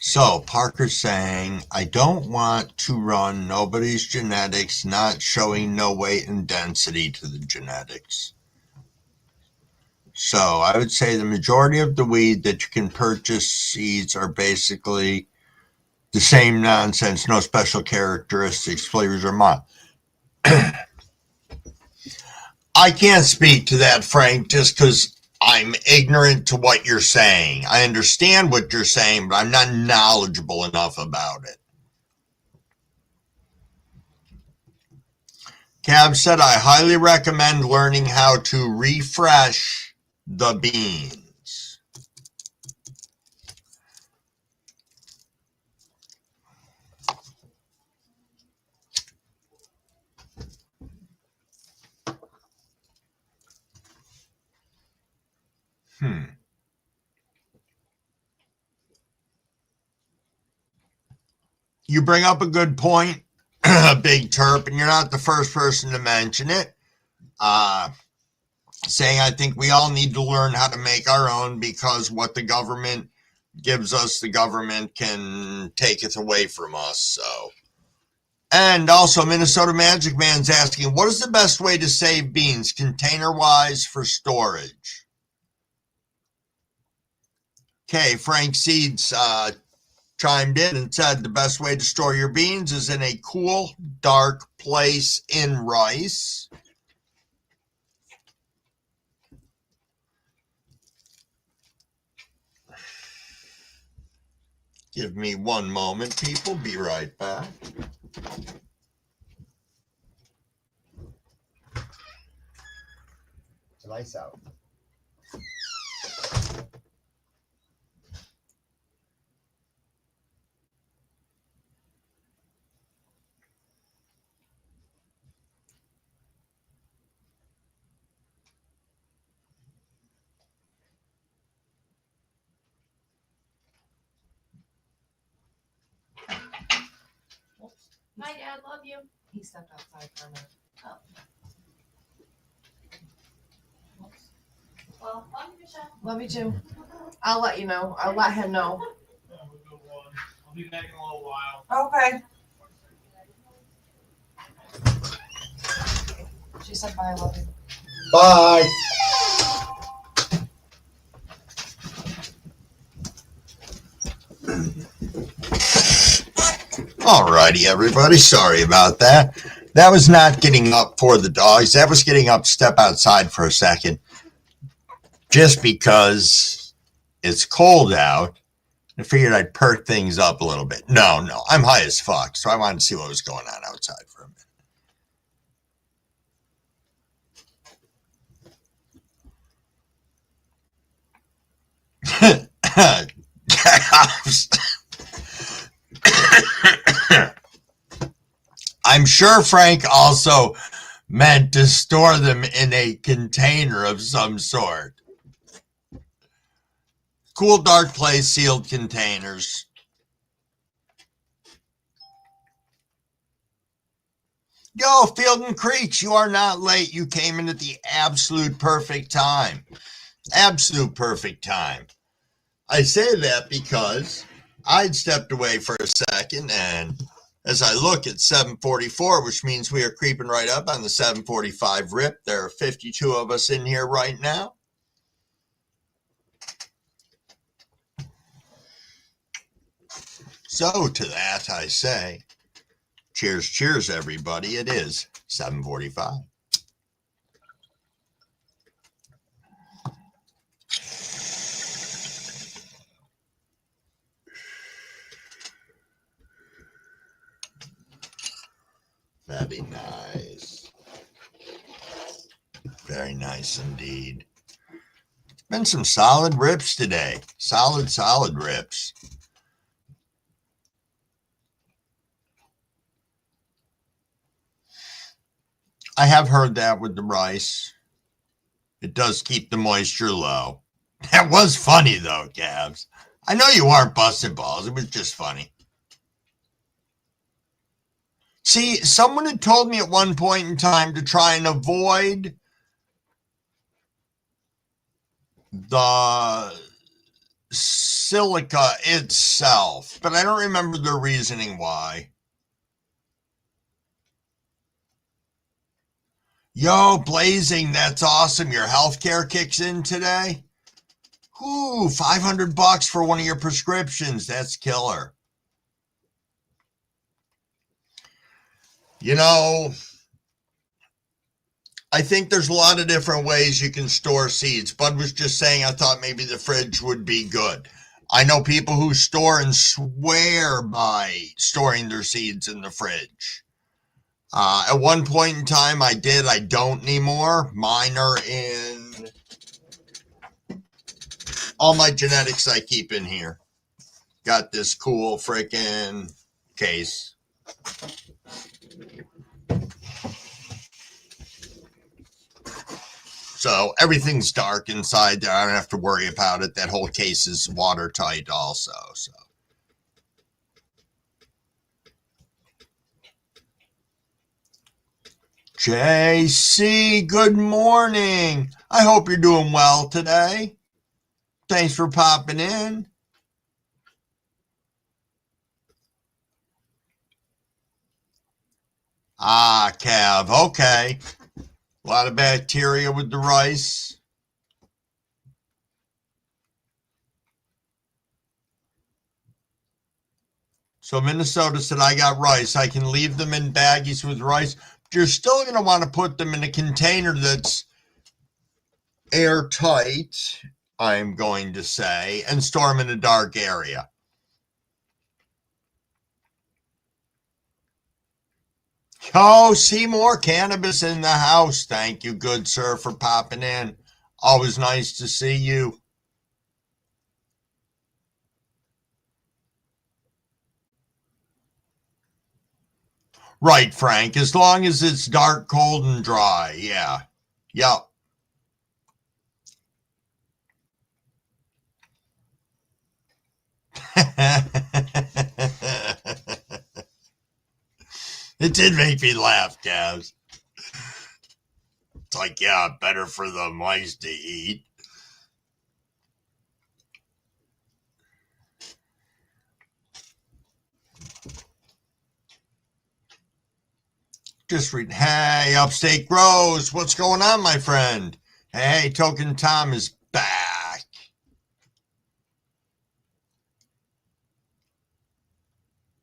So Parker's saying, I don't want to run nobody's genetics, not showing no weight and density to the genetics. So I would say the majority of the weed that you can purchase seeds are basically the same nonsense, no special characteristics, flavors, or mod. I can't speak to that, Frank, just because I'm ignorant to what you're saying. I understand what you're saying, but I'm not knowledgeable enough about it. Cab said, I highly recommend learning how to refresh the beans. You bring up a good point, Big Terp, and you're not the first person to mention it. Saying I think we all need to learn how to make our own because what the government gives us, the government can take it away from us. So, and also Minnesota Magic Man's asking, what is the best way to save beans container-wise for storage? Okay, Frank Seeds chimed in and said the best way to store your beans is in a cool, dark place in rice. Give me one moment, people. Be right back. Lights out. Hi, Dad. Love you. He stepped outside for a minute. Oh. Well, love you, Michelle. Love you too. I'll let you know. I'll let him know. I'll be back in a little while. Okay. She said bye. I love you. Bye. Alrighty, everybody. Sorry about that. That was not getting up for the dogs. That was getting up to step outside for a second. Just because it's cold out, I figured I'd perk things up a little bit. No, I'm high as fuck, so I wanted to see what was going on outside for a minute. I'm sure Frank also meant to store them in a container of some sort. Cool, dark place, sealed containers. Yo, Field and Creech, you are not late. You came in at the absolute perfect time. Absolute perfect time. I say that because I'd stepped away for a second, and as I look at 7:44, which means we are creeping right up on the 7:45 rip, there are 52 of us in here right now. So to that I say, cheers, cheers, everybody. It is 7:45. Very nice. Very nice indeed. Been some solid rips today. Solid rips. I have heard that with the rice. It does keep the moisture low. That was funny though, Cavs. I know you aren't busting balls. It was just funny. See, someone had told me at one point in time to try and avoid the silica itself, but I don't remember the reasoning why. Yo, Blazing, that's awesome. Your healthcare kicks in today. Ooh, $500 for one of your prescriptions. That's killer. You know, I think there's a lot of different ways you can store seeds. Bud was just saying I thought maybe the fridge would be good. I know people who store and swear by storing their seeds in the fridge. At one point in time, I did. I don't anymore. Mine are in all my genetics I keep in here. Got this cool freaking case. So everything's dark inside there. I don't have to worry about it. That whole case is watertight also. So. JC, good morning. I hope you're doing well today. Thanks for popping in. Ah, Cav, okay. A lot of bacteria with the rice. So Minnesota said, I got rice. I can leave them in baggies with rice. But you're still going to want to put them in a container that's airtight, I'm going to say, and store them in a dark area. Oh, Seymour, cannabis in the house. Thank you, good sir, for popping in. Always nice to see you. Right, Frank, as long as it's dark, cold, and dry. Yeah. Yep. It did make me laugh, Gavs. It's like, yeah, better for the mice to eat. Just read, hey, Upstate Rose, what's going on, my friend? Hey, Token Tom is back.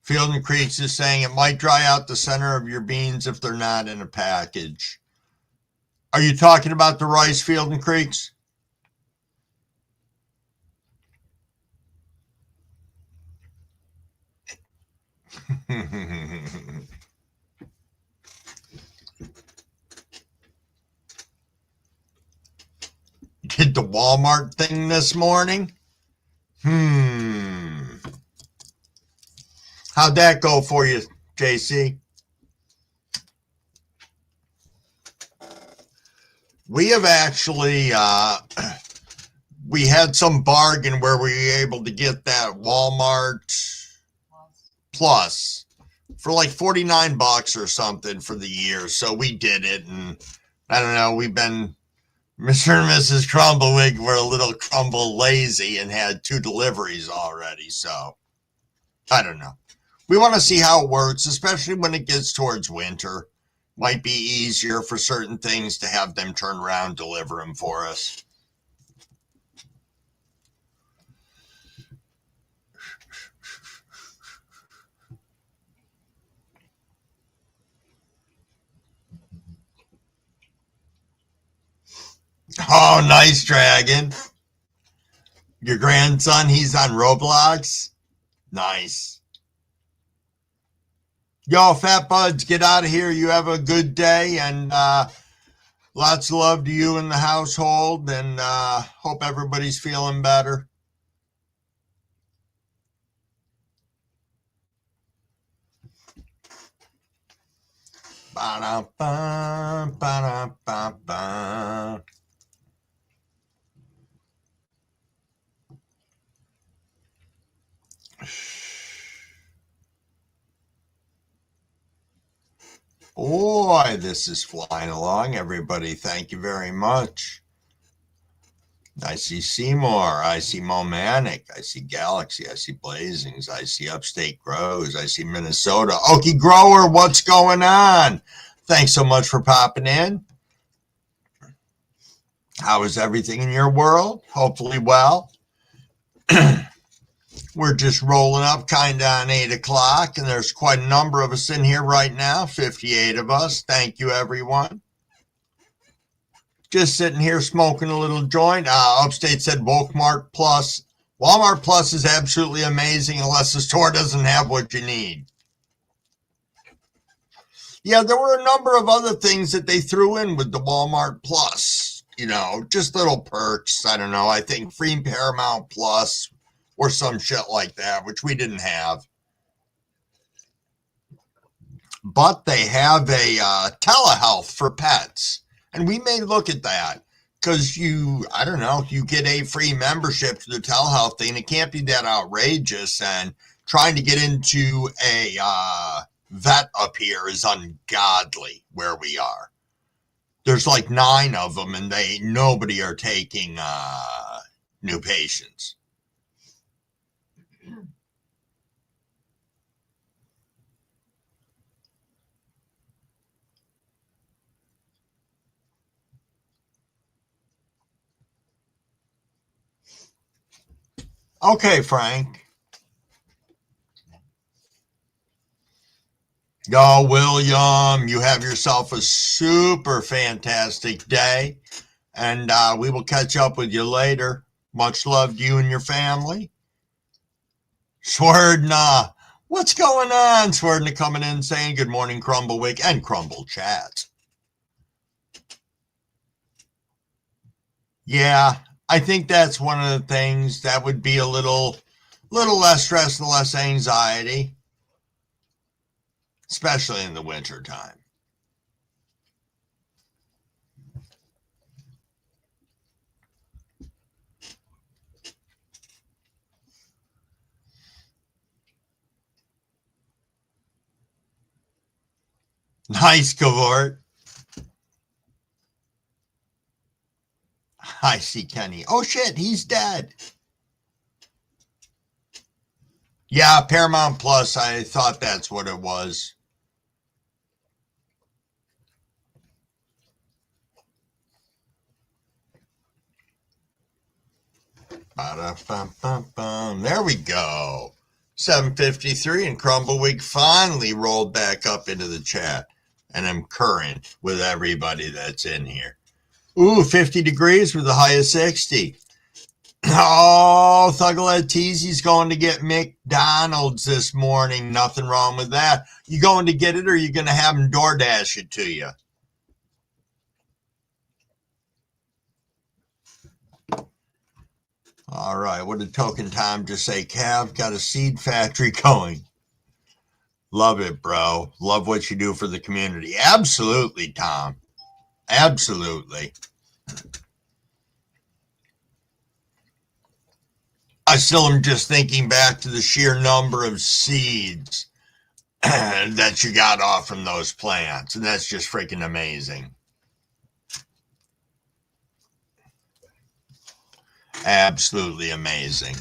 Field and Creeks is saying it might dry out the center of your beans if they're not in a package. Are you talking about the rice, Field and Creeks? Did the Walmart thing this morning? How'd that go for you, JC? We have actually, we had some bargain where we were able to get that Walmart Plus for like $49 or something for the year. So we did it. And I don't know, we've been, Mr. and Mrs. Crumblewick were a little crumble lazy and had 2 deliveries already. So I don't know. We want to see how it works, especially when it gets towards winter. Might be easier for certain things to have them turn around, deliver them for us. Oh, nice, Dragon. Your grandson, he's on Roblox? Nice. Yo, Fat Buds, get out of here. You have a good day, and lots of love to you and the household, and hope everybody's feeling better. Ba-da-ba, ba-da-ba-ba. Boy, this is flying along, everybody. Thank you very much. I see Seymour. I see Momanic. I see Galaxy. I see Blazings. I see Upstate Grows. I see Minnesota. Okie Grower, what's going on? Thanks so much for popping in. How is everything in your world? Hopefully well. We're just rolling up kind of on 8 o'clock, and there's quite a number of us in here right now, 58 of us. Thank you, everyone. Just sitting here smoking a little joint. Upstate said Walmart Plus. Walmart Plus is absolutely amazing unless the store doesn't have what you need. Yeah, there were a number of other things that they threw in with the Walmart Plus. You know, just little perks. I don't know. I think free Paramount Plus or some shit like that, which we didn't have. But they have a telehealth for pets. And we may look at that because I don't know, you get a free membership to the telehealth thing. It can't be that outrageous. And trying to get into a vet up here is ungodly where we are. There's like 9 of them and nobody are taking new patients. Okay, Frank. Yo, William, you have yourself a super fantastic day, and we will catch up with you later. Much love to you and your family. Swerdna, what's going on? Swerdna coming in saying good morning, Crumblewick and Crumble Chat. Yeah, I think that's one of the things that would be a little less stress and less anxiety, especially in the winter time. Nice, Cavort. I see Kenny. Oh, shit, he's dead. Yeah, Paramount Plus, I thought that's what it was. There we go. 7:53 and Crumbleweek finally rolled back up into the chat. And I'm current with everybody that's in here. Ooh, 50 degrees with a high of 60. Oh, Thuggalette Teasy's going to get McDonald's this morning. Nothing wrong with that. You going to get it or are you going to have them DoorDash it to you? All right, what did Token Time just say? Cav, got a seed factory going. Love it, bro. Love what you do for the community. Absolutely, Tom. Absolutely. I still am just thinking back to the sheer number of seeds that you got off from those plants, and that's just freaking amazing. Absolutely amazing.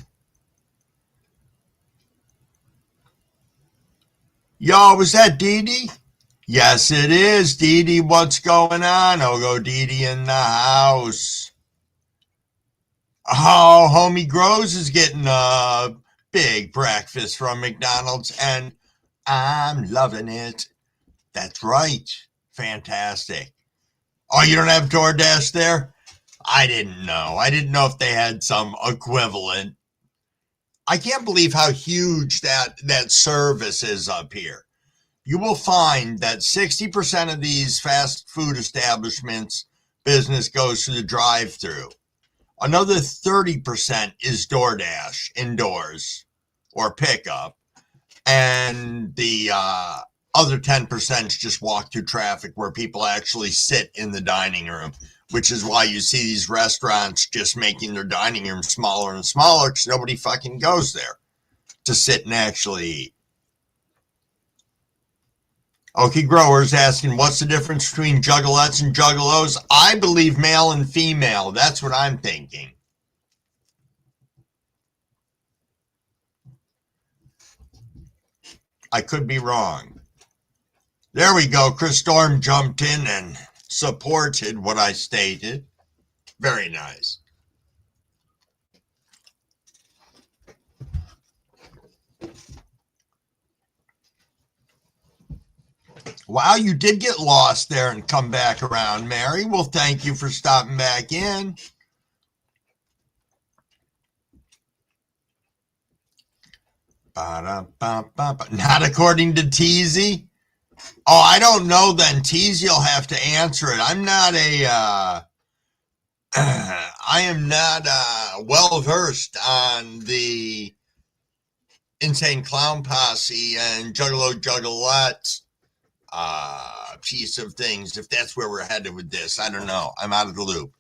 Yo, was that Dee Dee? Yes, it is. Dee Dee, what's going on? Ogo Dee Dee in the house. Oh, Homie Grows is getting a big breakfast from McDonald's, and I'm loving it. That's right. Fantastic. Oh, you don't have DoorDash there? I didn't know. I didn't know if they had some equivalent. I can't believe how huge that service is up here. You will find that 60% of these fast food establishments business goes through the drive-through. Another 30% is DoorDash indoors or pickup. And the other 10% is just walk through traffic where people actually sit in the dining room, which is why you see these restaurants just making their dining room smaller and smaller because nobody fucking goes there. to sit and actually eat. Okie Growers asking, what's the difference between juggalettes and juggalos? I believe male and female. That's what I'm thinking. I could be wrong. There we go. Chris Storm jumped in and supported what I stated. Very nice. Wow, you did get lost there and come back around, Mary. Well, thank you for stopping back in. Not according to Teasy. Oh, I don't know then. Teasy, you'll have to answer it. I'm not I am not well versed on the Insane Clown Posse and Juggalo Juggalette piece of things. If that's where we're headed with this, I don't know. I'm out of the loop.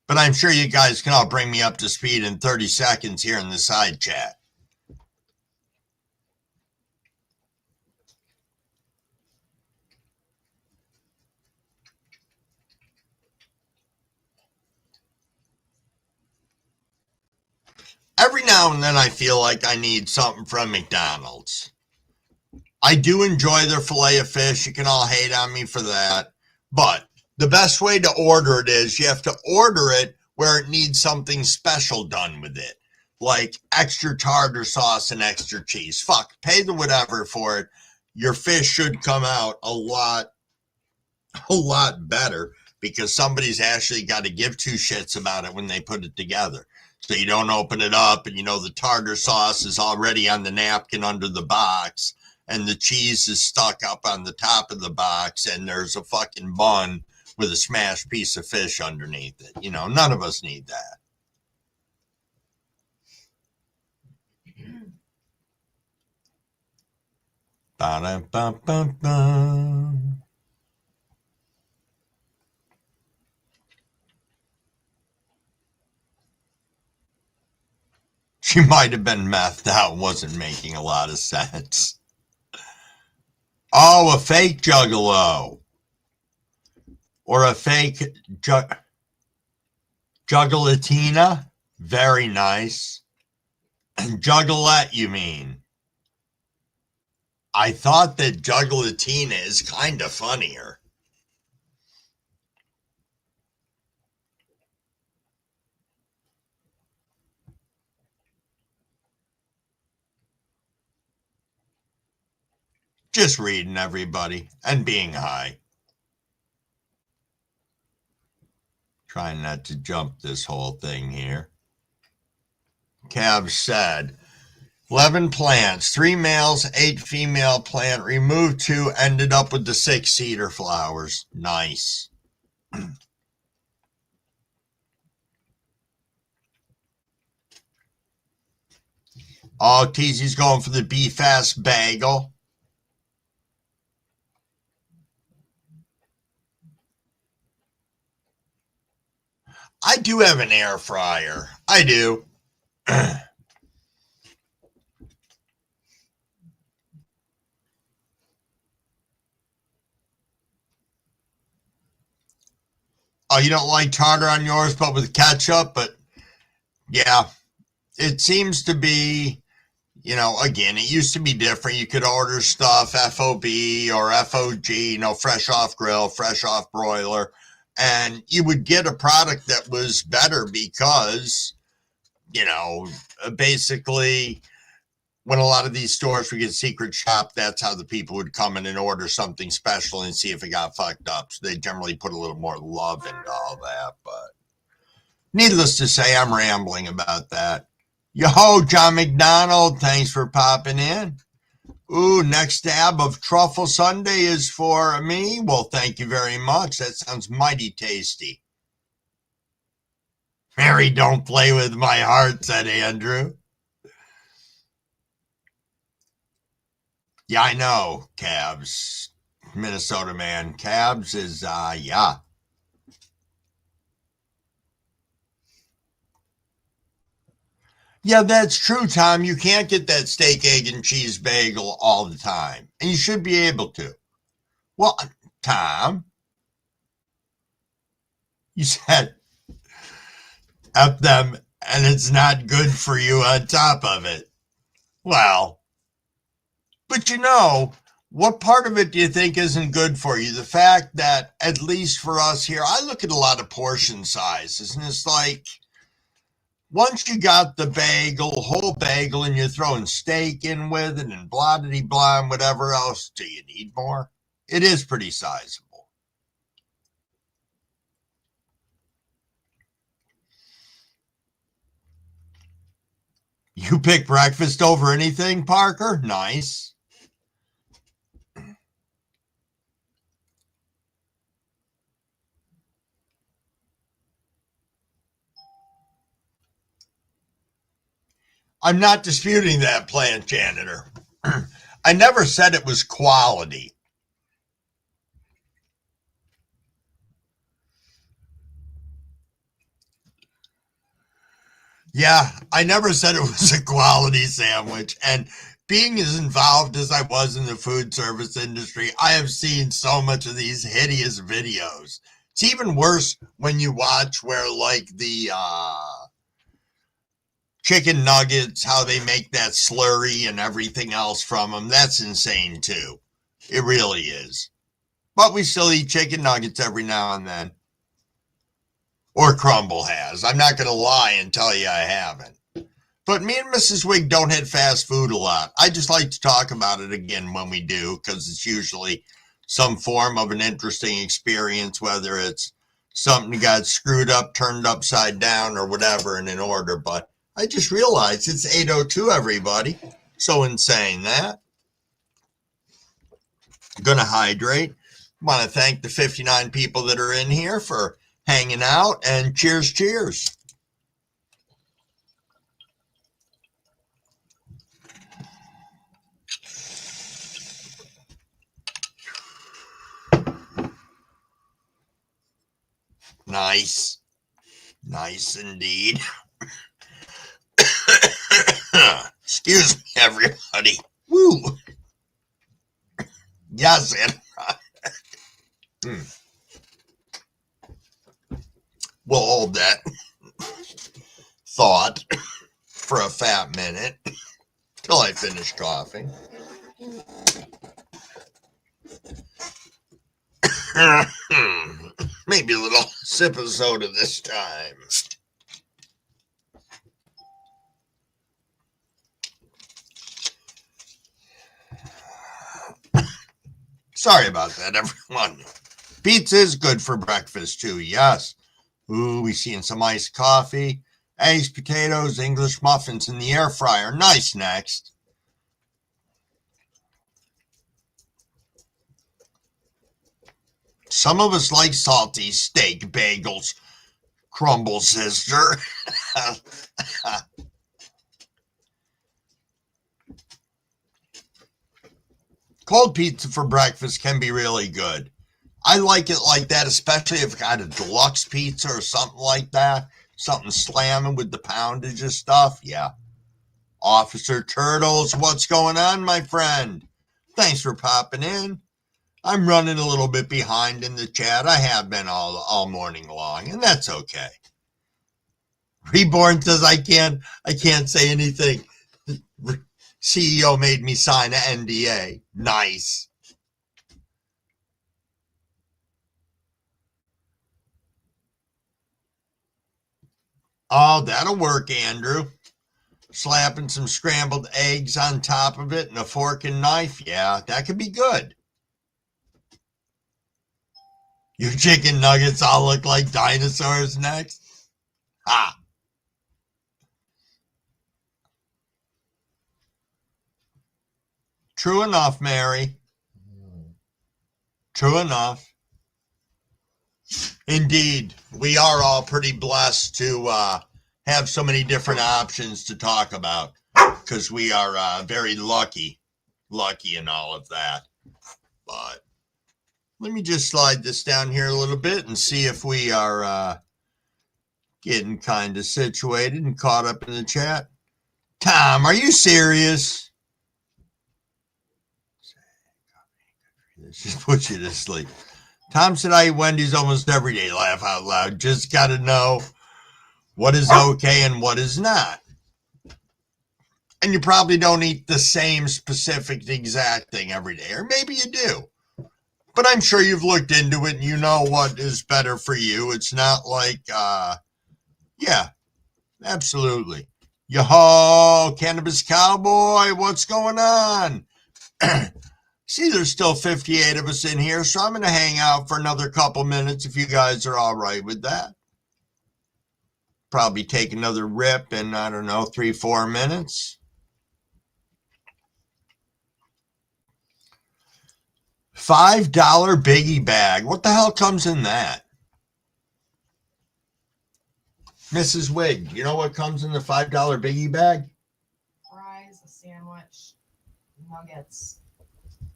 But I'm sure you guys can all bring me up to speed in 30 seconds here in the side chat. Every now and then I feel like I need something from McDonald's. I do enjoy their filet of fish. You can all hate on me for that. But the best way to order it is you have to order it where it needs something special done with it. Like extra tartar sauce and extra cheese. Fuck, pay the whatever for it. Your fish should come out a lot better because somebody's actually got to give two shits about it when they put it together. So you don't open it up and you know the tartar sauce is already on the napkin under the box and the cheese is stuck up on the top of the box and there's a fucking bun with a smashed piece of fish underneath it. You know, none of us need that. Ba-da-ba-ba-ba. She might have been methed out and wasn't making a lot of sense. Oh, a fake juggalo. Or a fake juggalatina. Very nice. Juggalette, you mean? I thought that juggalatina is kind of funnier. Just reading, everybody, and being high. Trying not to jump this whole thing here. Cav said, 11 plants, 3 males, 8 female plant, removed 2, ended up with the 6 cedar flowers. Nice. Oh, Teasy's going for the B-Fast bagel. I do have an air fryer. I do. Oh, you don't like tartar on yours, but with ketchup? But yeah, it seems to be, you know, again, it used to be different. You could order stuff FOB or FOG, you know, fresh off grill, fresh off broiler. And you would get a product that was better because, you know, basically when a lot of these stores would get secret shop, that's how the people would come in and order something special and see if it got fucked up. So they generally put a little more love into all that. But needless to say, I'm rambling about that. Yo, John McDonald, thanks for popping in. Ooh, next dab of truffle sundae is for me. Well, thank you very much. That sounds mighty tasty. Mary, don't play with my heart, said Andrew. Yeah, I know, Cavs. Minnesota man. Cavs is, yeah. Yeah, that's true, Tom. You can't get that steak, egg, and cheese bagel all the time. And you should be able to. Well, Tom, you said up them and it's not good for you on top of it. Well, but what part of it do you think isn't good for you? The fact that, at least for us here, I look at a lot of portion sizes, and it's like, once you got the bagel, whole bagel, and you're throwing steak in with it and blah, blah, blah, and whatever else, do you need more? It is pretty sizable. You pick breakfast over anything, Parker? Nice. I'm not disputing that, plant janitor. I never said it was quality. Yeah, I never said it was a quality sandwich. And being as involved as I was in the food service industry, I have seen so much of these hideous videos. It's even worse when you watch where, like, the chicken nuggets, how they make that slurry and everything else from them. That's insane too. It really is. But we still eat chicken nuggets every now and then. Or Crumble has. I'm not going to lie and tell you I haven't. But me and Mrs. Wig don't hit fast food a lot. I just like to talk about it again when we do, because it's usually some form of an interesting experience, whether it's something that got screwed up, turned upside down, or whatever in an order. But I just realized it's 8:02, everybody. So in saying that, I'm going to hydrate. I want to thank the 59 people that are in here for hanging out, and cheers, cheers. Nice. Nice indeed. Excuse me, everybody. Woo. Yes, and we'll hold that thought for a fat minute till I finish coughing. Maybe a little sip of soda this time. Sorry about that, everyone. Pizza is good for breakfast, too, yes. Ooh, we seeing some iced coffee, eggs, potatoes, English muffins in the air fryer. Nice, next. Some of us like salty steak bagels, Crumble sister. Cold pizza for breakfast can be really good. I like it like that, especially if I got a deluxe pizza or something like that. Something slamming with the poundage of stuff. Yeah. Officer Turtles, what's going on, my friend? Thanks for popping in. I'm running a little bit behind in the chat. I have been all morning long, and that's okay. Reborn says I can't say anything. CEO made me sign an NDA. Nice. Oh, that'll work, Andrew. Slapping some scrambled eggs on top of it and a fork and knife. Yeah, that could be good. Your chicken nuggets all look like dinosaurs next. Ha. True enough, Mary. True enough. Indeed, we are all pretty blessed to have so many different options to talk about, because we are very lucky in all of that. But let me just slide this down here a little bit and see if we are getting kind of situated and caught up in the chat. Tom, are you serious? This just puts you to sleep. Tom said I eat Wendy's almost every day. Laugh out loud. Just got to know what is okay and what is not. And you probably don't eat the same specific exact thing every day. Or maybe you do. But I'm sure you've looked into it and you know what is better for you. It's not like, yeah, absolutely. Yo-ho, Cannabis Cowboy, what's going on? See, there's still 58 of us in here, so I'm going to hang out for another couple minutes if you guys are all right with that. Probably take another rip in, I don't know, 3-4 minutes. $5 biggie bag. What the hell comes in that? Mrs. Wig, you know what comes in the $5 biggie bag? Fries, a sandwich, nuggets,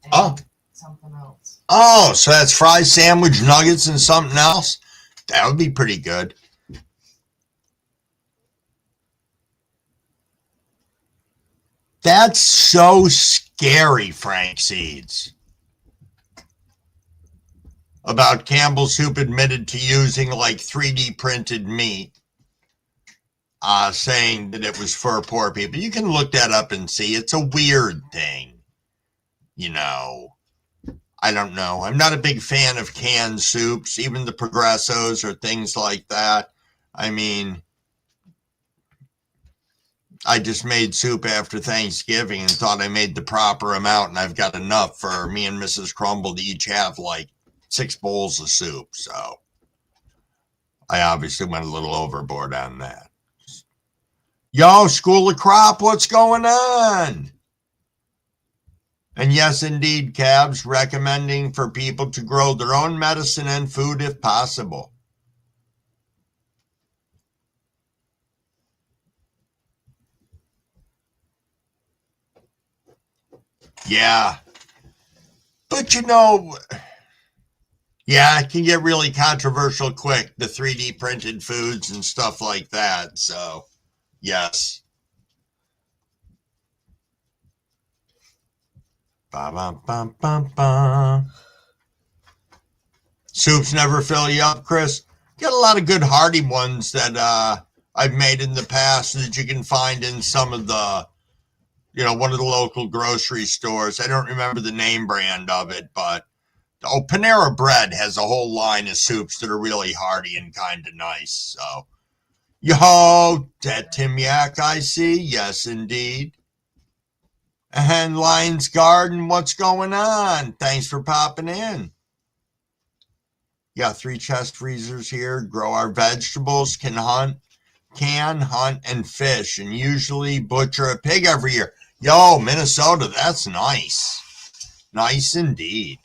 and something else. Oh, so that's fries, sandwich, nuggets, and something else? That would be pretty good. That's so scary, Frank Seeds. About Campbell Soup admitted to using like 3D printed meat, saying that it was for poor people. You can look that up and see. It's a weird thing. You know, I don't know. I'm not a big fan of canned soups, even the Progressos or things like that. I mean, I just made soup after Thanksgiving and thought I made the proper amount, and I've got enough for me and Mrs. Crumble to each have like 6 bowls of soup. So I obviously went a little overboard on that. Yo, School of Crop, what's going on? And yes, indeed, Cabs, recommending for people to grow their own medicine and food if possible. Yeah. But you know, yeah, it can get really controversial quick, the 3D printed foods and stuff like that. So, yes. Ba-bum-bum-bum-bum. Soups never fill you up, Chris. Got a lot of good hearty ones that I've made in the past that you can find in some of the, you know, one of the local grocery stores. I don't remember the name brand of it, but Panera Bread has a whole line of soups that are really hearty and kind of nice. So, yo, that Tim Yak, I see. Yes, indeed. And Lion's Garden, what's going on? Thanks for popping in. Got 3 chest freezers here. Grow our vegetables, can hunt, and fish, and usually butcher a pig every year. Yo, Minnesota, that's nice. Nice indeed.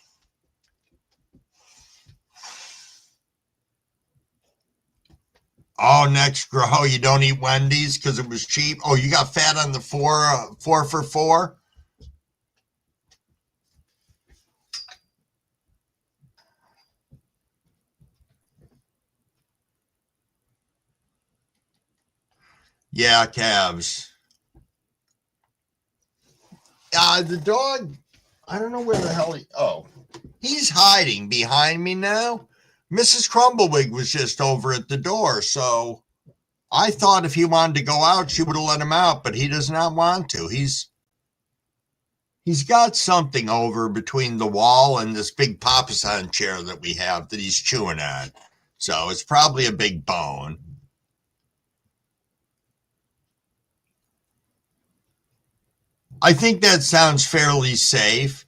Oh, next grow, you don't eat Wendy's because it was cheap. Oh, you got fat on the 4 for $4? Yeah, calves. The dog, I don't know where the hell he's hiding behind me now. Mrs. Crumblewig was just over at the door, so I thought if he wanted to go out, she would have let him out, but he does not want to. He's got something over between the wall and this big papasan chair that we have that he's chewing on. So it's probably a big bone. I think that sounds fairly safe.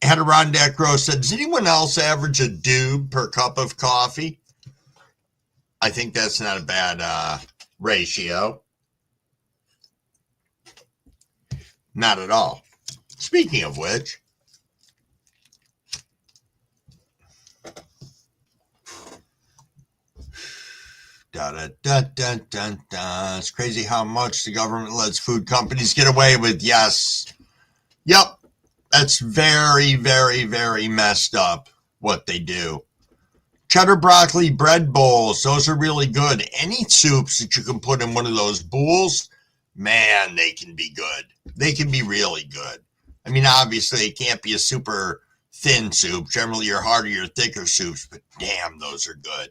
Adirondack Rose said, does anyone else average a doob per cup of coffee? I think that's not a bad ratio. Not at all. Speaking of which, it's crazy how much the government lets food companies get away with. Yes. Yep. That's very, very, very messed up what they do. Cheddar broccoli bread bowls. Those are really good. Any soups that you can put in one of those bowls man, they can be good. They can be really good. I mean, obviously, it can't be a super thin soup. Generally, your harder, your thicker soups, but damn, those are good.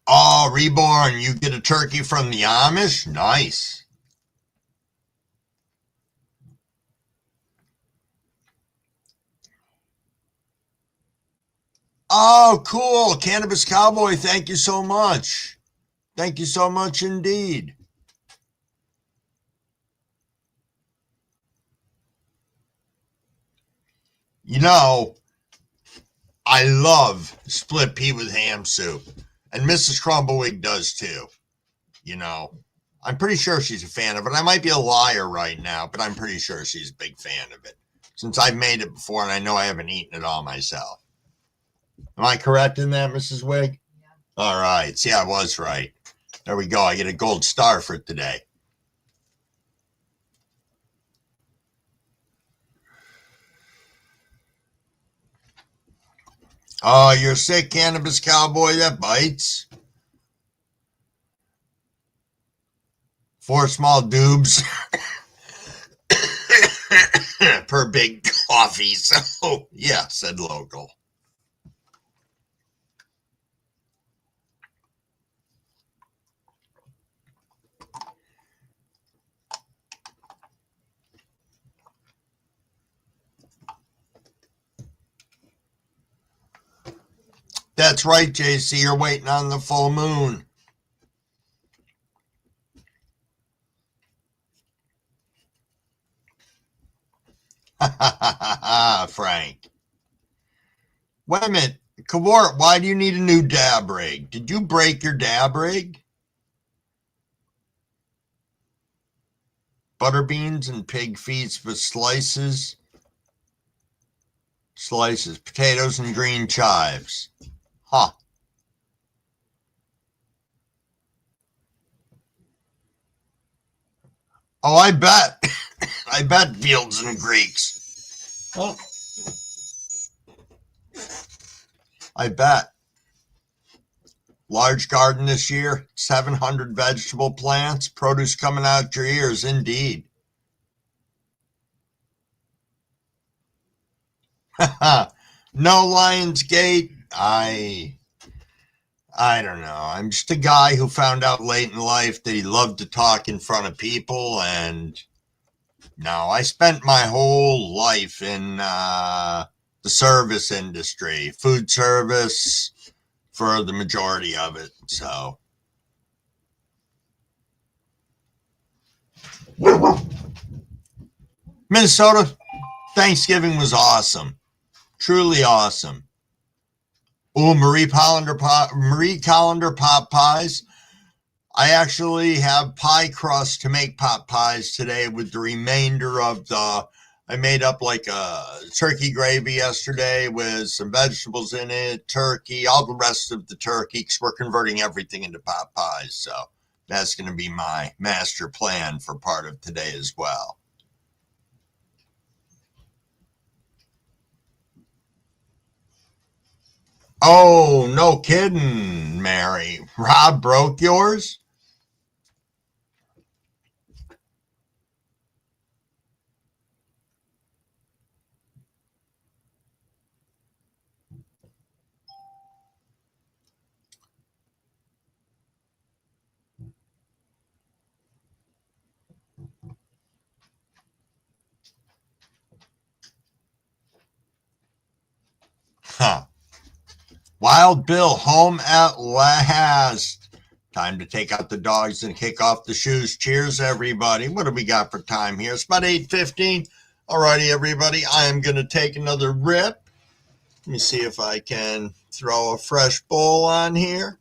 Oh, Reborn, you get a turkey from the Amish? Nice. Oh, cool. Cannabis Cowboy, thank you so much. Thank you so much indeed. You know, I love split pea with ham soup. And Mrs. Crumbleweed does too. You know, I'm pretty sure she's a fan of it. I might be a liar right now, but I'm pretty sure she's a big fan of it. Since I've made it before and I know I haven't eaten it all myself. Am I correct in that, Mrs. Wig? Yeah. All right. See, I was right. There we go. I get a gold star for today. Oh, you're sick, Cannabis Cowboy. That bites. 4 small doobs per big coffee. So, yeah, said local. That's right, JC. You're waiting on the full moon. Frank. Wait a minute. Kawart, why do you need a new dab rig? Did you break your dab rig? Butter beans and pig feet with slices. Potatoes and green chives. Huh. Oh, I bet. I bet Fields and Greeks. Oh. I bet. Large garden this year, 700 vegetable plants, produce coming out your ears, indeed. No Lionsgate. I don't know. I'm just a guy who found out late in life that he loved to talk in front of people, and no, I spent my whole life in the service industry, food service for the majority of it. So Minnesota, Thanksgiving was awesome. Truly awesome. Oh, Marie Callender pot pies. I actually have pie crust to make pot pies today with the remainder of I made up like a turkey gravy yesterday with some vegetables in it, turkey, all the rest of the turkey, because we're converting everything into pot pies. So that's going to be my master plan for part of today as well. Oh, no kidding, Mary. Rob broke yours? Huh. Wild Bill home at last. Time to take out the dogs and kick off the shoes. Cheers, everybody. What do we got for time here? It's about 8:15. All righty, everybody. I am going to take another rip. Let me see if I can throw a fresh bowl on here.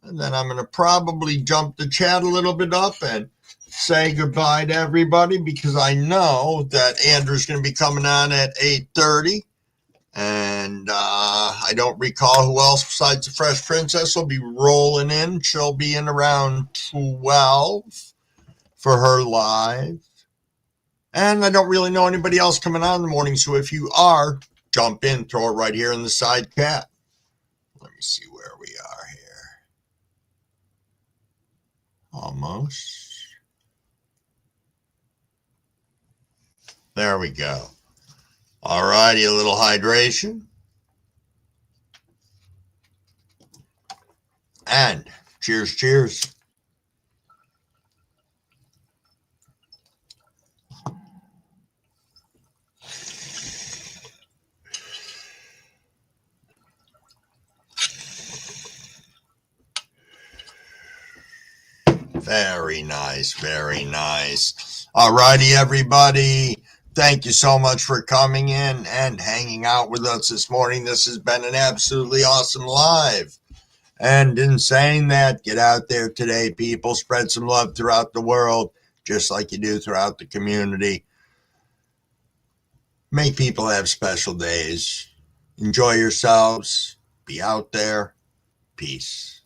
And then I'm going to probably jump the chat a little bit up and say goodbye to everybody, because I know that Andrew's going to be coming on at 8:30. And I don't recall who else besides the Fresh Princess will be rolling in. She'll be in around 12 for her live. And I don't really know anybody else coming on in the morning. So if you are, jump in, throw it right here in the side chat. Let me see where we are here. Almost. There we go. All righty, a little hydration. And cheers, cheers. Very nice, very nice. All righty, everybody. Thank you so much for coming in and hanging out with us this morning. This has been an absolutely awesome live. And in saying that, get out there today, people. Spread some love throughout the world, just like you do throughout the community. Make people have special days. Enjoy yourselves. Be out there. Peace.